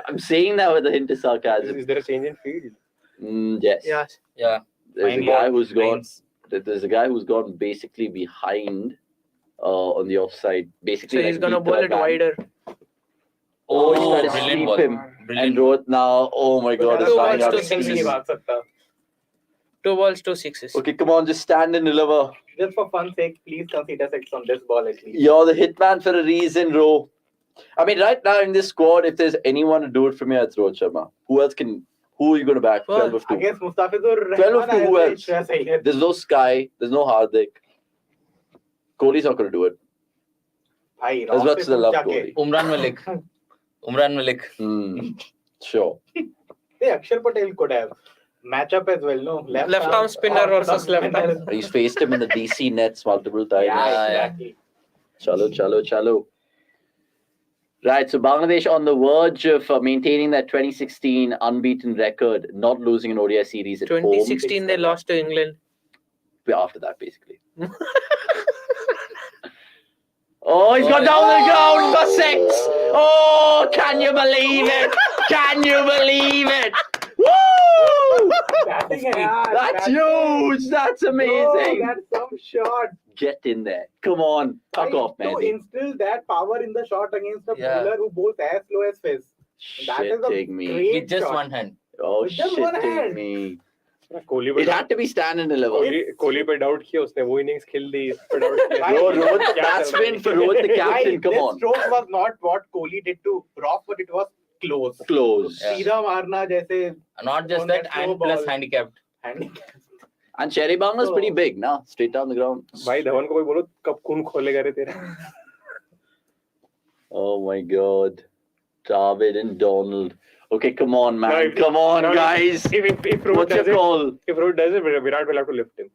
I'm saying that with a hint of sarcasm. Is there a change in field? Yes. Yes. Yeah. There's a Fine, guy who's gone. Lines. There's a guy who's gone basically behind on the offside. Basically, So he's like gonna beat bowl the it man. wider. Oh, he's trying to brilliant sweep ball. him. Brilliant And ball. Rohit now, oh my god, तो is Two flying balls out to of single sixes. नहीं sixes. भाग सकता. 2 balls, 2 sixes. Okay, come on, just stand and deliver. Just for fun's sake, please consider 6 on this ball at least. You're the hitman for a reason, Ro. I mean, right now in this squad, if there's anyone to do it for me, it's Rohit Sharma. Who else can? Who are you going to back? Well, 12 of 2. Against Mustafizur 12 of 2, who else? else? There's no Sky. There's no Hardik. Kohli's not going to do it. भाई As much as I love जाके. Kohli. Umran Malik. Sure. Hey, Akshar Patel could have matchup as well, no? Left arm spinner versus left arm. He's faced him in the DC nets multiple times. Yeah, yeah. exactly. Chalo. Right, so Bangladesh on the verge of maintaining that 2016 unbeaten record, not losing an ODI series at 2016 they lost to England. home. After that, basically. Oh, he's got down the ground for 6. Oh, can you believe it? Can you believe it? Woo! Batting है यार, That's batting. huge. That's amazing. Oh, that's some shot. Get in there. Come on. Fuck off, man. To instill that power in the shot against a Yeah. bowler who bowls as slow as Fizz. That is a Shitting me. great With just shot. one hand. Oh, With just one shitting hand. me. Kohli It had to be stand and deliver. Kohli पे doubt किया उसने वो innings खेल दी इस पे doubt किया Bro, Rohit, that's win for Rohit the captain. Come this on. stroke was not what Kohli did to Brock, but it was close. Close. Yeah. सीधा मारना जैसे Not just On that, that slow and plus ball. handicapped. handicap. And Cherry Bangla's pretty big now. Straight down the ground. भाई धवन को कोई बोलो कब खून खोलेगा रे तेरा Oh my god. David and Donald. Okay, come on, man. No, if- come on, no, guys. if Rohit What's your does it call? if Rohit does it Virat will have to lift him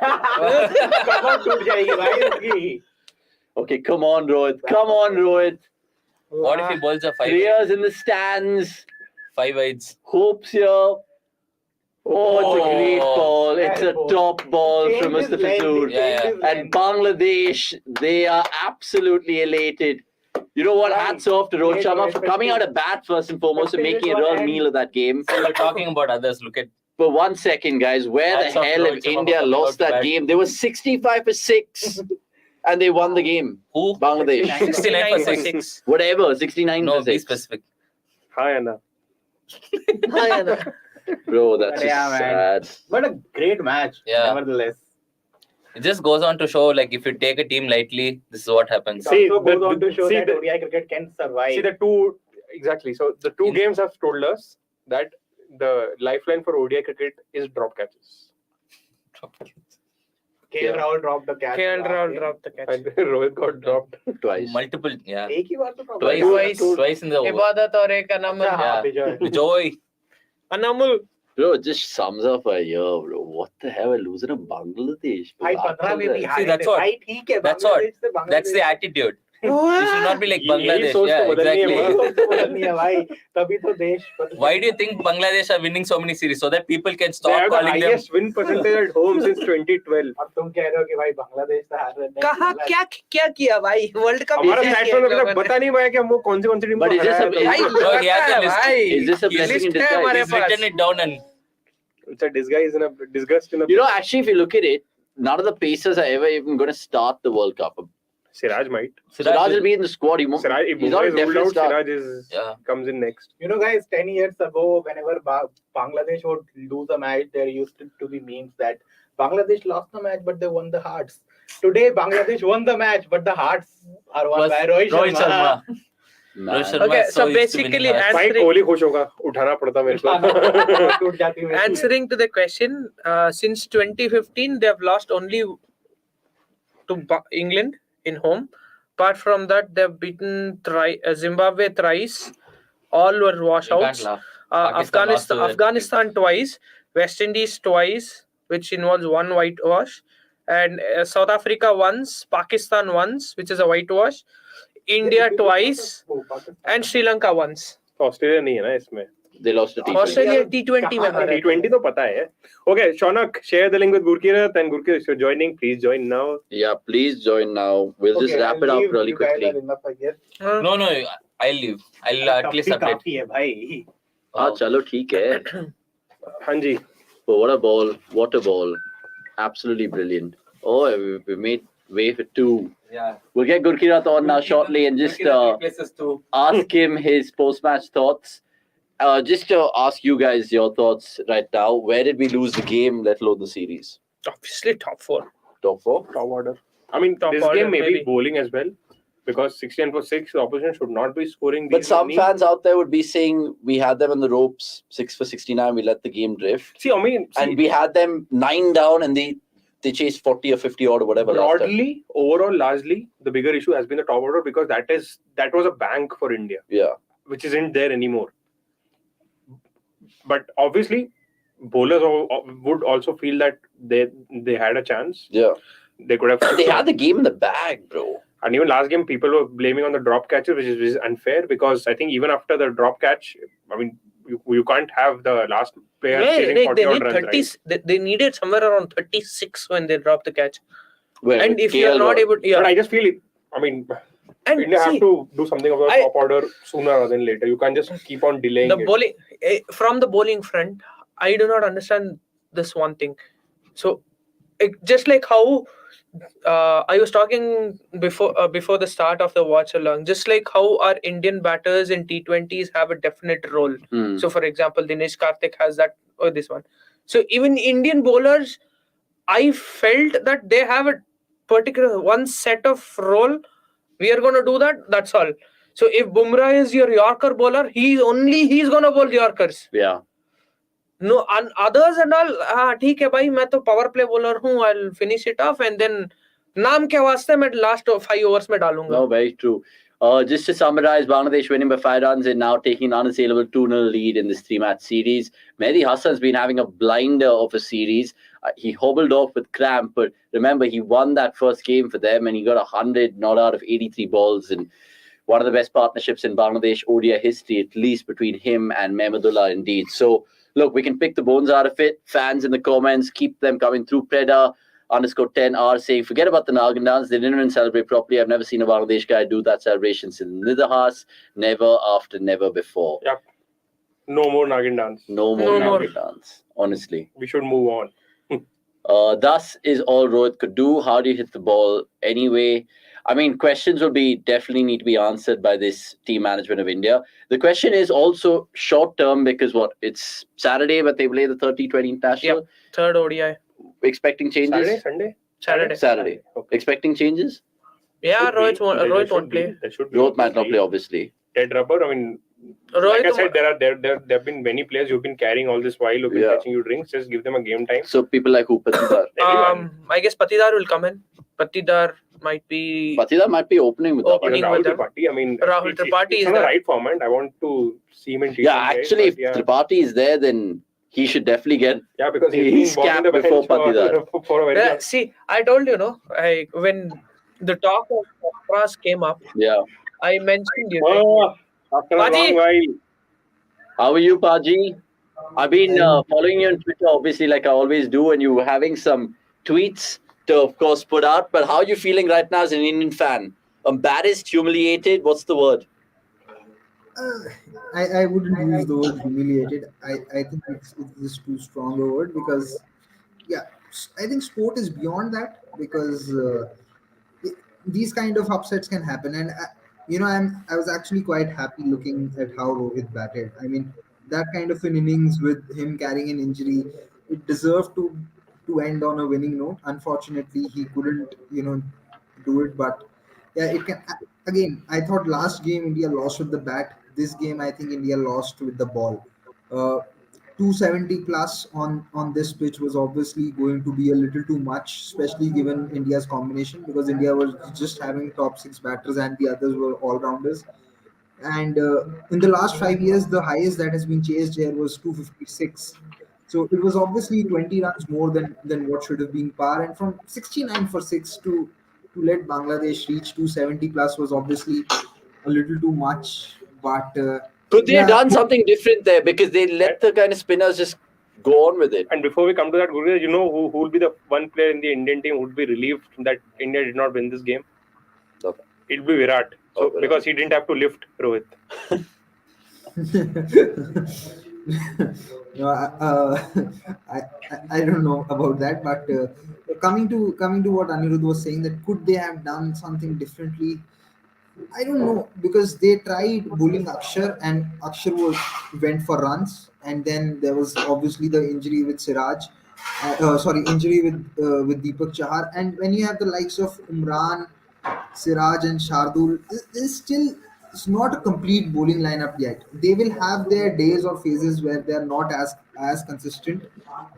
कमर टूट जाएगी भाई इसकी. Okay, come on, Rohit. Come on, Rohit. What if he bowls a 5? Prayers in the stands. 5 wides. Hopes here. Oh, it's a great ball. It's a top ball from Changed his Mr. length, Fazur. he changed his And length. Bangladesh, they are absolutely elated. You know what? Hats off to Rohit Sharma for coming out of bat first and foremost and making a real meal of that game. So we're talking about others. Look at For 1 second, guys, where Hats the off to hell Rohit if Sharma India for coming lost out that bat. game? They were 65 for 6 and they won the game. who? Bangladesh. 69 for 6. 6. Whatever, 69 No, for be 6. specific. हाँ है ना Bro, that's just Yeah, man. sad. But a great match, Yeah. nevertheless. It just goes on to show, like, if you take a team lightly, this is what happens. It See, also goes the- on to show see that the- ODI cricket can survive. see the two exactly so the two In- games have told us that the lifeline for ODI cricket is drop catches KL Rahul dropped the catch. KL last Rahul game. dropped the catch. and Rohit got dropped Twice. Multiple, yeah. एक ही बार तो problem Twice, है. twice in the over. Ibadat और एक Anamul. हाँ, Yeah. Bijoy. Joy. Anamul. Bro, it just sums up a year, bro. What the hell? We're losing to Bangladesh. भाई 15 में भी See, हारे that's थे. what- भाई ठीक है, that's what- बांग्लादेश से Bangladesh- That's the attitude. You should not be like यही Bangladesh. सोच Yeah, तो बदलनी है exactly. बस। ये तो बदलनी है भाई, तभी तो देश बदल- Why do you think Bangladesh are winning so many series? So that people can they stop have the calling them. highest win percentage at home since 2012 अब तुम कह रहे हो कि भाई बांग्लादेश से हार रहे हैं। कहा क्या किया भाई वर्ल्ड कप हमारा प्लेटफॉर्म अभी तक बता नहीं पाया कि हम वो कौन सी टीम But को is this a- हराया भाई is- No, he has a list. भाई Is this a He has blessing in list है disguise? हमारे He's written it down and it's a disguise in a disgust in a You know, actually, if you look at it, none of the Pacers are ever even going to start the World Cup. Siraj might Siraj will be in the squad. Siraj if He's not a Bumrah is ruled definite out start. Siraj is Yeah. comes in next You know, guys, 10 years ago, whenever Bangladesh would lose a match, there used to be memes that Bangladesh lost the match, but they won the hearts. Today, Bangladesh won the match, but the hearts are won was by Rohit Rohit Sharma. Sharma. Man. Rohit Sharma Okay, is so used to winning basically hearts. भाई Answering- Kohli खुश होगा उठाना पड़ता मेरे को टूट जाती है। Answering to the question, since 2015 they have lost only to England in home. Apart from that, they have beaten Zimbabwe thrice. All were You can't washouts. laugh. Pakistan lost to Afghanistan twice, West Indies twice, which involves one whitewash, and South Africa once, Pakistan once, which is a whitewash, India twice, and Sri Lanka once. Australia नहीं है ना इसमें. They lost to T20. Australia T20 में हारा. T20 तो पता है. Okay, Shaunak, share the link with Gurkirat, and Gurkirat, if you're joining, please join now. Yeah, please join now. We'll just wrap it up really quickly. No, I'll leave. I'll at least update. काफी है भाई. हाँ चलो ठीक है. हाँ जी. But what a ball! What a ball! Absolutely brilliant. Oh, we made way for two. Yeah. We'll get Gurkirat on now shortly and just ask him his post-match thoughts. Just to ask you guys your thoughts right now. Where did we lose the game, let alone the series? Obviously top 4. Top 4? Top order. I mean, Top this order, game may be maybe. bowling as well, because 16 for 6, the opposition should not be scoring. But these some many. fans out there would be saying we had them on the ropes, 6 for 69, we let the game drift. See, I mean, And we had them 9 down and they chased 40 or 50 odd or whatever. broadly, overall, largely, the bigger issue has been the top order, because that was a bank for India, Yeah. which isn't there anymore. But obviously, bowlers would also feel that they had a chance. Yeah. They could have. They had the game in the bag, bro. And even last game, people were blaming on the drop catches, which is unfair, because I think even after the drop catch, I mean, you can't have the last player chasing 40 odd runs, right? They needed somewhere around 36 when they dropped the catch. Well, And if you're not able, But I just feel it. I mean, and India have see, to do something about the top order sooner rather than later. You can't just keep on delaying the it. bowling from the bowling front, I do not understand this one thing. So, just like how I was talking before the start of the Watchalong, just like how our Indian batters in T20s have a definite role. So, for example, Dinesh Karthik has that, or this one. So, even Indian bowlers, I felt that they have a particular one set of role. We are going to do that. That's all. So if Bumrah is your Yorker bowler, he's going to bowl Yorkers. Yeah. No, and others and all, ठीक है भाई, मैं तो power play bowler हूँ. I'll finish it off and then नाम के वास्ते मैं last 5 overs में डालूंगा. No, very true. Just to summarize, Bangladesh winning by 5 runs and now taking an unassailable 2-0 lead in this 3-match series. Mehdi Hassan's been having a blinder of a series. He hobbled off with cramp, but remember, he won that first game for them and he got 100 not out of 83 balls, and one of the best partnerships in Bangladesh ODI history, at least between him and Mehmudullah indeed. So, look, we can pick the bones out of it. Fans in the comments, keep them coming through. Preda_10R saying, forget about the Nagan dance. They didn't even celebrate properly. I've never seen a Bangladesh guy do that celebration since Nidahas. Never after, never before. Yep. No more Nagin dance. No more Nagin dance, honestly. We should move on. Thus is all Rohit could do. How do you hit the ball anyway? I mean, questions will definitely need to be answered by this team management of India. The question is also short term, because it's Saturday, but they play the 30-20 international. Yep. Third ODI. Expecting changes? Saturday. Okay. Expecting changes? Yeah, Rohit won't play. Rohit might not play, obviously. Dead rubber. I mean, like I said, there have been many players who've been carrying all this while, who've been catching you drinks. Just give them a game time. So people like who? Patidar? I guess Patidar will come in. Patidar might be opening with Rahul Tripathi. I mean, Rahul Tripathi is on the right format. I want to see him in T20. Yeah, actually, if Tripathi is there, then he should definitely get. Yeah, because he's capped before Patidar. For a very see, I told you, when the talk of Pras came up, I mentioned you. After a long while. How are you, Paji? I've been following you on Twitter, obviously, like I always do, and you were having some tweets to, of course, put out. But how are you feeling right now as an Indian fan? Embarrassed, humiliated? What's the word? I wouldn't use the word humiliated. I think it's just too strong a word, because, I think sport is beyond that, because these kind of upsets can happen. And I was actually quite happy looking at how Rohit batted. I mean, that kind of an innings with him carrying an injury, it deserved to end on a winning note. Unfortunately, he couldn't, do it. But it can. Again, I thought last game India lost with the bat. This game, I think India lost with the ball. 270 plus on this pitch was obviously going to be a little too much, especially given India's combination, because India was just having top 6 batters and the others were all-rounders. And in the last 5 years, the highest that has been chased here was 256. So it was obviously 20 runs more than what should have been par. And from 69 for 6 to let Bangladesh reach 270 plus was obviously a little too much. But Could they have yeah, done something different there because they let the kind of spinners just go on with it? And before we come to that, Guru, you know who will be the one player in the Indian team who would be relieved that India did not win this game? Okay. It'll be Virat. So Virat. because he didn't have to lift Rohit. no, I don't know about that, but coming to what Anirudh was saying, that could they have done something differently? I don't know, because they tried bowling Akshar and Akshar went for runs, and then there was obviously the injury with Siraj, injury with Deepak Chahar, and when you have the likes of Imran, Siraj and Shardul, is still, it's not a complete bowling lineup yet. They will have their days or phases where they are not as consistent,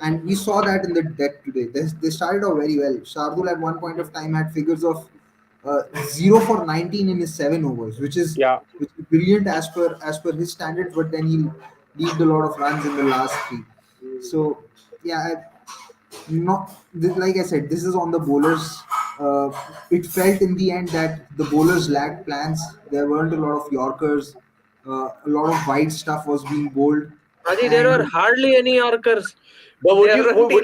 and we saw that in the deck today. They started off very well. Shardul at one point of time had figures of 0 for 19 in his 7 overs, which is brilliant as per his standards. But then he leaked a lot of runs in the last 3. So yeah, like I said, this is on the bowlers. It felt in the end that the bowlers lacked plans. There weren't a lot of Yorkers. A lot of wide stuff was being bowled. Raji, there were hardly any Yorkers. But would you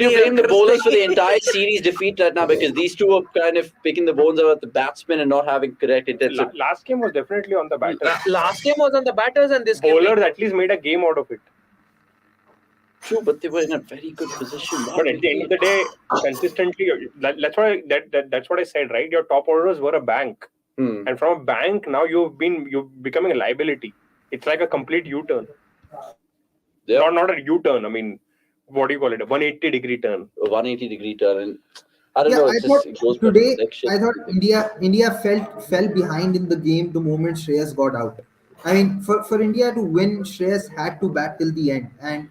blame the Yorkers bowlers for the playing. entire series defeat right now? Because these two are kind of picking the bones out of the batsmen and not having corrected it. Last game was definitely on the batters. Last game was on the batters, and this bowlers game at least made a game out of it. True, but they were in a very good position. But at the end of the day, consistently, that's what I said, right? Your top orders were a bank, and from a bank now you're becoming a liability. It's like a complete U-turn. Yeah. Not a U-turn. I mean, what do you call it? A 180-degree turn. A 180-degree turn. And I don't know. I thought India fell behind in the game the moment Shreyas got out. I mean, for India to win, Shreyas had to bat till the end, and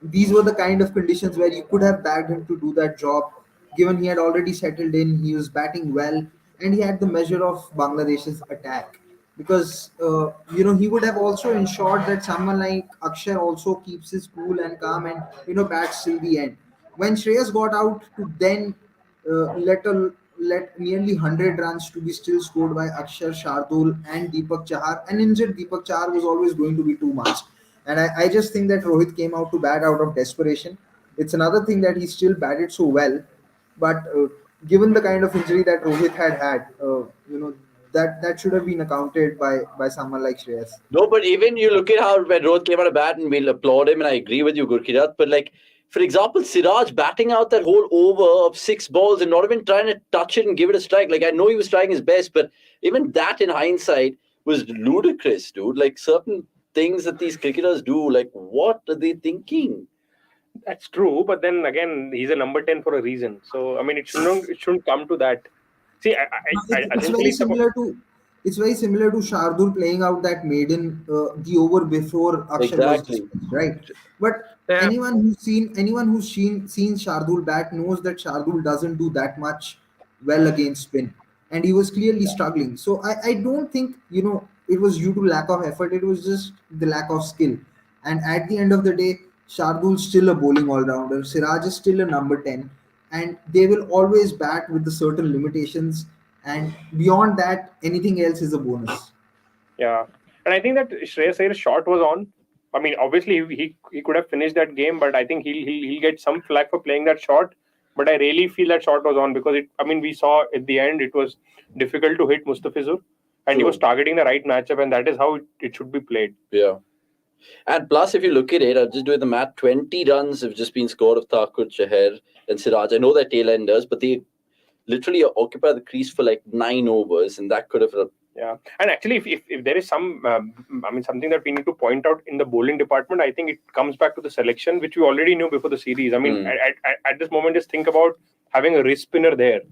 these were the kind of conditions where you could have bagged him to do that job, given he had already settled in, he was batting well, and he had the measure of Bangladesh's attack. Because he would have also ensured that someone like Akshar also keeps his cool and calm and bats till the end. When Shreyas got out, to then let nearly 100 runs to be still scored by Akshar, Shardul, and Deepak Chahar. An injured Deepak Chahar was always going to be too much. And I just think that Rohit came out to bat out of desperation. It's another thing that he still batted so well, but given the kind of injury that Rohit had, that should have been accounted by someone like Shreyas. No, but even you look at how when Rohit came out of bat, and we'll applaud him, and I agree with you, Gurkirat. But like, for example, Siraj batting out that whole over of 6 balls and not even trying to touch it and give it a strike. Like, I know he was trying his best, but even that in hindsight was ludicrous, dude. Like, certain things that these cricketers do, like, what are they thinking? That's true, but then again, he's a number 10 for a reason. So I mean, it shouldn't come to that. See, it's very similar to Shardul playing out that maiden the over before Akshar was dispatched, right? But anyone who's seen Shardul bat knows that Shardul doesn't do that much well against spin, and he was clearly struggling. So I don't think it was due to lack of effort. It was just the lack of skill. And at the end of the day, Shardul's still a bowling all-rounder. Siraj is still a number 10. And they will always bat with the certain limitations. And beyond that, anything else is a bonus. Yeah. And I think that Shreyas Iyer's shot was on. I mean, obviously, he could have finished that game, but I think he'll get some flack for playing that shot. But I really feel that shot was on because we saw at the end it was difficult to hit Mustafizur. And he was targeting the right matchup, and that is how it should be played. Yeah. And plus, if you look at it, I'll just do the math. 20 runs have just been scored of Thakur, Chahar, and Siraj. I know they're tail enders, but they literally occupy the crease for like 9 overs, and that could have. Yeah, and actually, if there is some, something that we need to point out in the bowling department, I think it comes back to the selection, which we already knew before the series. I mean, at this moment, just think about having a wrist spinner there.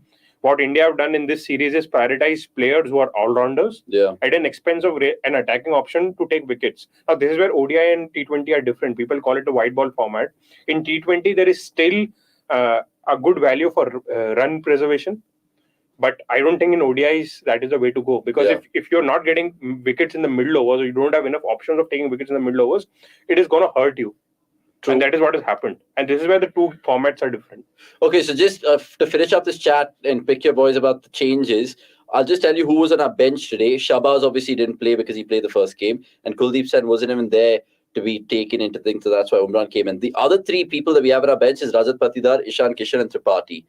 What India have done in this series is prioritize players who are all-rounders at an expense of an attacking option to take wickets. Now, this is where ODI and T20 are different. People call it the white ball format. In T20, there is still a good value for run preservation. But I don't think in ODIs that is the way to go. Because if you're not getting wickets in the middle overs, or you don't have enough options of taking wickets in the middle overs, it is going to hurt you. True. And that is what has happened. And this is where the two formats are different. Okay, so just to finish up this chat and pick your boys about the changes, I'll just tell you who was on our bench today. Shabazz obviously didn't play because he played the first game, and Kuldeep Sen wasn't even there to be taken into things, so that's why Umran came in. The other three people that we have on our bench is Rajat Patidar, Ishan Kishan, and Tripathi.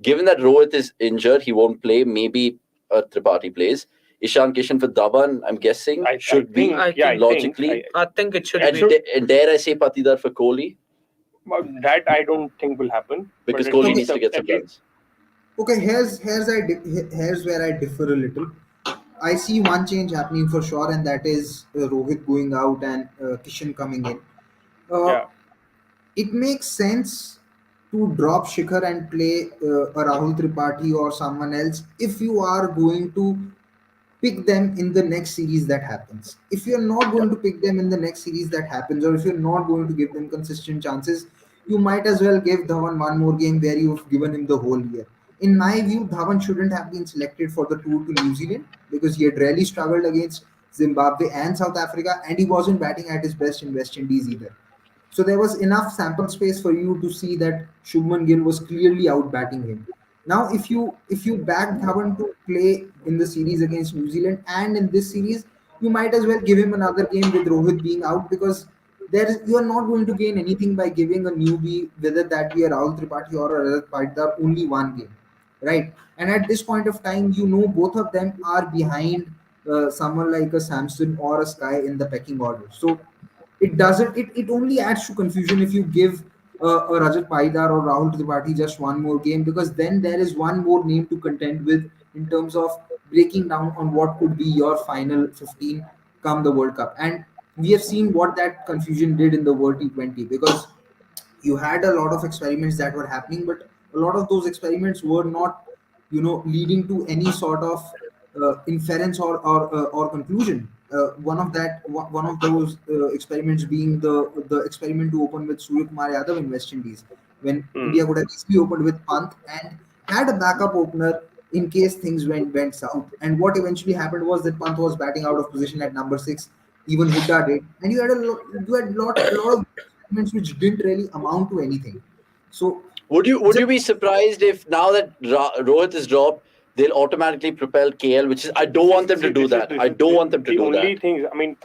Given that Rohit is injured, he won't play. Maybe Tripathi plays. Ishan Kishan for Dhawan, I'm guessing, should be logically. I think it should and be. And dare I say Patidar for Kohli? That I don't think will happen. Because Kohli needs to get some runs. Okay, here's where I differ a little. I see one change happening for sure, and that is Rohit going out and Kishan coming in. It makes sense to drop Shikhar and play a Rahul Tripathi or someone else if you are going to pick them in the next series that happens. If you're not going to pick them in the next series that happens, or if you're not going to give them consistent chances, you might as well give Dhawan one more game where you've given him the whole year. In my view, Dhawan shouldn't have been selected for the tour to New Zealand because he had really struggled against Zimbabwe and South Africa, and he wasn't batting at his best in West Indies either. So there was enough sample space for you to see that Shubman Gill was clearly out batting him. Now, if you back Dhawan to play in the series against New Zealand and in this series, you might as well give him another game with Rohit being out because you are not going to gain anything by giving a newbie, whether that be a Rahul Tripathi or a Rajat Patidar, only one game, right? And at this point of time, both of them are behind someone like a Samson or a Sky in the pecking order. So it only adds to confusion if you give a Rajat Patidar or Rahul Tripathi just one more game, because then there is one more name to contend with in terms of breaking down on what could be your final 15 come the World Cup. And we have seen what that confusion did in the World T20, because you had a lot of experiments that were happening, but a lot of those experiments were not leading to any sort of inference or conclusion. One of those experiments being the experiment to open with Surya Kumar Yadav in West Indies, when India could have easily opened with Pant and had a backup opener in case things went south. And what eventually happened was that Pant was batting out of position at number 6, even Hooda did, and you had a lot of experiments which didn't really amount to anything. So would you be surprised if now that Rohit is dropped, they'll automatically propel KL, which is I don't want them to do that. I don't want them to do that. The only thing, I mean,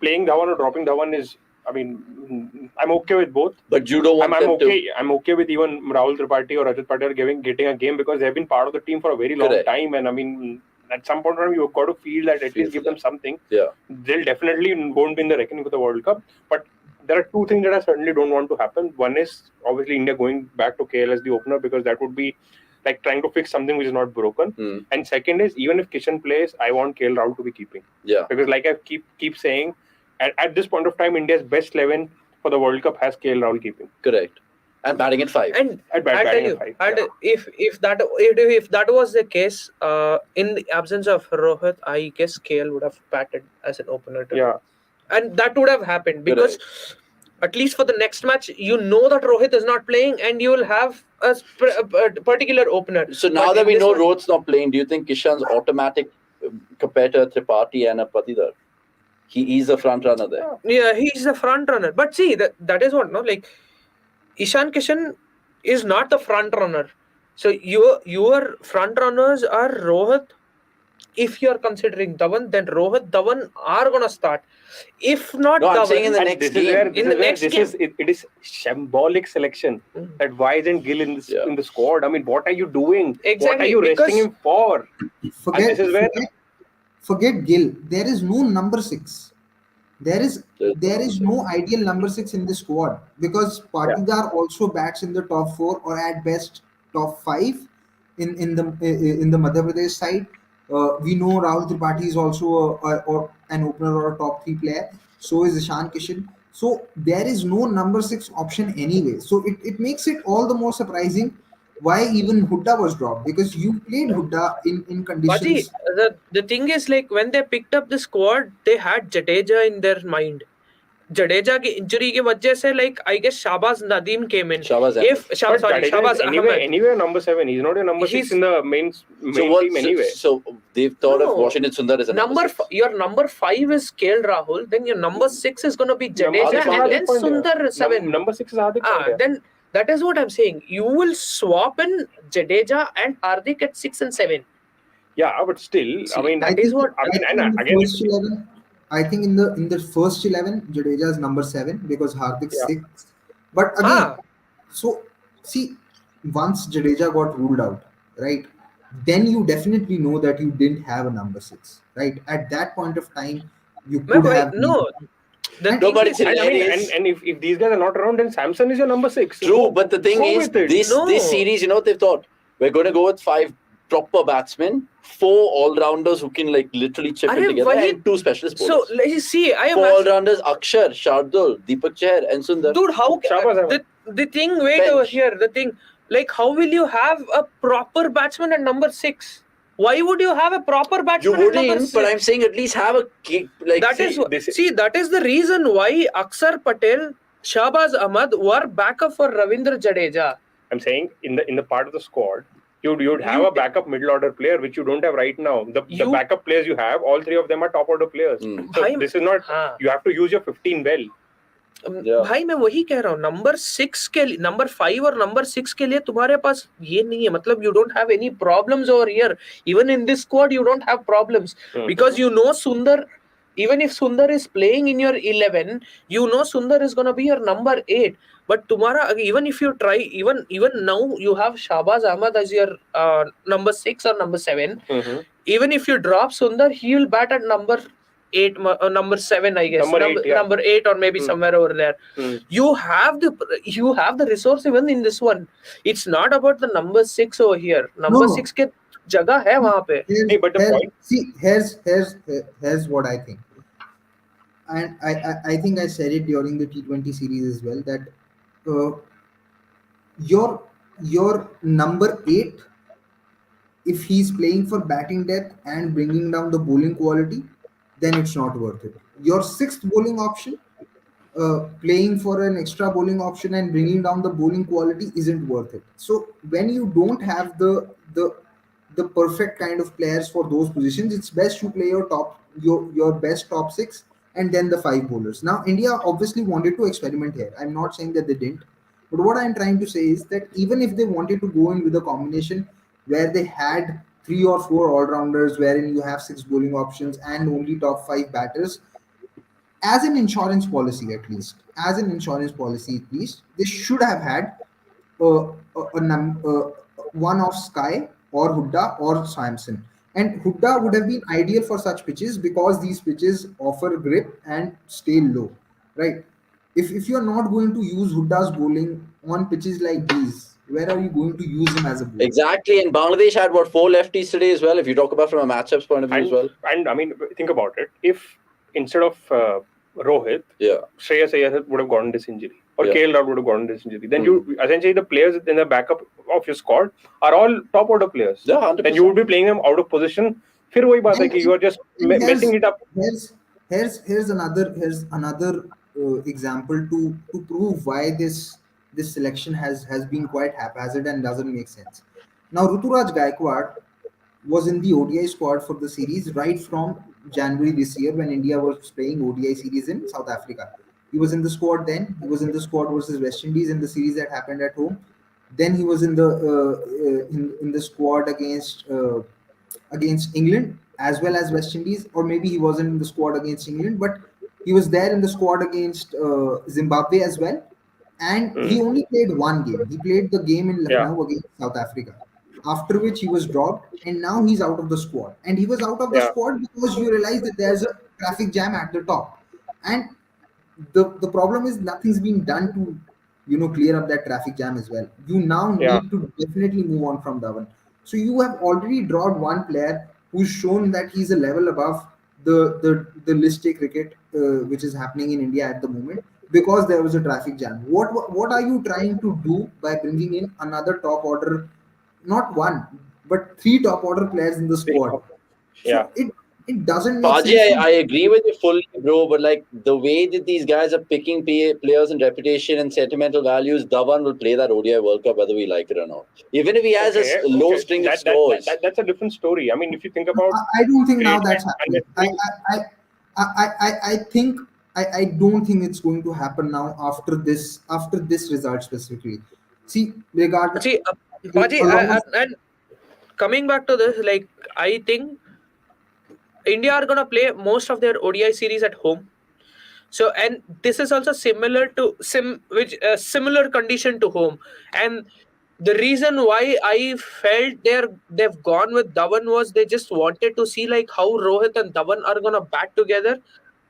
playing Dhawan or dropping Dhawan is, I'm okay with both. But you don't want them to. I'm okay with even Rahul Tripathi or Rajat Patidar getting a game because they've been part of the team for a very long time, and at some point in time you've got to feel that at least give them something. Yeah, they'll definitely won't be in the reckoning for the World Cup, but there are two things that I certainly don't want to happen. One is obviously India going back to KL as the opener, because that would be like trying to fix something which is not broken. And second is, even if Kishan plays, I want KL Rahul to be keeping. Yeah. Because like I keep saying, at this point of time, India's best 11 for the World Cup has KL Rahul keeping. Correct. And batting at 5. And batting at 5. And if that was the case, in the absence of Rohit, I guess KL would have batted as an opener. Yeah. And that would have happened because at least for the next match, that Rohit is not playing and you will have a particular opener. So now that we know Rohit's not playing, do you think Kishan's automatic compared to Tripathi and a Patidar? He's a front runner there. Yeah, he's a front runner. But see, that is what, like Ishan Kishan is not the front runner. So your front runners are Rohit. If you are considering Dhawan, then Rohit, Dhawan are going to start. If not Dhawan, I'm saying in the next game. It is symbolic selection. That why isn't Gill in the squad? I mean, what are you doing? Exactly. What are you resting him for? Forget Gill. There is no number 6. There is no ideal number 6 in the squad, because Patidar also bats in the top 4 or at best top 5 in the Madhya Pradesh side. We know Rahul Tripathi is also an opener or a top 3 player. So is Ishan Kishan. So there is no number 6 option anyway. So it makes it all the more surprising why even Hooda was dropped, because you played Hooda in conditions. But the thing is, like, when they picked up the squad, they had Jadeja in their mind. Jadeja की injury की वजह से, like I guess Shahbaz Nadeem came in. Shahbaz But Jadeja Shahbaz is Ahmed. anyway number 7. He's not a number 6 He's- in the main team anyway. So they've thought of No. Washington Sundar as a number 6. Your number 5 is KL Rahul. Then your number 6 is gonna be Jadeja, Hardik and then Pandya. Sundar 7. Number 6 is Hardik Pandya. Then that is what I'm saying. You will swap in Jadeja and Hardik at 6 and 7. Yeah, but still, I mean, that is what- I mean, think and in the again, first 11, I think in the first 11, Jadeja is number 7 because Hardik's Yeah. 6. But again, so see, once Jadeja got ruled out, right, then you definitely know that you didn't have a number 6, right? At that point of time, you could have. No. The And- thing but is- it's- I mean, and if these guys are not around, then Samson is your number 6. True, but the thing Go is, with it. this series, you know what they've thought? We're going to go with 5 proper batsmen, 4 all-rounders who can like literally chip in Arey, together, wahi- and 2 specialist so bowlers. let's see. I 4 am all-rounders: Akshar, Shardul, Deepak Chahar, and Sundar. dude. How Shahbaz Ahmed. the thing? Wait Bench. over here. The thing, like, how will you have a proper batsman at number 6? Why would you have a proper You batsman at number wouldn't, 6? but I'm saying at least have a kick. Like, That see, is this is- see, that is the reason why Akshar Patel, Shahbaz Ahmed were backup for Ravindra Jadeja. I'm saying in the part of the squad, you'd have a backup middle order player, which you don't have right now. The backup players you have, all 3 of them are top order players. So this is not. हाँ. You have to use your 15 well. Yeah. भाई मैं वही कह रहा हूँ, number 6 के लिए, number 5 और नंबर 6 के लिए तुम्हारे पास ये नहीं है, मतलब you don't have any problems over here. Even in this squad you don't have problems because you know Sundar. Even if Sundar is playing in your 11, you know Sundar is gonna be your number 8. But tomorrow, even if you try, even now you have Shahbaz Ahmed as your number 6 or number 7. Even if you drop Sundar, he will bat at number 8, number 7, I guess. Number 8 or maybe somewhere over there. You have the resource even in this one. It's not about the number 6 over here. Number 6 के जगह है वहाँ पे. Hey, but the point. See, here's what I think, and I think I said it during the T20 series as well, that your number 8, if he's playing for batting depth and bringing down the bowling quality, then it's not worth it. Your 6th bowling option, playing for an extra bowling option and bringing down the bowling quality, isn't worth it. So when you don't have the perfect kind of players for those positions, it's best you play your best top 6 and then the 5 bowlers. Now India obviously wanted to experiment here. I'm not saying that they didn't, but what I'm trying to say is that even if they wanted to go in with a combination where they had 3 or 4 all-rounders, wherein you have 6 bowling options and only top 5 batters, as an insurance policy at least, they should have had one of Sky or Hooda or Samson. And Hooda would have been ideal for such pitches because these pitches offer grip and stay low, right? If you're not going to use Hooda's bowling on pitches like these, where are you going to use him as a bowler? Exactly, and Bangladesh had 4 lefties today as well. If you talk about from a matchups point of view as well. And I mean, think about it. If instead of Rohit, Shreyas Iyer would have gotten this injury, or KL Rahul would have gotten this injury, then you essentially the players in the backup of your squad are all top order players. Yeah, 100%. Then you would be playing them out of position. फिर वही बात है कि you are just messing it up. Here's another example to prove why this selection has been quite haphazard and doesn't make sense. Now Ruturaj Gaikwad was in the ODI squad for the series right from January this year when India was playing ODI series in South Africa. He was in the squad then. He was in the squad versus West Indies in the series that happened at home. Then he was in the squad against England as well as West Indies, or maybe he wasn't in the squad against England, but he was there in the squad against Zimbabwe as well. And he only played one game. He played the game in Lucknow against South Africa, after which he was dropped, and now he's out of the squad. And he was out of the squad because you realize that there's a traffic jam at the top. And the problem is nothing's been done to clear up that traffic jam as well. You now need to definitely move on from Dhawan. So you have already dropped one player who's shown that he's a level above the list A cricket which is happening in India at the moment, because there was a traffic jam. What are you trying to do by bringing in another top order, not one but 3 top order players in the squad? So It doesn't make Baji, sense. I agree with you fully, bro. But like the way that these guys are picking players and reputation and sentimental values, Dhawan will play that ODI World Cup whether we like it or not. Even if he has a low string of scores. That's a different story. I mean, if you think about, I don't think now great, that's and happening. I think I don't think it's going to happen now after this result specifically. See, regardless, See, Baji, and coming back to this, like I think India are gonna play most of their ODI series at home. So, and this is also similar to similar condition to home. And the reason why I felt they've gone with Dhawan was they just wanted to see like how Rohit and Dhawan are gonna bat together,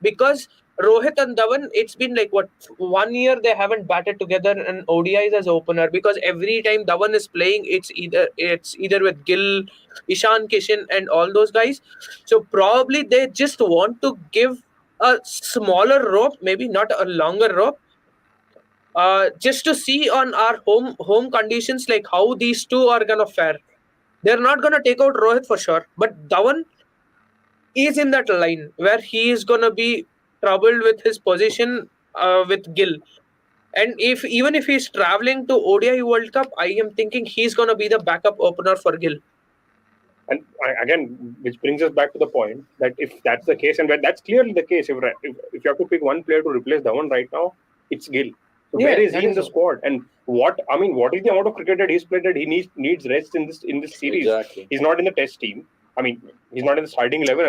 because Rohit and Dhawan, it's been like what 1 year they haven't batted together in ODIs as opener, because every time Dhawan is playing, it's either with Gill, Ishan Kishan, and all those guys. So probably they just want to give a smaller rope, maybe not a longer rope, just to see on our home conditions like how these two are gonna fare. They're not gonna take out Rohit for sure, but Dhawan is in that line where he is gonna be troubled with his position with Gill. And even if he's traveling to ODI World Cup, I am thinking he's gonna be the backup opener for Gill. And again, which brings us back to the point that if that's the case, and that's clearly the case, if you have to pick one player to replace Dhawan right now, it's Gill. So where is he in the squad? And what is the amount of cricket that he's played that he needs rest in this series? Exactly. He's not in the test team. I mean, he's not in the starting 11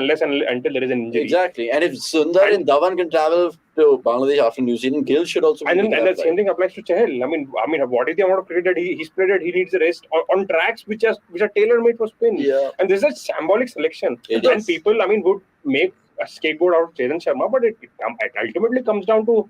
until there is an injury. Exactly. And if Sundar and Dhawan can travel to Bangladesh after New Zealand, Gill should also. And the same thing applies to Chahal. I mean, what is the amount of cricket that he's played that he needs a rest on tracks which are tailor made for spin? Yeah. And this is a symbolic selection. And people, would make a skateboard out of Chetan Sharma, but it ultimately comes down to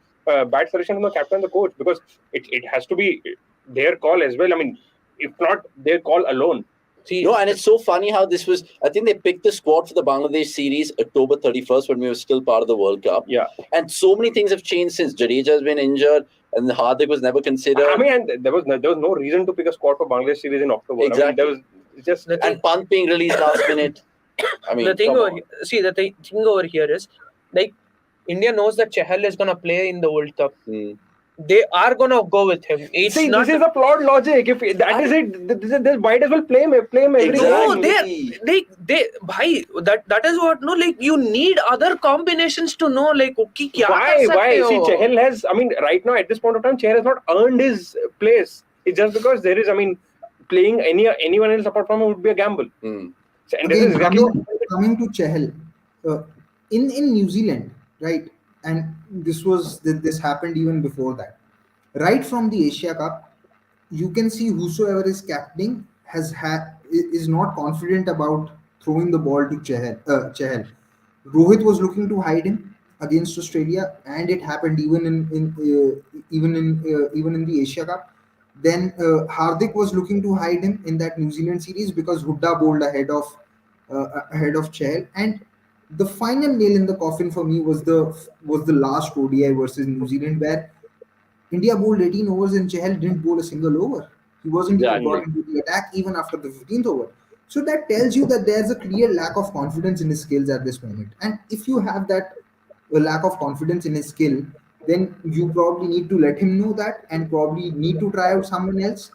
bat selection from the captain and the coach, because it has to be their call as well. I mean, if not their call alone. No, and it's so funny how this was. I think they picked the squad for the Bangladesh series October 31st when we were still part of the World Cup. Yeah. And so many things have changed since. Jadeja has been injured and Hardik was never considered. I mean, and there was no reason to pick a squad for Bangladesh series in October. Exactly. I mean, there was just and Pant being released last minute. I mean, the thing over here is like India knows that Chahal is gonna play in the World Cup. They are gonna go with him. This is a flawed logic. If that is it, they might as well play him every Exactly. No, that is what. No, like you need other combinations to know like okay, why? See, Chahal has. I mean, right now at this point of time, Chahal has not earned his place. It's just because there is. I mean, playing anyone else apart from him would be a gamble. And this is coming to Chahal in New Zealand, right? And this happened even before that. Right from the Asia Cup, you can see whosoever is captaining is not confident about throwing the ball to Chahal. Rohit was looking to hide him against Australia, and it happened even in the Asia Cup. Then Hardik was looking to hide him in that New Zealand series because Hooda bowled ahead of Chahal, and the final nail in the coffin for me was the last ODI versus New Zealand, where India bowled 18 overs and Chahal didn't bowl a single over. He wasn't even brought into the attack even after the 15th over. So that tells you that there's a clear lack of confidence in his skills at this moment. And if you have that lack of confidence in his skill, then you probably need to let him know that and probably need to try out someone else.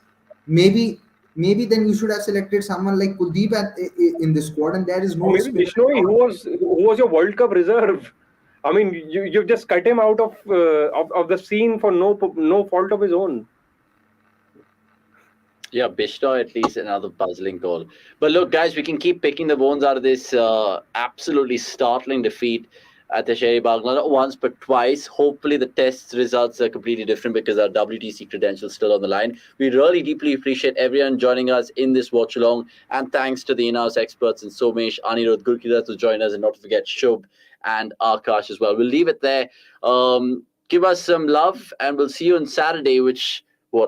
Maybe then you should have selected someone like Kuldeep in the squad, and there is no. Maybe Bishnoi, who was your World Cup reserve. I mean, you just cut him out of the scene for no fault of his own. Yeah, Bishnoi at least another puzzling call. But look, guys, we can keep picking the bones out of this absolutely startling defeat at the Sherry Bagla, not once but twice. Hopefully the test results are completely different because our WTC credentials still on the line. We really deeply appreciate everyone joining us in this watch along, and thanks to the in-house experts in Somesh, Anirudh, Gurkida to join us, and not to forget Shubh and Akash as well. We'll leave it there. Give us some love and we'll see you on Saturday, which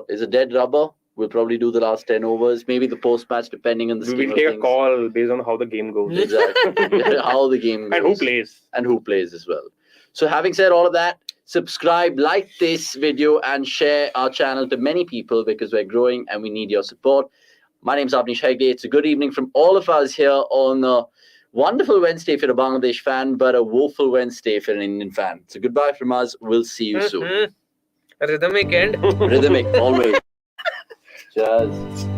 is a dead rubber. We'll probably do the last 10 overs, maybe the post-match, depending on the scheme We will take a call based on how the game goes. Exactly. How the game goes. And who plays. And who plays as well. So having said all of that, subscribe, like this video, and share our channel to many people because we're growing and we need your support. My name's Abnish Hegde. It's a good evening from all of us here on Wonderful Wednesday if you're a Bangladesh fan, but a woeful Wednesday if you're an Indian fan. So goodbye from us. We'll see you soon. Rhythmic end. Rhythmic, always. Cheers.